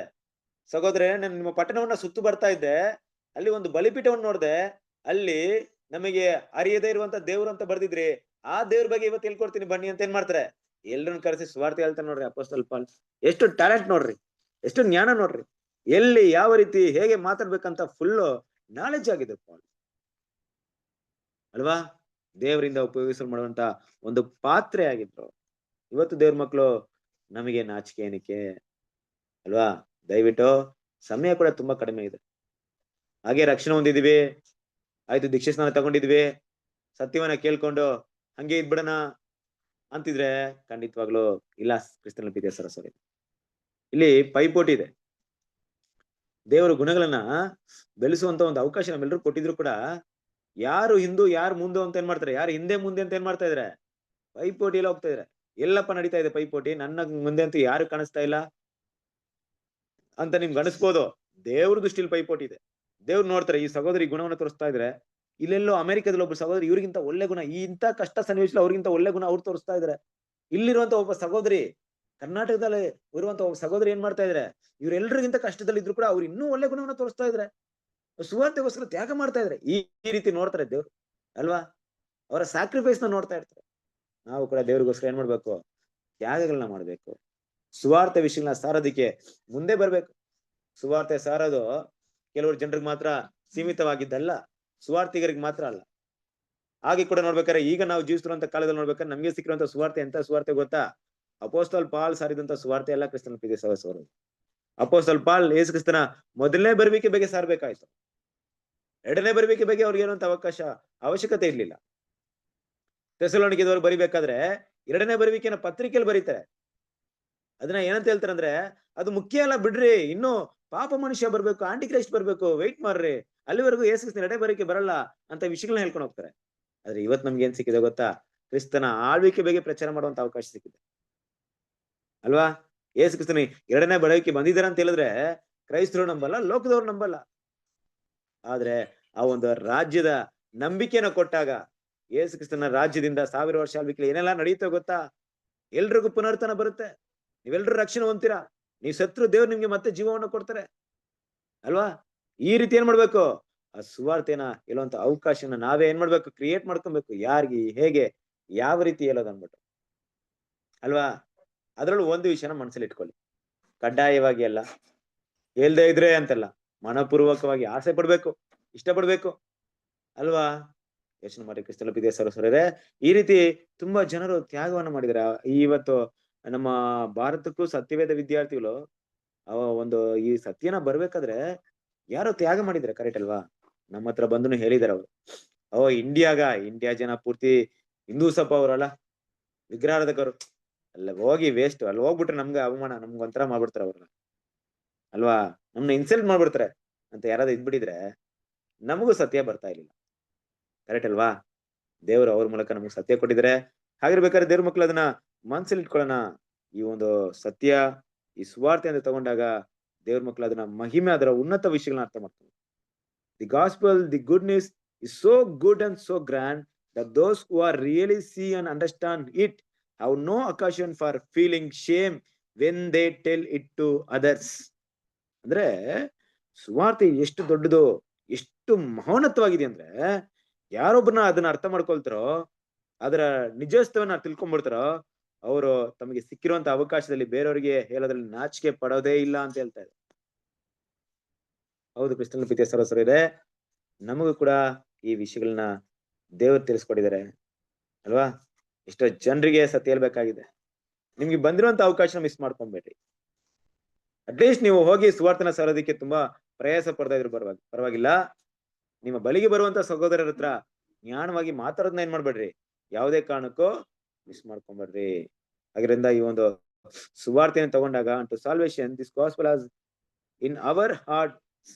ಸಹೋದರೇ, ನಾನು ನಿಮ್ಮ ಪಟ್ಟಣವನ್ನ ಸುತ್ತು ಬರ್ತಾ ಇದ್ದೆ, ಅಲ್ಲಿ ಒಂದು ಬಲಿಪೀಠವನ್ನು ನೋಡ್ದೆ, ಅಲ್ಲಿ ನಮಗೆ ಅರಿಯದೇ ಇರುವಂತ ದೇವ್ರು ಅಂತ ಬರ್ದಿದ್ರಿ, ಆ ದೇವ್ರ ಬಗ್ಗೆ ಇವತ್ತು ಹೇಳ್ಕೊಡ್ತೀನಿ ಬನ್ನಿ ಅಂತ ಏನ್ ಮಾಡ್ತಾರೆ? ಎಲ್ರನ್ನ ಕರೆಸಿ ಸುವಾರ್ತೆ ಹೇಳ್ತಾರೆ. ನೋಡ್ರಿ ಅಪೊಸ್ತಲ ಪೌಲ ಎಷ್ಟು ಟ್ಯಾಲೆಂಟ್ ನೋಡ್ರಿ, ಎಷ್ಟು ಜ್ಞಾನ ನೋಡ್ರಿ, ಎಲ್ಲಿ ಯಾವ ರೀತಿ ಹೇಗೆ ಮಾತಾಡ್ಬೇಕಂತ ಫುಲ್ ನಾಲೆಜ್ ಆಗಿದೆ ಪೌಲ್ ಅಲ್ವಾ? ದೇವರಿಂದ ಉಪಯೋಗಿಸಲು ಮಾಡುವಂತ ಒಂದು ಪಾತ್ರೆ ಆಗಿದ್ರು. ಇವತ್ತು ದೇವ್ರ ಮಕ್ಕಳು ನಮಗೆ ನಾಚಿಕೆ ಏನಕ್ಕೆ ಅಲ್ವಾ? ದಯವಿಟ್ಟು, ಸಮಯ ಕೂಡ ತುಂಬಾ ಕಡಿಮೆ ಇದೆ. ಹಾಗೆ ರಕ್ಷಣೆ ಹೊಂದಿದೀವಿ, ಆಯ್ತು ದೀಕ್ಷೆ ಸ್ನಾನ ತಗೊಂಡಿದ್ವಿ, ಸತ್ಯವನ್ನ ಕೇಳ್ಕೊಂಡು ಹಂಗೆ ಇದ್ಬಿಡೋಣ ಅಂತಿದ್ರೆ ಖಂಡಿತವಾಗ್ಲು ಇಲ್ಲ ಕ್ರಿಸ್ತನ ಪ್ರೀತಿಯ ಸರಸ್ವರಿ. ಇಲ್ಲಿ ಪೈಪೋಟಿ ಇದೆ. ದೇವರ ಗುಣಗಳನ್ನ ಬೆಳೆಸುವಂತ ಒಂದು ಅವಕಾಶ ನಮ್ಮೆಲ್ಲರೂ ಕೊಟ್ಟಿದ್ರು ಕೂಡ ಯಾರು ಹಿಂದೂ ಯಾರು ಮುಂದೆ ಅಂತ ಏನ್ ಮಾಡ್ತಾರೆ, ಯಾರು ಹಿಂದೆ ಮುಂದೆ ಅಂತ ಏನ್ ಮಾಡ್ತಾ ಇದಾರೆ, ಪೈಪೋಟಿ ಎಲ್ಲ ಹೋಗ್ತಾ ಇದಾರೆ. ಎಲ್ಲಪ್ಪ ನಡೀತಾ ಇದೆ ಪೈಪೋಟಿ, ನನ್ನ ಮುಂದೆ ಅಂತೂ ಯಾರು ಕಾಣಿಸ್ತಾ ಇಲ್ಲ ಅಂತ ನಿಮ್ಗೆ ಅನಿಸ್ಬೋದು. ದೇವ್ರ ದೃಷ್ಟಿಲಿ ಪೈಪೋಟಿ ಇದೆ. ದೇವ್ರು ನೋಡ್ತಾರೆ ಈ ಸಹೋದರಿ ಗುಣವನ್ನು ತೋರಿಸ್ತಾ ಇದ್ರೆ, ಇಲ್ಲೆಲ್ಲೋ ಅಮೆರಿಕದಲ್ಲಿ ಒಬ್ಬ ಸಹೋದರಿ ಇವ್ರಿಗಿಂತ ಒಳ್ಳೆ ಗುಣ, ಈ ಇಂಥ ಕಷ್ಟ ಸನ್ನಿವೇಶದಲ್ಲಿ ಅವ್ರಿಗಿಂತ ಒಳ್ಳೆ ಗುಣ ಅವ್ರು ತೋರಿಸ್ತಾ ಇದಾರೆ. ಇಲ್ಲಿರುವಂತ ಒಬ್ಬ ಸಹೋದರಿ, ಕರ್ನಾಟಕದಲ್ಲಿ ಇರುವಂತ ಒಬ್ಬ ಸಹೋದರಿ ಏನ್ ಮಾಡ್ತಾ ಇದ್ರೆ, ಇವ್ರೆಲ್ರಿಗಿಂತ ಕಷ್ಟದಲ್ಲಿ ಇದ್ರು ಕೂಡ ಅವ್ರು ಇನ್ನೂ ಒಳ್ಳೆ ಗುಣವನ್ನ ತೋರಿಸ್ತಾ ಇದ್ರೆ, ಸುವಾರ್ತೆಗೋಸ್ಕರ ತ್ಯಾಗ ಮಾಡ್ತಾ ಇದ್ರೆ. ಈ ರೀತಿ ನೋಡ್ತಾರೆ ದೇವ್ರು ಅಲ್ವಾ, ಅವರ ಸ್ಯಾಕ್ರಿಫೈಸ್ ನ ನೋಡ್ತಾ ಇರ್ತಾರೆ. ನಾವು ಕೂಡ ದೇವ್ರಿಗೋಸ್ಕರ ಏನ್ ಮಾಡ್ಬೇಕು, ತ್ಯಾಗಗಳನ್ನ ಮಾಡ್ಬೇಕು. ಸುವಾರ್ತೆ ವಿಷಯಗಳನ್ನ ಸಾರೋದಿಕ್ಕೆ ಮುಂದೆ ಬರ್ಬೇಕು. ಸುವಾರ್ತೆ ಸಾರೋದು ಕೆಲವರು ಜನರಿಗೆ ಮಾತ್ರ ಸೀಮಿತವಾಗಿದ್ದಲ್ಲ, ಸುವಾರ್ತಿಗರಿಗೆ ಮಾತ್ರ ಅಲ್ಲ. ಹಾಗೆ ಕೂಡ ನೋಡ್ಬೇಕಾದ್ರೆ ಈಗ ನಾವು ಜೀವಿಸ್ತಿರುವಂತ ಕಾಲದಲ್ಲಿ ನೋಡ್ಬೇಕಾದ್ರೆ ನಮ್ಗೆ ಸಿಕ್ಕಿರುವಂತ ಸುವಾರ್ತೆ ಎಂತ ಸುವಾರ್ತೆ ಗೊತ್ತಾ? ಅಪೋಸ್ತಲ ಪಾಲ್ ಸಾರಿದಂತ ಸುವಾರ್ತೆ ಎಲ್ಲ ಕ್ರಿಸ್ತನ ಪ್ರೀತಿಯ ಸಹೋದರರು. ಅಪೋಸ್ತಲ ಪಾಲ್ ಯೇಸು ಕ್ರಿಸ್ತನ ಮೊದಲನೇ ಬರುವಿಕೆ ಬಗ್ಗೆ ಸಾರ್ಬೇಕಾಯ್ತು. ಎರಡನೇ ಬರುವಿಕೆ ಬಗ್ಗೆ ಅವ್ರಿಗೆ ಏನಂತ ಅವಶ್ಯಕತೆ ಇರ್ಲಿಲ್ಲ. ಥೆಸಲೋನಿಕದವರು ಬರಿಬೇಕಾದ್ರೆ ಎರಡನೇ ಬರುವಿಕೆನ ಪತ್ರಿಕೆಯಲ್ಲಿ ಬರೀತಾರೆ. ಅದನ್ನ ಏನಂತ ಹೇಳ್ತಾರೆ ಅಂದ್ರೆ, ಅದು ಮುಖ್ಯ ಅಲ್ಲ ಬಿಡ್ರಿ, ಇನ್ನು ಪಾಪ ಮನುಷ್ಯ ಬರ್ಬೇಕು, ಆಂಟಿ ಕ್ರೈಸ್ಟ್ ಬರ್ಬೇಕು, ವೆಯ್ಟ್ ಮಾಡ್ರಿ, ಅಲ್ಲಿವರೆಗೂ ಯೇಸು ಕ್ರಿಸ್ತನ ಎರಡನೇ ಬರುವಿಕೆ ಬರಲ್ಲ ಅಂತ ವಿಷಯಗಳನ್ನ ಹೇಳ್ಕೊಂಡು ಹೋಗ್ತಾರೆ. ಆದ್ರೆ ಇವತ್ ನಮ್ಗೆ ಏನ್ ಸಿಕ್ಕಿದೆ ಗೊತ್ತಾ? ಕ್ರಿಸ್ತನ ಆಳ್ವಿಕೆ ಬಗ್ಗೆ ಪ್ರಚಾರ ಮಾಡುವಂತ ಅವಕಾಶ ಸಿಕ್ಕಿದೆ ಅಲ್ವಾ? ಯೇಸು ಕ್ರಿಸ್ತನ ಎರಡನೇ ಬರುವಿಕೆ ಬಂದಿದ್ದಾರೆ ಅಂತ ಹೇಳಿದ್ರೆ ಕ್ರೈಸ್ತರು ನಂಬಲ್ಲ, ಲೋಕದವ್ರು ನಂಬಲ್ಲ. ಆದ್ರೆ ಆ ಒಂದು ರಾಜ್ಯದ ನಂಬಿಕೆನ ಕೊಟ್ಟಾಗ, ಯೇಸು ಕ್ರಿಸ್ತನ ರಾಜ್ಯದಿಂದ 1000 ವರ್ಷ ಆಳ್ವಿಕೆ ಏನೆಲ್ಲ ನಡೆಯುತ್ತೆ ಗೊತ್ತಾ? ಎಲ್ರಿಗೂ ಪುನರ್ತನ ಬರುತ್ತೆ, ನೀವೆಲ್ರೂ ರಕ್ಷಣೆ ಹೊಂದ್ತೀರಾ, ನೀವ್ ಸತ್ರು ದೇವ್ರು ನಿಮ್ಗೆ ಮತ್ತೆ ಜೀವವನ್ನು ಕೊಡ್ತಾರೆ ಅಲ್ವಾ? ಈ ರೀತಿ ಏನ್ ಮಾಡ್ಬೇಕು, ಆ ಸುವಾರ್ತೆನ ಹೇಳುವಂತ ಅವಕಾಶನ ನಾವೇ ಏನ್ ಮಾಡ್ಬೇಕು, ಕ್ರಿಯೇಟ್ ಮಾಡ್ಕೊಬೇಕು. ಯಾರಿಗೆ, ಹೇಗೆ, ಯಾವ ರೀತಿ ಹೇಳೋದು ಅನ್ಬಿಟ್ಟು ಅಲ್ವಾ? ಅದ್ರಲ್ಲೂ ಒಂದು ವಿಷಯನ ಮನಸ್ಸಲ್ಲಿ ಇಟ್ಕೊಳ್ಳಿ, ಕಡ್ಡಾಯವಾಗಿ ಅಲ್ಲ, ಹೇಳ್ದೇ ಇದ್ರೆ ಅಂತಲ್ಲ, ಮನಪೂರ್ವಕವಾಗಿ ಆಸೆ ಪಡ್ಬೇಕು, ಇಷ್ಟಪಡ್ಬೇಕು ಅಲ್ವಾ? ಯೋಚನೆ ಮಾಡಿ ಕ್ರಿಸ್ತನ ಪ್ರೀತಿಯ ಸಹೋದರರೇ, ಈ ರೀತಿ ತುಂಬಾ ಜನರು ತ್ಯಾಗವನ್ನ ಮಾಡಿದಾರೆ. ಇವತ್ತು ನಮ್ಮ ಭಾರತಕ್ಕೂ ಸತ್ಯವೇದ ವಿದ್ಯಾರ್ಥಿಗಳು ಒಂದು ಈ ಸತ್ಯನ ಬರ್ಬೇಕಾದ್ರೆ ಯಾರೋ ತ್ಯಾಗ ಮಾಡಿದಾರೆ, ಕರೆಕ್ಟ್ ಅಲ್ವಾ? ನಮ್ಮ ಹತ್ರ ಬಂದು ಹೇಳಿದಾರೆ ಅವರು, ಇಂಡಿಯಾ ಜನ ಪೂರ್ತಿ ಹಿಂದೂ ಸಪ ಅವರಲ್ಲ, ವಿಗ್ರಹಾರಾಧಕರು, ಅಲ್ಲ ಹೋಗಿ ವೇಸ್ಟ್, ಅಲ್ಲಿ ಹೋಗ್ಬಿಟ್ರೆ ನಮ್ಗೆ ಅವಮಾನ, ನಮ್ಗೆ ಒಂಥರ ಮಾಡ್ಬಿಡ್ತಾರೆ ಅವ್ರನ್ನ ಅಲ್ವಾ? ನಮ್ನ ಇನ್ಸಲ್ಟ್ ಮಾಡ್ಬಿಡ್ತಾರೆ ಅಂತ ಯಾರಾದ್ರೂ ಇದ್ಬಿಟ್ಟಿದ್ರೆ ನಮಗೂ ಸತ್ಯ ಬರ್ತಾ ಇರ್ಲಿಲ್ಲ, ಕರೆಕ್ಟ್ ಅಲ್ವಾ? ದೇವ್ರು ಅವ್ರ ಮೂಲಕ ನಮ್ಗೆ ಸತ್ಯ ಕೊಟ್ಟಿದ್ರೆ, ಹಾಗಿರ್ಬೇಕಾದ್ರೆ ದೇವ್ರ ಮಕ್ಳು ಅದನ್ನ ಮನ್ಸಲ್ಲಿ ಇಟ್ಕೊಳ್ಳೋಣ. ಈ ಒಂದು ಸತ್ಯ, ಈ ಸುವಾರ್ತೆ ಅಂತ ತಗೊಂಡಾಗ ದೇವ್ರ ಮಕ್ಳು ಅದನ್ನ ಮಹಿಮೆ, ಅದರ ಉನ್ನತ ವಿಷಯಗಳನ್ನ ಅರ್ಥ ಮಾಡ್ತಾರೆ. The gospel, the good news is so good and so grand that those who are really see and understand it have no occasion for feeling shame when they tell it to others. ಅಂದ್ರೆ ಸುವಾರ್ತೆ ಎಷ್ಟು ದೊಡ್ಡದು, ಎಷ್ಟು ಮಹೋನ್ನತವಾಗಿದೆ ಅಂದ್ರೆ, ಯಾರೊಬ್ಬರನ್ನ ಅದನ್ನ ಅರ್ಥ ಮಾಡ್ಕೊಳ್ತಾರೋ, ಅದರ ನಿಜಸ್ಥವನ್ನ ತಿಳ್ಕೊಂಡ್ಬಿಡ್ತಾರೋ, ಅವರು ತಮಗೆ ಸಿಕ್ಕಿರುವಂತ ಅವಕಾಶದಲ್ಲಿ ಬೇರೆಯವರಿಗೆ ಹೇಳೋದ್ರಲ್ಲಿ ನಾಚಿಕೆ ಪಡೋದೇ ಇಲ್ಲ ಅಂತ ಹೇಳ್ತಾ ಇದೆ. ಹೌದು ಕ್ರಿಸ್ತನ ಪ್ರೀತಿಯ ಸಹೋದರರೇ, ನಮಗೂ ಕೂಡ ಈ ವಿಷಯಗಳನ್ನ ದೇವರು ತಿಳಿಸ್ಕೊಟ್ಟಿದ್ದಾರೆ ಅಲ್ವಾ? ಎಷ್ಟೋ ಜನರಿಗೆ ಸತ್ಯ ಹೇಳ್ಬೇಕಾಗಿದೆ. ನಿಮ್ಗೆ ಬಂದಿರುವಂತ ಅವಕಾಶ ಮಿಸ್ ಮಾಡ್ಕೊಂಬೇಡ್ರಿ. ಅಟ್ಲೀಸ್ಟ್ ನೀವು ಹೋಗಿ ಸುವಾರ್ತನ ಸಾರೋದಕ್ಕೆ ತುಂಬಾ ಪ್ರಯಾಸ ಪಡ್ತಾ ಇದ್ರು ಪರವಾಗಿಲ್ಲ, ನಿಮ್ಮ ಬಳಿಗೆ ಬರುವಂತ ಸಹೋದರರ ಹತ್ರ ಜ್ಞಾನವಾಗಿ ಮಾತಾಡೋದನ್ನ ಏನ್ ಮಾಡ್ಬೇಡ್ರಿ, ಯಾವುದೇ ಕಾರಣಕ್ಕೂ ಮಿಸ್ ಮಾಡ್ಕೊಂಬೇಡ್ರಿ. ಅದರಿಂದ ಈ ಒಂದು ಸುವಾರ್ತೆಯನ್ನು ತಗೊಂಡಾಗ to salvation this gospel as in our heart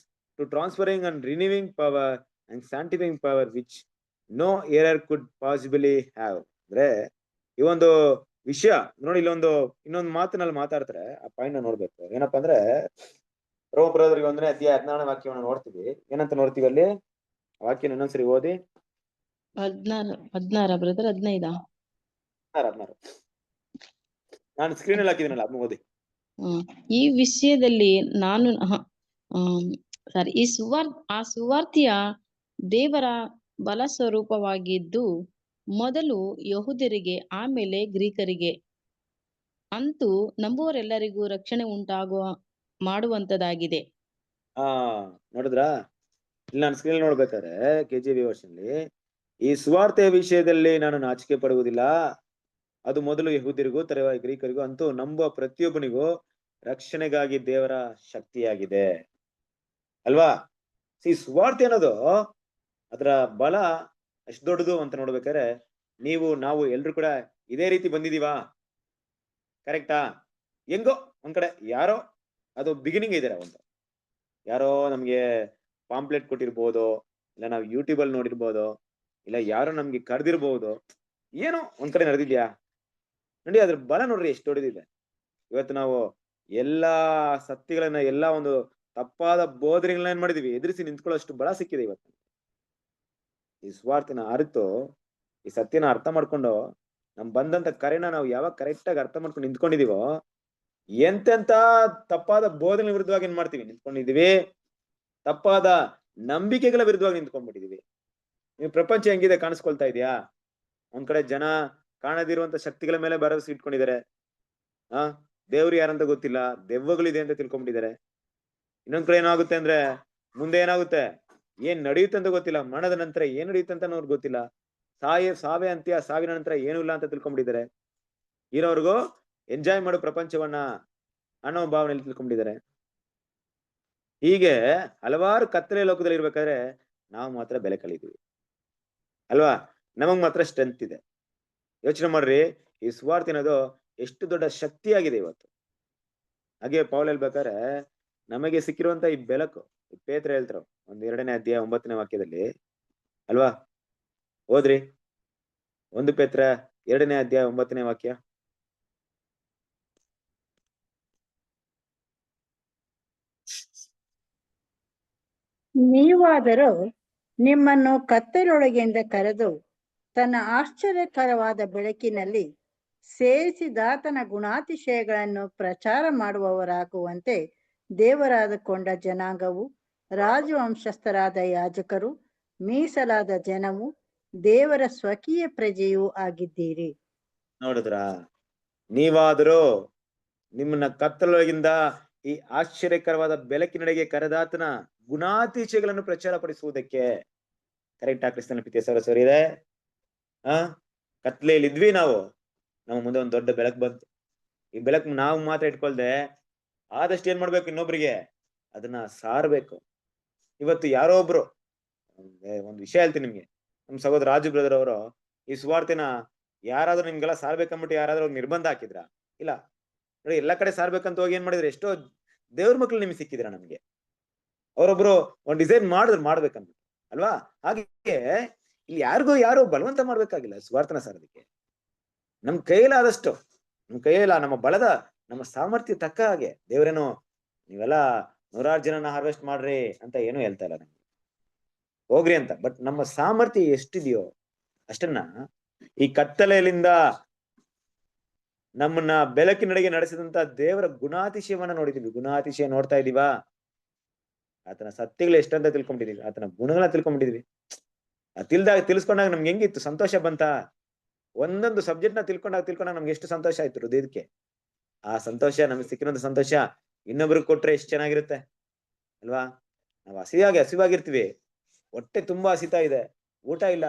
to transferring and renewing power and sanctifying power which no error could possibly have. ಅಂದ್ರೆ ಈ ಒಂದು ವಿಷಯ ನೋಡಿ, ಇನ್ನೊಂದು ಮಾತಿನಲ್ಲಿ ಮಾತಾಡ್ತಾರೆ, ಆ ಪಾಯಿಂಟ್ ನೋಡ್ಬೇಕು. ಏನಪ್ಪಾ ಅಂದ್ರೆ, ರೋಮಪುರದವರಿಗೆ 1ನೇ ಅಧ್ಯಾಯ 16ನೇ ವಾಕ್ಯವನ್ನು ನೋಡ್ತೀವಿ. ಏನಂತ ನೋಡ್ತೀವಿ ಅಲ್ಲಿ? ಆ ವಾಕ್ಯನ ಇನ್ನೊಂದ್ಸರಿ ಓದಿ. 16 ಬ್ರದರ್, 15 ನಾನು ಸ್ಕ್ರೀನ್ ಅಲ್ಲಿ ಹಾಕಿದ್ದೀನಲ್ಲ, ಅದನ್ನ ಓದಿ. ಈ ವಿಷಯದಲ್ಲಿ ನಾನು ಆ ಸುವಾರ್ತೆಯ ದೇವರ ಬಲ ಸ್ವರೂಪವಾಗಿದ್ದು ಮೊದಲು ಯಹೂದ್ಯರಿಗೆ ಆಮೇಲೆ ಗ್ರೀಕರಿಗೆ, ಅಂತೂ ನಂಬುವರೆಲ್ಲರಿಗೂ ರಕ್ಷಣೆ ಮಾಡುವಂತದಾಗಿದೆ. ನೋಡಿದ್ರಾ? ಇಲ್ಲಿ ನಾನು ಸ್ಕ್ರೀನ್ ನೋಡ್ಬೇಕಾದ್ರೆ KJV ವರ್ಷನ್ ಈ ಸುವಾರ್ತೆಯ ವಿಷಯದಲ್ಲಿ ನಾನು ನಾಚಿಕೆ ಪಡುವುದಿಲ್ಲ, ಅದು ಮೊದಲು ಯಹೂದ್ಯರಿಗೂ ತರುವಾಯ ಗ್ರೀಕರಿಗೂ, ಅಂತೂ ನಂಬುವ ಪ್ರತಿಯೊಬ್ಬನಿಗೂ ರಕ್ಷಣೆಗಾಗಿ ದೇವರ ಶಕ್ತಿಯಾಗಿದೆ ಅಲ್ವಾ? ಸುವಾರ್ತೆ ಅನ್ನೋದು ಅದರ ಬಲ ಎಷ್ಟು ದೊಡ್ಡದು ಅಂತ ನೋಡ್ಬೇಕಾದ್ರೆ ನಾವು ಎಲ್ರು ಕೂಡ ಇದೇ ರೀತಿ ಬಂದಿದೀವಾ? ಕರೆಕ್ಟಾ? ಹೆಂಗೋ ಒಂದ್ ಕಡೆ ಯಾರೋ ಅದು ಬಿಗಿನಿಂಗ್ ಇದಾರೆ, ಒಂದು ಯಾರೋ ನಮ್ಗೆ ಪಾಂಪ್ಲೆಟ್ ಕೊಟ್ಟಿರ್ಬೋದು, ಇಲ್ಲ ನಾವು ಯೂಟ್ಯೂಬ್ ಅಲ್ಲಿ ನೋಡಿರ್ಬೋದು, ಇಲ್ಲ ಯಾರೋ ನಮ್ಗೆ ಕರೆದಿರ್ಬೋದು, ಏನೋ ಒಂದ್ ಕಡೆ ನಡೆದಿದ್ಯಾ ನೋಡಿ. ಅದ್ರ ಬಲ ನೋಡ್ರಿ ಎಷ್ಟು ದೊಡ್ಡದಿದೆ. ಇವತ್ತು ನಾವು ಎಲ್ಲಾ ಸತ್ಯಗಳನ್ನ, ಎಲ್ಲಾ ಒಂದು ತಪ್ಪಾದ ಬೋಧನೆಗಳನ್ನ ಏನ್ ಮಾಡಿದೀವಿ, ಎದುರಿಸಿ ನಿಂತ್ಕೊಳ್ಳೋಷ್ಟು ಬಲ ಸಿಕ್ಕಿದೆ ಇವತ್ತು. ಈ ಸ್ವಾರ್ಥನ ಅರಿತು ಈ ಸತ್ಯನ ಅರ್ಥ ಮಾಡ್ಕೊಂಡು ಬಂದಂತ ಕರೆನ ನಾವು ಯಾವಾಗ ಕರೆಕ್ಟ್ ಆಗಿ ಅರ್ಥ ಮಾಡ್ಕೊಂಡು ನಿಂತ್ಕೊಂಡಿದೀವೋ, ಎಂತೆಂತ ತಪ್ಪಾದ ಬೋಧನೆ ವಿರುದ್ಧವಾಗಿ ಏನ್ ಮಾಡ್ತೀವಿ, ನಿಂತ್ಕೊಂಡಿದೀವಿ. ತಪ್ಪಾದ ನಂಬಿಕೆಗಳ ವಿರುದ್ಧವಾಗಿ ನಿಂತ್ಕೊಂಡ್ಬಿಟ್ಟಿದೀವಿ. ನೀವು ಪ್ರಪಂಚ ಹೆಂಗಿದೆ ಕಾಣಿಸ್ಕೊಳ್ತಾ ಇದೆಯಾ? ಒಂದ್ ಕಡೆ ಜನ ಕಾಣದಿರುವಂತ ಶಕ್ತಿಗಳ ಮೇಲೆ ಭರವಸೆ ಇಟ್ಕೊಂಡಿದ್ದಾರೆ. ದೇವ್ರು ಯಾರಂತ ಗೊತ್ತಿಲ್ಲ, ದೆವ್ವಗಳಿದೆ ಅಂತ ತಿಳ್ಕೊಂಡ್ಬಿಟ್ಟಿದ್ದಾರೆ. ಇನ್ನೊಂದ್ ಕಡೆ ಏನಾಗುತ್ತೆ ಅಂದ್ರೆ, ಮುಂದೆ ಏನಾಗುತ್ತೆ, ಏನ್ ನಡೆಯುತ್ತೆ ಅಂತ ಗೊತ್ತಿಲ್ಲ, ಮರಣದ ನಂತರ ಏನ್ ನಡೆಯುತ್ತೆ ಅಂತ ಅವ್ರಿಗೆ ಗೊತ್ತಿಲ್ಲ. ಸಾವೇ ಅಂತ್ಯ, ಸಾವಿನ ನಂತರ ಏನೂ ಇಲ್ಲ ಅಂತ ತಿಳ್ಕೊಂಡ್ಬಿಟ್ಟಿದ್ದಾರೆ. ಇರೋರ್ಗು ಎಂಜಾಯ್ ಮಾಡೋ ಪ್ರಪಂಚವನ್ನ ಅನ್ನೋ ಭಾವನೆಯಲ್ಲಿ ತಿಳ್ಕೊಂಡ್ಬಿಟ್ಟಿದ್ದಾರೆ. ಹೀಗೆ ಹಲವಾರು ಕತ್ತಲೆ ಲೋಕದಲ್ಲಿ ಇರ್ಬೇಕಾದ್ರೆ ನಾವು ಮಾತ್ರ ಬೆಲೆ ಕಳೀತೀವಿ ಅಲ್ವಾ? ನಮಗ್ ಮಾತ್ರ ಸ್ಟ್ರೆಂತ್ ಇದೆ. ಯೋಚನೆ ಮಾಡ್ರಿ, ಈ ಸುವಾರ್ತೆ ಅನ್ನೋದು ಎಷ್ಟು ದೊಡ್ಡ ಶಕ್ತಿಯಾಗಿದೆ ಇವತ್ತು. ಹಾಗೆ ಪೌಲ್ ಹೇಳ್ಬೇಕಾದ್ರೆ ನಮಗೆ ಸಿಕ್ಕಿರುವಂತ ಈ ಬೆಳಕು, ಪೇತ್ರ ಹೇಳ್ತಾರ 2ನೇ ಅಧ್ಯಾಯ 9ನೇ ವಾಕ್ಯದಲ್ಲಿ ಅಲ್ವಾ? ಓದ್ರಿ, 1 ಪೇತ್ರ 2ನೇ ಅಧ್ಯಾಯ 9ನೇ ವಾಕ್ಯ. ನೀವಾದರೂ ನಿಮ್ಮನ್ನು ಕತ್ತಲೊಳಗಿಂದ ಕರೆದು ತನ್ನ ಆಶ್ಚರ್ಯಕರವಾದ ಬೆಳಕಿನಲ್ಲಿ ಸೇರಿಸಿದಾತನ ಗುಣಾತಿಶಯಗಳನ್ನು ಪ್ರಚಾರ ಮಾಡುವವರಾಗುವಂತೆ ದೇವರಾದ ಕೊಂಡ ಜನಾಂಗವು, ರಾಜವಂಶಸ್ಥರಾದ ಯಾಜಕರು, ಮೀಸಲಾದ ಜನವು, ದೇವರ ಸ್ವಕೀಯ ಪ್ರಜೆಯೂ ಆಗಿದ್ದೀರಿ. ನೋಡಿದ್ರ? ನೀವಾದರೂ ನಿಮ್ಮನ್ನ ಕತ್ತಲೊಳಗಿಂದ ಈ ಆಶ್ಚರ್ಯಕರವಾದ ಬೆಳಕಿನೆಡೆಗೆ ಕರೆದಾತನ ಗುಣಾತಿಶಯಗಳನ್ನು ಪ್ರಚಾರ ಪಡಿಸುವುದಕ್ಕೆ. ಕರೆಕ್ಟ್ ಕ್ರಿಸ್ತನ ಪ್ರೀತಿಯ ಸಹೋದರರೇ, ಕತ್ಲೆಯಲ್ಲಿ ಇದ್ವಿ ನಾವು, ನಮ್ಮ ಮುಂದೆ ಒಂದ್ ದೊಡ್ಡ ಬೆಳಕು ಬಂತು. ಈ ಬೆಳಕು ನಾವು ಮಾತ್ರ ಇಟ್ಕೊಳ್ದೆ ಆದಷ್ಟು ಏನ್ ಮಾಡ್ಬೇಕು, ಇನ್ನೊಬ್ರಿಗೆ ಅದನ್ನ ಸಾರ್ಬೇಕು. ಇವತ್ತು ಯಾರೋ ಒಬ್ರು, ಒಂದ್ ವಿಷಯ ಹೇಳ್ತೀನಿ ನಿಮ್ಗೆ, ನಮ್ ಸಹೋದರ ರಾಜು ಬ್ರದರ್ ಅವರು ಈ ಸುವಾರ್ತೆನ ಯಾರಾದ್ರೂ ನಿಮ್ಗೆಲ್ಲ ಸಾರ್ಬೇಕಂದ್ಬಿಟ್ಟು ಯಾರಾದ್ರೂ ನಿರ್ಬಂಧ ಹಾಕಿದ್ರ? ಇಲ್ಲ ನೋಡಿ, ಎಲ್ಲಾ ಕಡೆ ಸಾರ್ಬೇಕಂತ ಹೋಗಿ ಏನ್ ಮಾಡಿದ್ರೆ, ಎಷ್ಟೋ ದೇವ್ರ ಮಕ್ಳು ನಿಮ್ಗೆ ಸಿಕ್ಕಿದ್ರ ನಮ್ಗೆ. ಅವರೊಬ್ರು ಒಂದ್ ಡಿಸೈನ್ ಮಾಡ್ಬೇಕಂದ್ಬಿಟ್ಟು ಅಲ್ವಾ? ಹಾಗೆ ಇಲ್ಲಿ ಯಾರು ಬಲವಂತ ಮಾಡ್ಬೇಕಾಗಿಲ್ಲ ಸುವಾರ್ತನ ಸಾರೋದಕ್ಕೆ. ನಮ್ ಕೈಯಲ್ಲಾದಷ್ಟು, ನಮ್ಮ ಬಲದ, ನಮ್ಮ ಸಾಮರ್ಥ್ಯ ತಕ್ಕ ಹಾಗೆ ದೇವ್ರೇನೋ ನೀವೆಲ್ಲ 100 ಜನನ ಹಾರ್ವೆಸ್ಟ್ ಮಾಡ್ರಿ ಅಂತ ಏನೂ ಹೇಳ್ತಾ ಇಲ್ಲ ನಮ್ಗೆ, ಹೋಗ್ರಿ ಅಂತ. ಬಟ್ ನಮ್ಮ ಸಾಮರ್ಥ್ಯ ಎಷ್ಟಿದೆಯೋ ಅಷ್ಟನ್ನ ಈ ಕತ್ತಲೆಯಿಂದ ನಮ್ಮನ್ನ ಬೆಳಕಿನೆಡೆಗೆ ನಡೆಸಿದಂತ ದೇವರ ಗುಣಾತಿಶಯವನ್ನ ನೋಡಿದೀವಿ. ಗುಣಾತಿಶಯ ನೋಡ್ತಾ ಇದೀವಾ? ಆತನ ಸತ್ಯಗಳು ಎಷ್ಟಂತ ತಿಳ್ಕೊಂಡ್ಬಿಟ್ಟಿದೀವಿ, ಆತನ ಗುಣಗಳನ್ನ ತಿಳ್ಕೊಂಡ್ಬಿಟ್ಟಿದೀವಿ. ತಿಳ್ಸ್ಕೊಂಡಾಗ ನಮ್ಗೆ ಹೆಂಗಿತ್ತು, ಸಂತೋಷ ಬಂತ? ಒಂದೊಂದು ಸಬ್ಜೆಕ್ಟ್ ನ ತಿಳ್ಕೊಂಡಾಗ ನಮ್ಗೆ ಎಷ್ಟು ಸಂತೋಷ ಆಯ್ತು ಹೃದಯಕ್ಕೆ. ಆ ಸಂತೋಷ ನಮ್ಗೆ ಸಿಕ್ಕಿರೋಂಥ ಸಂತೋಷ ಇನ್ನೊಬ್ರಿಗೆ ಕೊಟ್ರೆ ಎಷ್ಟು ಚೆನ್ನಾಗಿರುತ್ತೆ ಅಲ್ವಾ? ನಾವು ಹಸಿವಾಗಿರ್ತೀವಿ, ಹೊಟ್ಟೆ ತುಂಬಾ ಹಸಿತಾ ಇದೆ, ಊಟ ಇಲ್ಲ.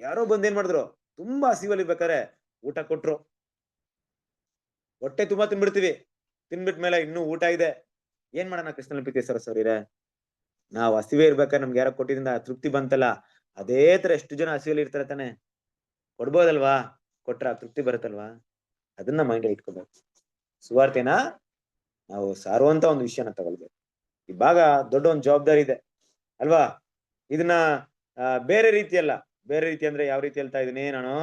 ಯಾರೋ ಬಂದ್ ಏನ್ ಮಾಡಿದ್ರು, ತುಂಬಾ ಹಸಿವಲ್ಲಿ ಬೇಕಾರೆ ಊಟ ಕೊಟ್ರು, ಹೊಟ್ಟೆ ತುಂಬಾ ತಿನ್ಬಿಡ್ತೀವಿ. ತಿನ್ಬಿಟ್ಮೇಲೆ ಇನ್ನೂ ಊಟ ಇದೆ, ಏನ್ ಮಾಡೋಣ ಕೃಷ್ಣನ ಪ್ರೀತಿಯ ಸಹೋದರರೇ? ನಾವು ಹಸಿವೆ ಇರ್ಬೇಕಾದ್ರೆ ನಮ್ಗೆ ಯಾರೋ ಕೊಟ್ಟಿದ್ರಿಂದ ತೃಪ್ತಿ ಬಂತಲ್ಲ, ಅದೇ ತರ ಎಷ್ಟು ಜನ ಹಸಿವಲ್ಲಿ ಇರ್ತಾರೆ ತಾನೆ, ಕೊಡ್ಬೋದಲ್ವಾ? ಕೊಟ್ರ ತೃಪ್ತಿ ಬರುತ್ತಲ್ವಾ? ಅದನ್ನ ಮೈಂಡ್ ಇಟ್ಕೋಬೇಕು. ಸುವಾರ್ತೆನ ನಾವು ಸಾರುವಂತ ಒಂದು ವಿಷಯನ ತಗೊಳ್ಬೇಕು. ಈ ಭಾಗ ದೊಡ್ಡ ಒಂದು ಜವಾಬ್ದಾರಿ ಇದೆ ಅಲ್ವಾ? ಇದನ್ನ ಬೇರೆ ರೀತಿ ಅಂದ್ರೆ ಯಾವ ರೀತಿ ಹೇಳ್ತಾ ಇದೀನಿ ನಾನು,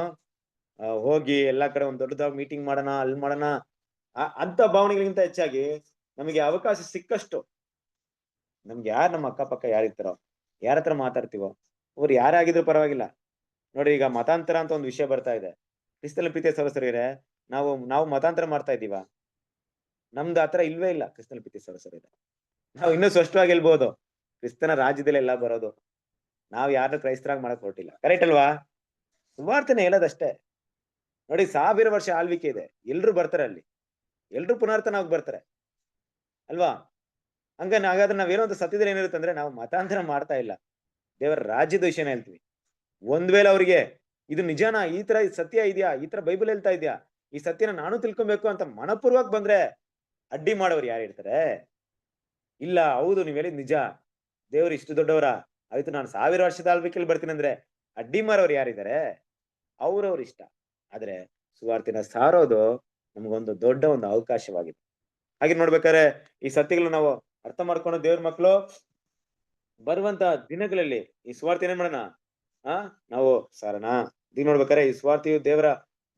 ಹೋಗಿ ಎಲ್ಲಾ ಕಡೆ ಒಂದ್ ದೊಡ್ಡದಾಗಿ ಮೀಟಿಂಗ್ ಮಾಡೋಣ, ಅಲ್ಲಿ ಮಾಡೋಣ ಅಂತ ಭಾವನೆಗಳಿಗಿಂತ ಹೆಚ್ಚಾಗಿ ನಮಗೆ ಅವಕಾಶ ಸಿಕ್ಕಷ್ಟು ನಮ್ಗೆ ನಮ್ಮ ಅಕ್ಕಪಕ್ಕ ಯಾರಿರ್ತಾರೋ, ಯಾರ ಹತ್ರ ಮಾತಾಡ್ತೀವೋ, ಅವ್ರು ಯಾರಾಗಿದ್ರು ಪರವಾಗಿಲ್ಲ. ನೋಡಿ, ಈಗ ಮತಾಂತರ ಅಂತ ಒಂದು ವಿಷಯ ಬರ್ತಾ ಇದೆ. ಕ್ರಿಸ್ತನ ಪ್ರೀತಿಯ ಸಹೋದರರೇ, ನಾವು ಮತಾಂತರ ಮಾಡ್ತಾ ಇದೀವ? ನಮ್ದು ಆತರ ಇಲ್ವೇ ಇಲ್ಲ. ಕ್ರಿಸ್ತನ ಪ್ರೀತಿಯ ಸಹೋದರರೇ, ನಾವು ಇನ್ನೂ ಸ್ಪಷ್ಟವಾಗಿ ಹೇಳ್ಬೋದು, ಕ್ರಿಸ್ತನ ರಾಜ್ಯದಲ್ಲಿ ಎಲ್ಲ ಬರೋದು. ನಾವ್ ಯಾರನ್ನ ಕ್ರೈಸ್ತರಾಗಿ ಮಾಡಕ್ ಹೊರಟಿಲ್ಲ. ಕರೆಕ್ಟ್ ಅಲ್ವಾ? ಸುವಾರ್ತೆನೆ ಹೇಳೋದಷ್ಟೇ. ನೋಡಿ, 1000 ವರ್ಷ ಆಳ್ವಿಕೆ ಇದೆ, ಎಲ್ರು ಬರ್ತಾರೆ ಅಲ್ಲಿ, ಎಲ್ರು ಪುನರ್ತನಾಗಿ ಬರ್ತಾರೆ ಅಲ್ವಾ? ಹಾಗಾದ್ರೆ ನಾವೇನೋ ಒಂದು ಸತ್ಯದಲ್ಲಿ ಏನಿರುತ್ತೆ ಅಂದ್ರೆ, ನಾವು ಮತಾಂತರ ಮಾಡ್ತಾ ಇಲ್ಲ, ದೇವರ ರಾಜ್ಯದ ವಿಷಯನ ಹೇಳ್ತೀವಿ. ಒಂದ್ ವೇಳೆ ಅವ್ರಿಗೆ ಇದು ನಿಜಾನ, ಈ ತರ ಸತ್ಯ ಇದೆಯಾ, ಈ ತರ ಬೈಬಲ್ ಹೇಳ್ತಾ ಇದ್ಯಾ, ಈ ಸತ್ಯನ ನಾನು ತಿಳ್ಕೊಬೇಕು ಅಂತ ಮನಪೂರ್ವಕ ಬಂದ್ರೆ ಅಡ್ಡಿ ಮಾಡೋರು ಯಾರು ಇರ್ತಾರೆ? ಇಲ್ಲ, ಹೌದು ನೀವ್ ಹೇಳಿದ್ ನಿಜ, ದೇವ್ರು ಇಷ್ಟು ದೊಡ್ಡವರ, ಆಯ್ತು ನಾನು 1000 ವರ್ಷದ ಆಳ್ವಿಕೆಯಲ್ಲಿ ಬರ್ತೀನಿ ಅಂದ್ರೆ ಅಡ್ಡಿ ಮಾರೋರು ಯಾರಿದ್ದಾರೆ? ಅವ್ರವ್ರ ಇಷ್ಟ. ಆದ್ರೆ ಸುವಾರ್ತೆನ ಸಾರೋದು ನಮ್ಗೊಂದು ದೊಡ್ಡ ಒಂದು ಅವಕಾಶವಾಗಿದೆ. ಹಾಗೆ ನೋಡ್ಬೇಕಾದ್ರೆ ಈ ಸತ್ಯಗಳನ್ನ ನಾವು ಅರ್ಥ ಮಾಡ್ಕೊಂಡು ದೇವ್ರ ಮಕ್ಕಳು ಬರುವಂತ ದಿನಗಳಲ್ಲಿ ಈ ಸುವಾರ್ತೆ ಏನ್ ಮಾಡೋಣ? ನಾವು ಸಾರೋಣ. ಈಗ ನೋಡ್ಬೇಕಾದ್ರೆ ಈ ಸುವಾರ್ತೆಯು ದೇವರ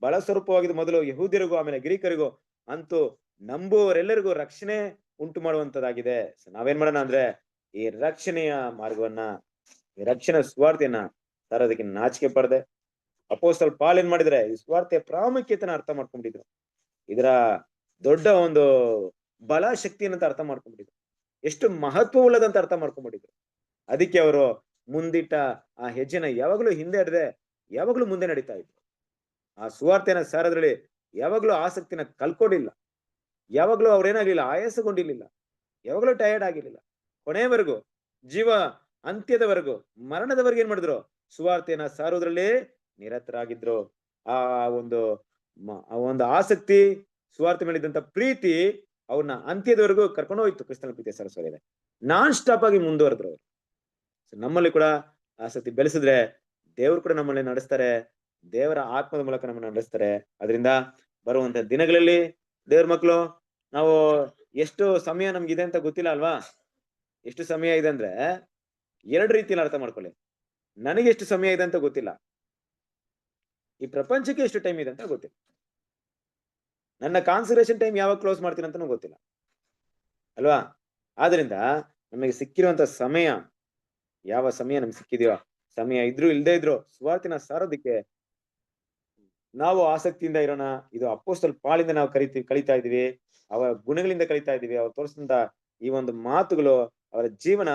ಬಲ ಸ್ವರೂಪವಾಗಿದ್ದು ಮೊದಲು ಯಹೂದ್ಯರಿಗೂ ಆಮೇಲೆ ಗ್ರೀಕರಿಗೂ ಅಂತೂ ನಂಬುವವರೆಲ್ಲರಿಗೂ ರಕ್ಷಣೆ ಉಂಟು ಮಾಡುವಂತದ್ದಾಗಿದೆ. ನಾವೇನ್ ಮಾಡೋಣ ಅಂದ್ರೆ ಈ ರಕ್ಷಣೆಯ ಮಾರ್ಗವನ್ನ, ಈ ರಕ್ಷಣೆ ಸುವಾರ್ತೆಯನ್ನ ಸಾರೋದಕ್ಕೆ ನಾಚಿಕೆ ಪಡದೆ ಅಪೊಸ್ತಲ ಪಾಲ್ ಏನ್ ಮಾಡಿದ್ರೆ ಈ ಸುವಾರ್ತೆಯ ಪ್ರಾಮುಖ್ಯತೆನ ಅರ್ಥ ಮಾಡ್ಕೊಂಡಿದ್ರು. ಇದರ ದೊಡ್ಡ ಒಂದು ಬಲ ಶಕ್ತಿಯನ್ನಂತ ಅರ್ಥ ಮಾಡ್ಕೊಂಡಿದ್ರು. ಎಷ್ಟು ಮಹತ್ವವುಳ್ಳದಂತ ಅರ್ಥ ಮಾಡ್ಕೊಂಡ್ಬಿಟ್ಟಿದ್ರು. ಅದಕ್ಕೆ ಅವರು ಮುಂದಿಟ್ಟ ಆ ಹೆಜ್ಜೆನ ಯಾವಾಗ್ಲೂ ಹಿಂದೆ ಹಿಡದೆ ಯಾವಾಗ್ಲೂ ಮುಂದೆ ನಡೀತಾ ಇದ್ರು. ಆ ಸುವಾರ್ತೆನ ಸಾರೋದ್ರಲ್ಲಿ ಯಾವಾಗ್ಲೂ ಆಸಕ್ತಿನ ಕಲ್ಕೊಂಡಿಲ್ಲ. ಯಾವಾಗ್ಲೂ ಅವ್ರೇನಾಗ್ಲಿಲ್ಲ, ಆಯಾಸಗೊಂಡಿರ್ಲಿಲ್ಲ. ಯಾವಾಗ್ಲೂ ಟಯರ್ಡ್ ಆಗಿರ್ಲಿಲ್ಲ. ಕೊನೆಯವರೆಗೂ, ಜೀವ ಅಂತ್ಯದವರೆಗೂ, ಮರಣದವರೆಗೂ ಏನ್ ಮಾಡಿದ್ರು? ಸುವಾರ್ತೆಯನ್ನ ಸಾರೋದ್ರಲ್ಲಿ ನಿರತರಾಗಿದ್ರು. ಆ ಒಂದು ಆಸಕ್ತಿ, ಸುವಾರ್ತೆ ಮೇಲಿದ್ದಂತ ಪ್ರೀತಿ ಅವ್ರನ್ನ ಅಂತ್ಯದವರೆಗೂ ಕರ್ಕೊಂಡು ಹೋಯ್ತು. ಕ್ರಿಸ್ತನ ಪ್ರೀತಿಯ ಸರಸ್ವತಿದೆ ನಾನ್ ಸ್ಟಾಪ್ ಆಗಿ ಮುಂದುವರೆದ್ರು ಅವರು. ನಮ್ಮಲ್ಲಿ ಕೂಡ ಆಸಕ್ತಿ ಬೆಳೆಸಿದ್ರೆ ದೇವ್ರು ಕೂಡ ನಮ್ಮಲ್ಲಿ ನಡೆಸ್ತಾರೆ. ದೇವರ ಆತ್ಮದ ಮೂಲಕ ನಮ್ಮನ್ನ ನಡೆಸ್ತಾರೆ. ಅದರಿಂದ ಬರುವಂತ ದಿನಗಳಲ್ಲಿ ದೇವ್ರ ಮಕ್ಕಳು ನಾವು ಎಷ್ಟು ಸಮಯ ನಮ್ಗಿದೆ ಅಂತ ಗೊತ್ತಿಲ್ಲ ಅಲ್ವಾ? ಎಷ್ಟು ಸಮಯ ಇದೆ ಅಂದ್ರೆ 2 ರೀತಿಯಲ್ಲಿ ಅರ್ಥ ಮಾಡ್ಕೊಳ್ಳಿ. ನನಗೆ ಎಷ್ಟು ಸಮಯ ಇದೆ ಅಂತ ಗೊತ್ತಿಲ್ಲ, ಈ ಪ್ರಪಂಚಕ್ಕೆ ಎಷ್ಟು ಟೈಮ್ ಇದೆ ಅಂತ ಗೊತ್ತಿಲ್ಲ, ನನ್ನ ಕಾನ್ಸಂಟ್ರೇಷನ್ ಟೈಮ್ ಯಾವಾಗ ಕ್ಲೋಸ್ ಮಾಡ್ತೀನಿ ಅಂತಾನು ಗೊತ್ತಿಲ್ಲ ಅಲ್ವಾ? ಆದ್ರಿಂದ ನಮಗೆ ಸಿಕ್ಕಿರುವಂತ ಸಮಯ, ಯಾವ ಸಮಯ ನಮ್ಗೆ ಸಿಕ್ಕಿದೆಯೋ, ಸಮಯ ಇದ್ರು ಇಲ್ದೇ ಇದ್ರು ಸುವಾರ್ತೆನ ಸಾರೋದಿಕ್ಕೆ ನಾವು ಆಸಕ್ತಿಯಿಂದ ಇರೋಣ. ಇದು ಅಪೊಸ್ತಲ ಪಾಲಿಂದ ನಾವು ಕಲಿತಾ ಇದೀವಿ, ಅವರ ಗುಣಗಳಿಂದ ಕಲಿತಾ ಇದೀವಿ. ಅವ್ರು ತೋರಿಸಿದಂತ ಈ ಒಂದು ಮಾತುಗಳು, ಅವರ ಜೀವನ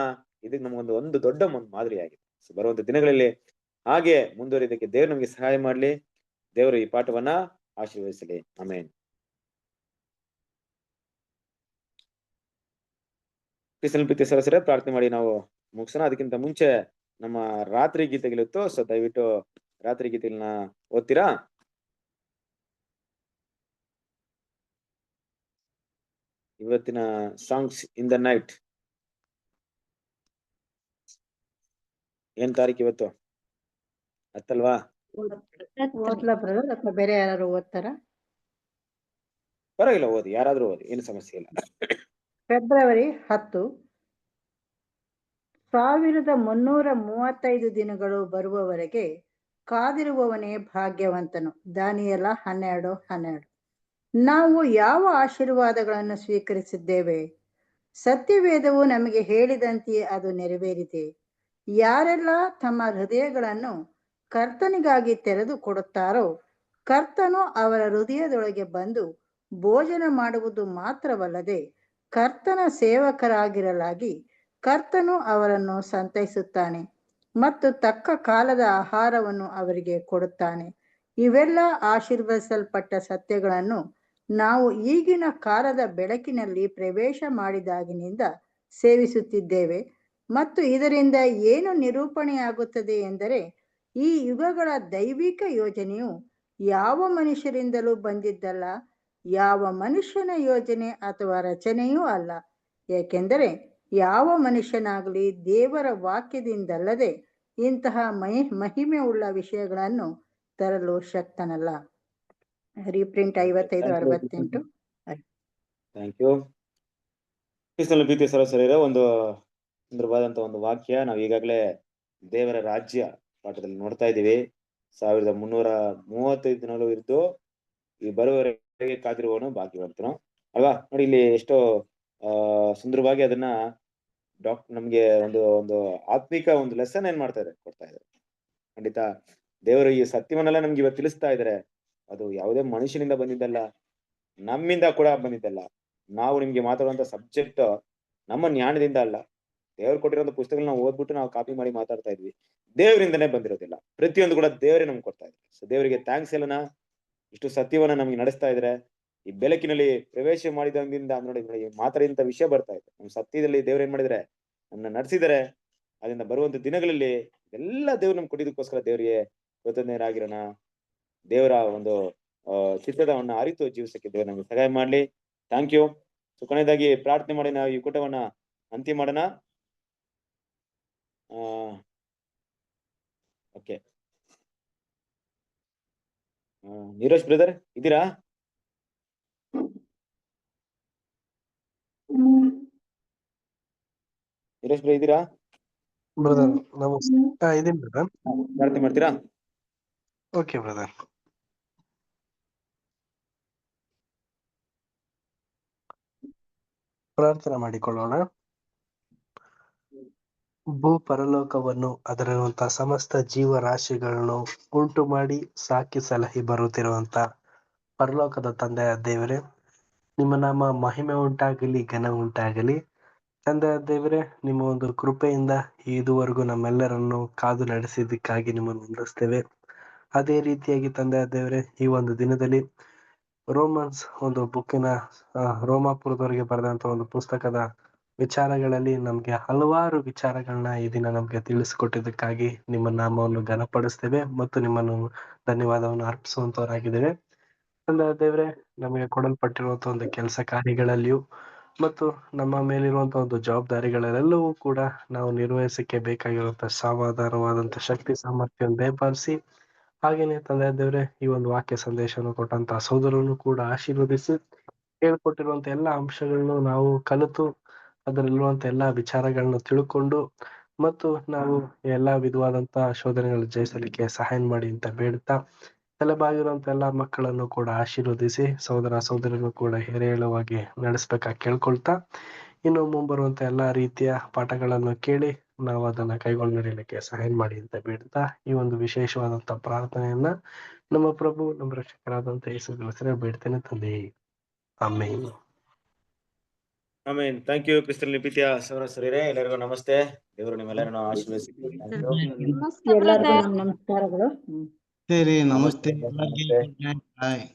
ಇದಕ್ಕೆ ನಮಗೊಂದು ದೊಡ್ಡ ಒಂದು ಮಾದರಿಯಾಗಿದೆ. ಬರುವಂತ ದಿನಗಳಲ್ಲಿ ಹಾಗೆ ಮುಂದುವರಿಯೋದಕ್ಕೆ ದೇವ್ರು ನಮಗೆ ಸಹಾಯ ಮಾಡ್ಲಿ. ದೇವರು ಈ ಪಾಠವನ್ನ ಆಶೀರ್ವದಿಸಲಿ. ಆಮೇನ್. ಕ್ರಿಸ್ತನ ಪ್ರೀತಿಯ ಸಹೋದರರೇ, ಪ್ರಾರ್ಥನೆ ಮಾಡಿ ನಾವು ಮುಗಿಸೋಣ. ಅದಕ್ಕಿಂತ ಮುಂಚೆ ನಮ್ಮ ರಾತ್ರಿ ಗೀತೆಗಳಿತ್ತು, ಸೊ ದಯವಿಟ್ಟು ರಾತ್ರಿ ಗೀತೆಗಳನ್ನ ಓದ್ತೀರಾ? ಇವತ್ತಿನ ಸಾಂಗ್ಸ್ ಇನ್ ದ ನೈಟ್. ಏನ್ ತಾರೀಕು ಇವತ್ತು? 10 ಅಲ್ವಾ? ಓದ್ಲಾ ಬ್ರದರ್ ಅಥವಾ ಬೇರೆ ಯಾರು ಓದ್ತಾರ? ಪರವಾಗಿಲ್ಲ, ಓದಿ, ಯಾರಾದ್ರೂ ಓದಿ, ಏನು ಸಮಸ್ಯೆ ಇಲ್ಲ. ಫೆಬ್ರವರಿ 10, 1335 ದಿನಗಳು ಬರುವವರೆಗೆ ಕಾದಿರುವವನೇ ಭಾಗ್ಯವಂತನು. ದಾನಿಯೇಲ 12:12. ನಾವು ಯಾವ ಆಶೀರ್ವಾದಗಳನ್ನು ಸ್ವೀಕರಿಸಿದ್ದೇವೆ? ಸತ್ಯವೇದವು ನಮಗೆ ಹೇಳಿದಂತೆಯೇ ಅದು ನೆರವೇರಿದೆ. ಯಾರೆಲ್ಲ ತಮ್ಮ ಹೃದಯಗಳನ್ನು ಕರ್ತನಿಗಾಗಿ ತೆರೆದು ಕೊಡುತ್ತಾರೋ ಕರ್ತನು ಅವರ ಹೃದಯದೊಳಗೆ ಬಂದು ಭೋಜನ ಮಾಡುವುದು ಮಾತ್ರವಲ್ಲದೆ ಕರ್ತನ ಸೇವಕರಾಗಿರಲಾಗಿ ಕರ್ತನು ಅವರನ್ನು ಸಂತೈಸುತ್ತಾನೆ ಮತ್ತು ತಕ್ಕ ಕಾಲದ ಆಹಾರವನ್ನು ಅವರಿಗೆ ಕೊಡುತ್ತಾನೆ. ಇವೆಲ್ಲ ಆಶೀರ್ವದಿಸಲ್ಪಟ್ಟ ಸತ್ಯಗಳನ್ನು ನಾವು ಈಗಿನ ಕಾಲದ ಬೆಳಕಿನಲ್ಲಿ ಪ್ರವೇಶ ಮಾಡಿದಾಗಿನಿಂದ ಸೇವಿಸುತ್ತಿದ್ದೇವೆ. ಮತ್ತು ಇದರಿಂದ ಏನು ನಿರೂಪಣೆಯಾಗುತ್ತದೆ ಎಂದರೆ, ಈ ಯುಗಗಳ ದೈವಿಕ ಯೋಜನೆಯು ಯಾವ ಮನುಷ್ಯರಿಂದಲೂ ಬಂದಿದ್ದಲ್ಲ, ಯಾವ ಮನುಷ್ಯನ ಯೋಜನೆ ಅಥವಾ ರಚನೆಯೂ ಅಲ್ಲ. ಏಕೆಂದರೆ ಯಾವ ಮನುಷ್ಯನಾಗಲಿ ದೇವರ ವಾಕ್ಯದಿಂದಲ್ಲದೆ ಇಂತಹ ಮಹಿಮೆ ಉಳ್ಳ ವಿಷಯಗಳನ್ನು ತರಲು ಶಕ್ತನಲ್ಲ. ರೀಪ್ರಿಂಟ್ 55:68. Thank you. ಕ್ರಿಸ್ತನ ಪ್ರೀತಿಯ ಸಹೋದರರೇ, ಒಂದು ಸುಂದರವಾದಂತ ಒಂದು ವಾಕ್ಯ. ನಾವು ಈಗಾಗಲೇ ದೇವರ ರಾಜ್ಯ ಪಾಠದಲ್ಲಿ ನೋಡ್ತಾ ಇದ್ದೀವಿ. 1335 ದಿನಗಳು ಇದ್ದು ಈ ಬರುವವರೆಗೆ ಕಾದಿರುವವನು ಭಾಗ್ಯವಂತನು ಅಲ್ವಾ? ನೋಡಿ, ಇಲ್ಲಿ ಎಷ್ಟೋ ಸುಂದರವಾಗಿ ಅದನ್ನ ನಮ್ಗೆ ಒಂದು ಆತ್ಮಿಕ ಒಂದು ಲೆಸನ್ ಏನ್ ಕೊಡ್ತಾ ಇದ್ದಾರೆ. ಖಂಡಿತ ದೇವರು ಈ ಸತ್ಯವನ್ನೆಲ್ಲ ನಮ್ಗೆ ಇವತ್ತು ತಿಳಿಸ್ತಾ ಇದ್ದಾರೆ. ಅದು ಯಾವುದೇ ಮನುಷ್ಯನಿಂದ ಬಂದಿದ್ದಲ್ಲ, ನಮ್ಮಿಂದ ಕೂಡ ಬಂದಿದ್ದಲ್ಲ. ನಾವು ನಿಮ್ಗೆ ಮಾತಾಡುವಂತ ಸಬ್ಜೆಕ್ಟ್ ನಮ್ಮ ಜ್ಞಾನದಿಂದ ಅಲ್ಲ, ದೇವ್ರು ಕೊಟ್ಟಿರೋಂಥ ಪುಸ್ತಕಗಳನ್ನ ಓದ್ಬಿಟ್ಟು ನಾವು ಕಾಪಿ ಮಾಡಿ ಮಾತಾಡ್ತಾ ಇದ್ವಿ. ದೇವರಿಂದನೇ ಬಂದಿರೋದಿಲ್ಲ. ಪ್ರತಿಯೊಂದು ಕೂಡ ದೇವರೇ ನಮ್ಗೆ ಕೊಡ್ತಾ ಇದ್ದಾರೆ. ಸೊ ದೇವರಿಗೆ ಥ್ಯಾಂಕ್ಸ್ ಹೇಳೋಣ. ಇಷ್ಟು ಸತ್ಯವನ್ನ ನಮ್ಗೆ ನಡೆಸ್ತಾ ಇದ್ರೆ, ಈ ಬೆಳಕಿನಲ್ಲಿ ಪ್ರವೇಶ ಮಾಡಿದಂದಿಂದ ನೋಡಿ ಮಾತಾಡಿದಂತ ವಿಷಯ ಬರ್ತಾ ಇದೆ. ನಮ್ಮ ಸತ್ಯದಲ್ಲಿ ದೇವ್ರು ಏನ್ ಮಾಡಿದ್ರೆ ನಮ್ಮನ್ನ ನಡೆಸಿದ್ದಾರೆ. ಅದರಿಂದ ಬರುವಂತ ದಿನಗಳಲ್ಲಿ ಎಲ್ಲ ದೇವ್ರು ನಮ್ಗೆ ಕೊಟ್ಟಿದ್ದಕ್ಕೋಸ್ಕರ ದೇವರಿಗೆ ಕೃತಜ್ಞರಾಗಿರೋಣ. ದೇವರ ಒಂದು ಚಿತ್ತದವನ್ನ ಅರಿತು ಜೀವಿಸಕ್ಕೆ ದೇವರು ನಮ್ಗೆ ಸಹಾಯ ಮಾಡ್ಲಿ. Thank you. ಸೊ ಕೊನೆಯದಾಗಿ ಪ್ರಾರ್ಥನೆ ಮಾಡಿ ನಾವು ಈ ಕೂಟವನ್ನ ಅಂತ್ಯ ಮಾಡೋಣ. ಓಕೆ, ನೀರಜ್ ಬ್ರದರ್ ಇದ್ದೀರಾ? ನೀರಜ್ ಬ್ರದರ್ ಇದ್ದೀರಾ? ಬ್ರದರ್ ನಮಸ್ತೆ. ಇದೀನಿ ಬ್ರದರ್. ಪ್ರಾರ್ಥನೆ ಮಾಡ್ತೀರಾ? Okay brother. ಪ್ರಾರ್ಥನೆ ಮಾಡಿಕೊಳ್ಳೋಣ. ಭೂ ಪರಲೋಕವನ್ನು ಅದರಲ್ಲಿರುವಂತಹ ಸಮಸ್ತ ಜೀವರಾಶಿಗಳನ್ನು ಉಂಟು ಮಾಡಿ ಸಾಕಿ ಸಲಹಿ ಬರುತ್ತಿರುವಂತ ಪರಲೋಕದ ತಂದೆಯ ದೇವರೇ, ನಿಮ್ಮ ನಾಮ ಮಹಿಮೆ ಉಂಟಾಗಲಿ, ಘನ ಉಂಟಾಗಲಿ. ತಂದೆಯ ದೇವರೇ, ನಿಮ್ಮ ಒಂದು ಕೃಪೆಯಿಂದ ಇದುವರೆಗೂ ನಮ್ಮೆಲ್ಲರನ್ನು ಕಾದು ನಡೆಸಿದ್ದಕ್ಕಾಗಿ ನಿಮ್ಮನ್ನು ವಂದಿಸ್ತೇವೆ. ಅದೇ ರೀತಿಯಾಗಿ ತಂದೆಯ ದೇವರೇ, ಈ ಒಂದು ದಿನದಲ್ಲಿ ರೋಮನ್ಸ್ ಒಂದು ಬುಕ್ಕಿನ ರೋಮಾಪುರದವರಿಗೆ ಬರೆದಂತ ಒಂದು ಪುಸ್ತಕದ ವಿಚಾರಗಳಲ್ಲಿ ನಮ್ಗೆ ಹಲವಾರು ವಿಚಾರಗಳನ್ನ ಈ ದಿನ ನಮ್ಗೆ ತಿಳಿಸಿಕೊಟ್ಟಿದ್ದಕ್ಕಾಗಿ ನಿಮ್ಮ ನಾಮವನ್ನು ಘನಪಡಿಸ್ತೇವೆ ಮತ್ತು ನಿಮ್ಮನ್ನು ಧನ್ಯವಾದವನ್ನು ಅರ್ಪಿಸುವಂತವರಾಗಿದ್ದೇವೆ. ತಂದೆಯ ದೇವರೇ, ನಮಗೆ ಕೊಡಲ್ಪಟ್ಟಿರುವಂತಹ ಒಂದು ಕೆಲಸ ಕಾರ್ಯಗಳಲ್ಲಿಯೂ ಮತ್ತು ನಮ್ಮ ಮೇಲಿರುವಂತಹ ಒಂದು ಜವಾಬ್ದಾರಿಗಳಲ್ಲೆಲ್ಲವೂ ಕೂಡ ನಾವು ನಿರ್ವಹಿಸಕ್ಕೆ ಬೇಕಾಗಿರುವಂತಹ ಸಮಾಧಾನವಾದಂತಹ ಶಕ್ತಿ ಸಾಮರ್ಥ್ಯವನ್ನು ದಯಪಾಲಿಸಿ, ಹಾಗೇನೆ ತಂದೆಯ ದೇವರೇ, ಈ ಒಂದು ವಾಕ್ಯ ಸಂದೇಶವನ್ನು ಕೊಟ್ಟಂತಹ ಸೋದರನ್ನು ಕೂಡ ಆಶೀರ್ವದಿಸಿ, ಹೇಳ್ಕೊಟ್ಟಿರುವಂತ ಎಲ್ಲಾ ಅಂಶಗಳನ್ನು ನಾವು ಕಲಿತು ಅದರಲ್ಲಿರುವಂತ ಎಲ್ಲಾ ವಿಚಾರಗಳನ್ನು ತಿಳ್ಕೊಂಡು ಮತ್ತು ನಾವು ಎಲ್ಲಾ ವಿಧವಾದಂತಹ ಶೋಧನೆಗಳು ಜಯಿಸಲಿಕ್ಕೆ ಸಹಾಯ ಮಾಡಿ ಅಂತ ಬೇಡ್ತಾ, ತಲೆಬಾಗಿರುವಂತ ಎಲ್ಲಾ ಮಕ್ಕಳನ್ನು ಕೂಡ ಆಶೀರ್ವದಿಸಿ, ಸಹೋದರ ಸಹೋದರನ್ನು ಕೂಡ ಹೇರಳವಾಗಿ ನಡೆಸಬೇಕಾಗಿ ಕೇಳ್ಕೊಳ್ತಾ, ಇನ್ನು ಮುಂಬರುವಂತ ಎಲ್ಲಾ ರೀತಿಯ ಪಾಠಗಳನ್ನು ಕೇಳಿ ನಾವು ಅದನ್ನ ಕೈಗೊಂಡು ನಡೆಯಲಿಕ್ಕೆ ಸಹಾಯ ಮಾಡಿ ಅಂತ ಬೇಡ್ತಾ, ಈ ಒಂದು ವಿಶೇಷವಾದಂತ ಪ್ರಾರ್ಥನೆಯನ್ನ ನಮ್ಮ ಪ್ರಭು ನಮ್ಮ ರಕ್ಷಕರಾದಂತ ಯೇಸು ಕ್ರಿಸ್ತನಲ್ಲಿ ಬೇಡ್ತೇನೆ ತಂದೆ, ಆಮೇನ್. ಆಮೇನ್. ಥ್ಯಾಂಕ್ ಯು ಕ್ರಿಸ್ತನಲ್ಲಿ ಪ್ರೀತಿಯ ಸಹೋದರ ಸಹೋದರಿಯರೇ, ಎಲ್ಲರಿಗೂ ನಮಸ್ತೆ. ದೇವರು ನಿಮ್ಮೆಲ್ಲರನ್ನು ಆಶೀರ್ವದಿಸಿ. ಎಲ್ಲರಿಗೂ ನಮ್ಮ ನಮಸ್ಕಾರಗಳು. ಸರಿ, ನಮಸ್ತೆ. ನಮಸ್ತೆ. ಬಾಯ್.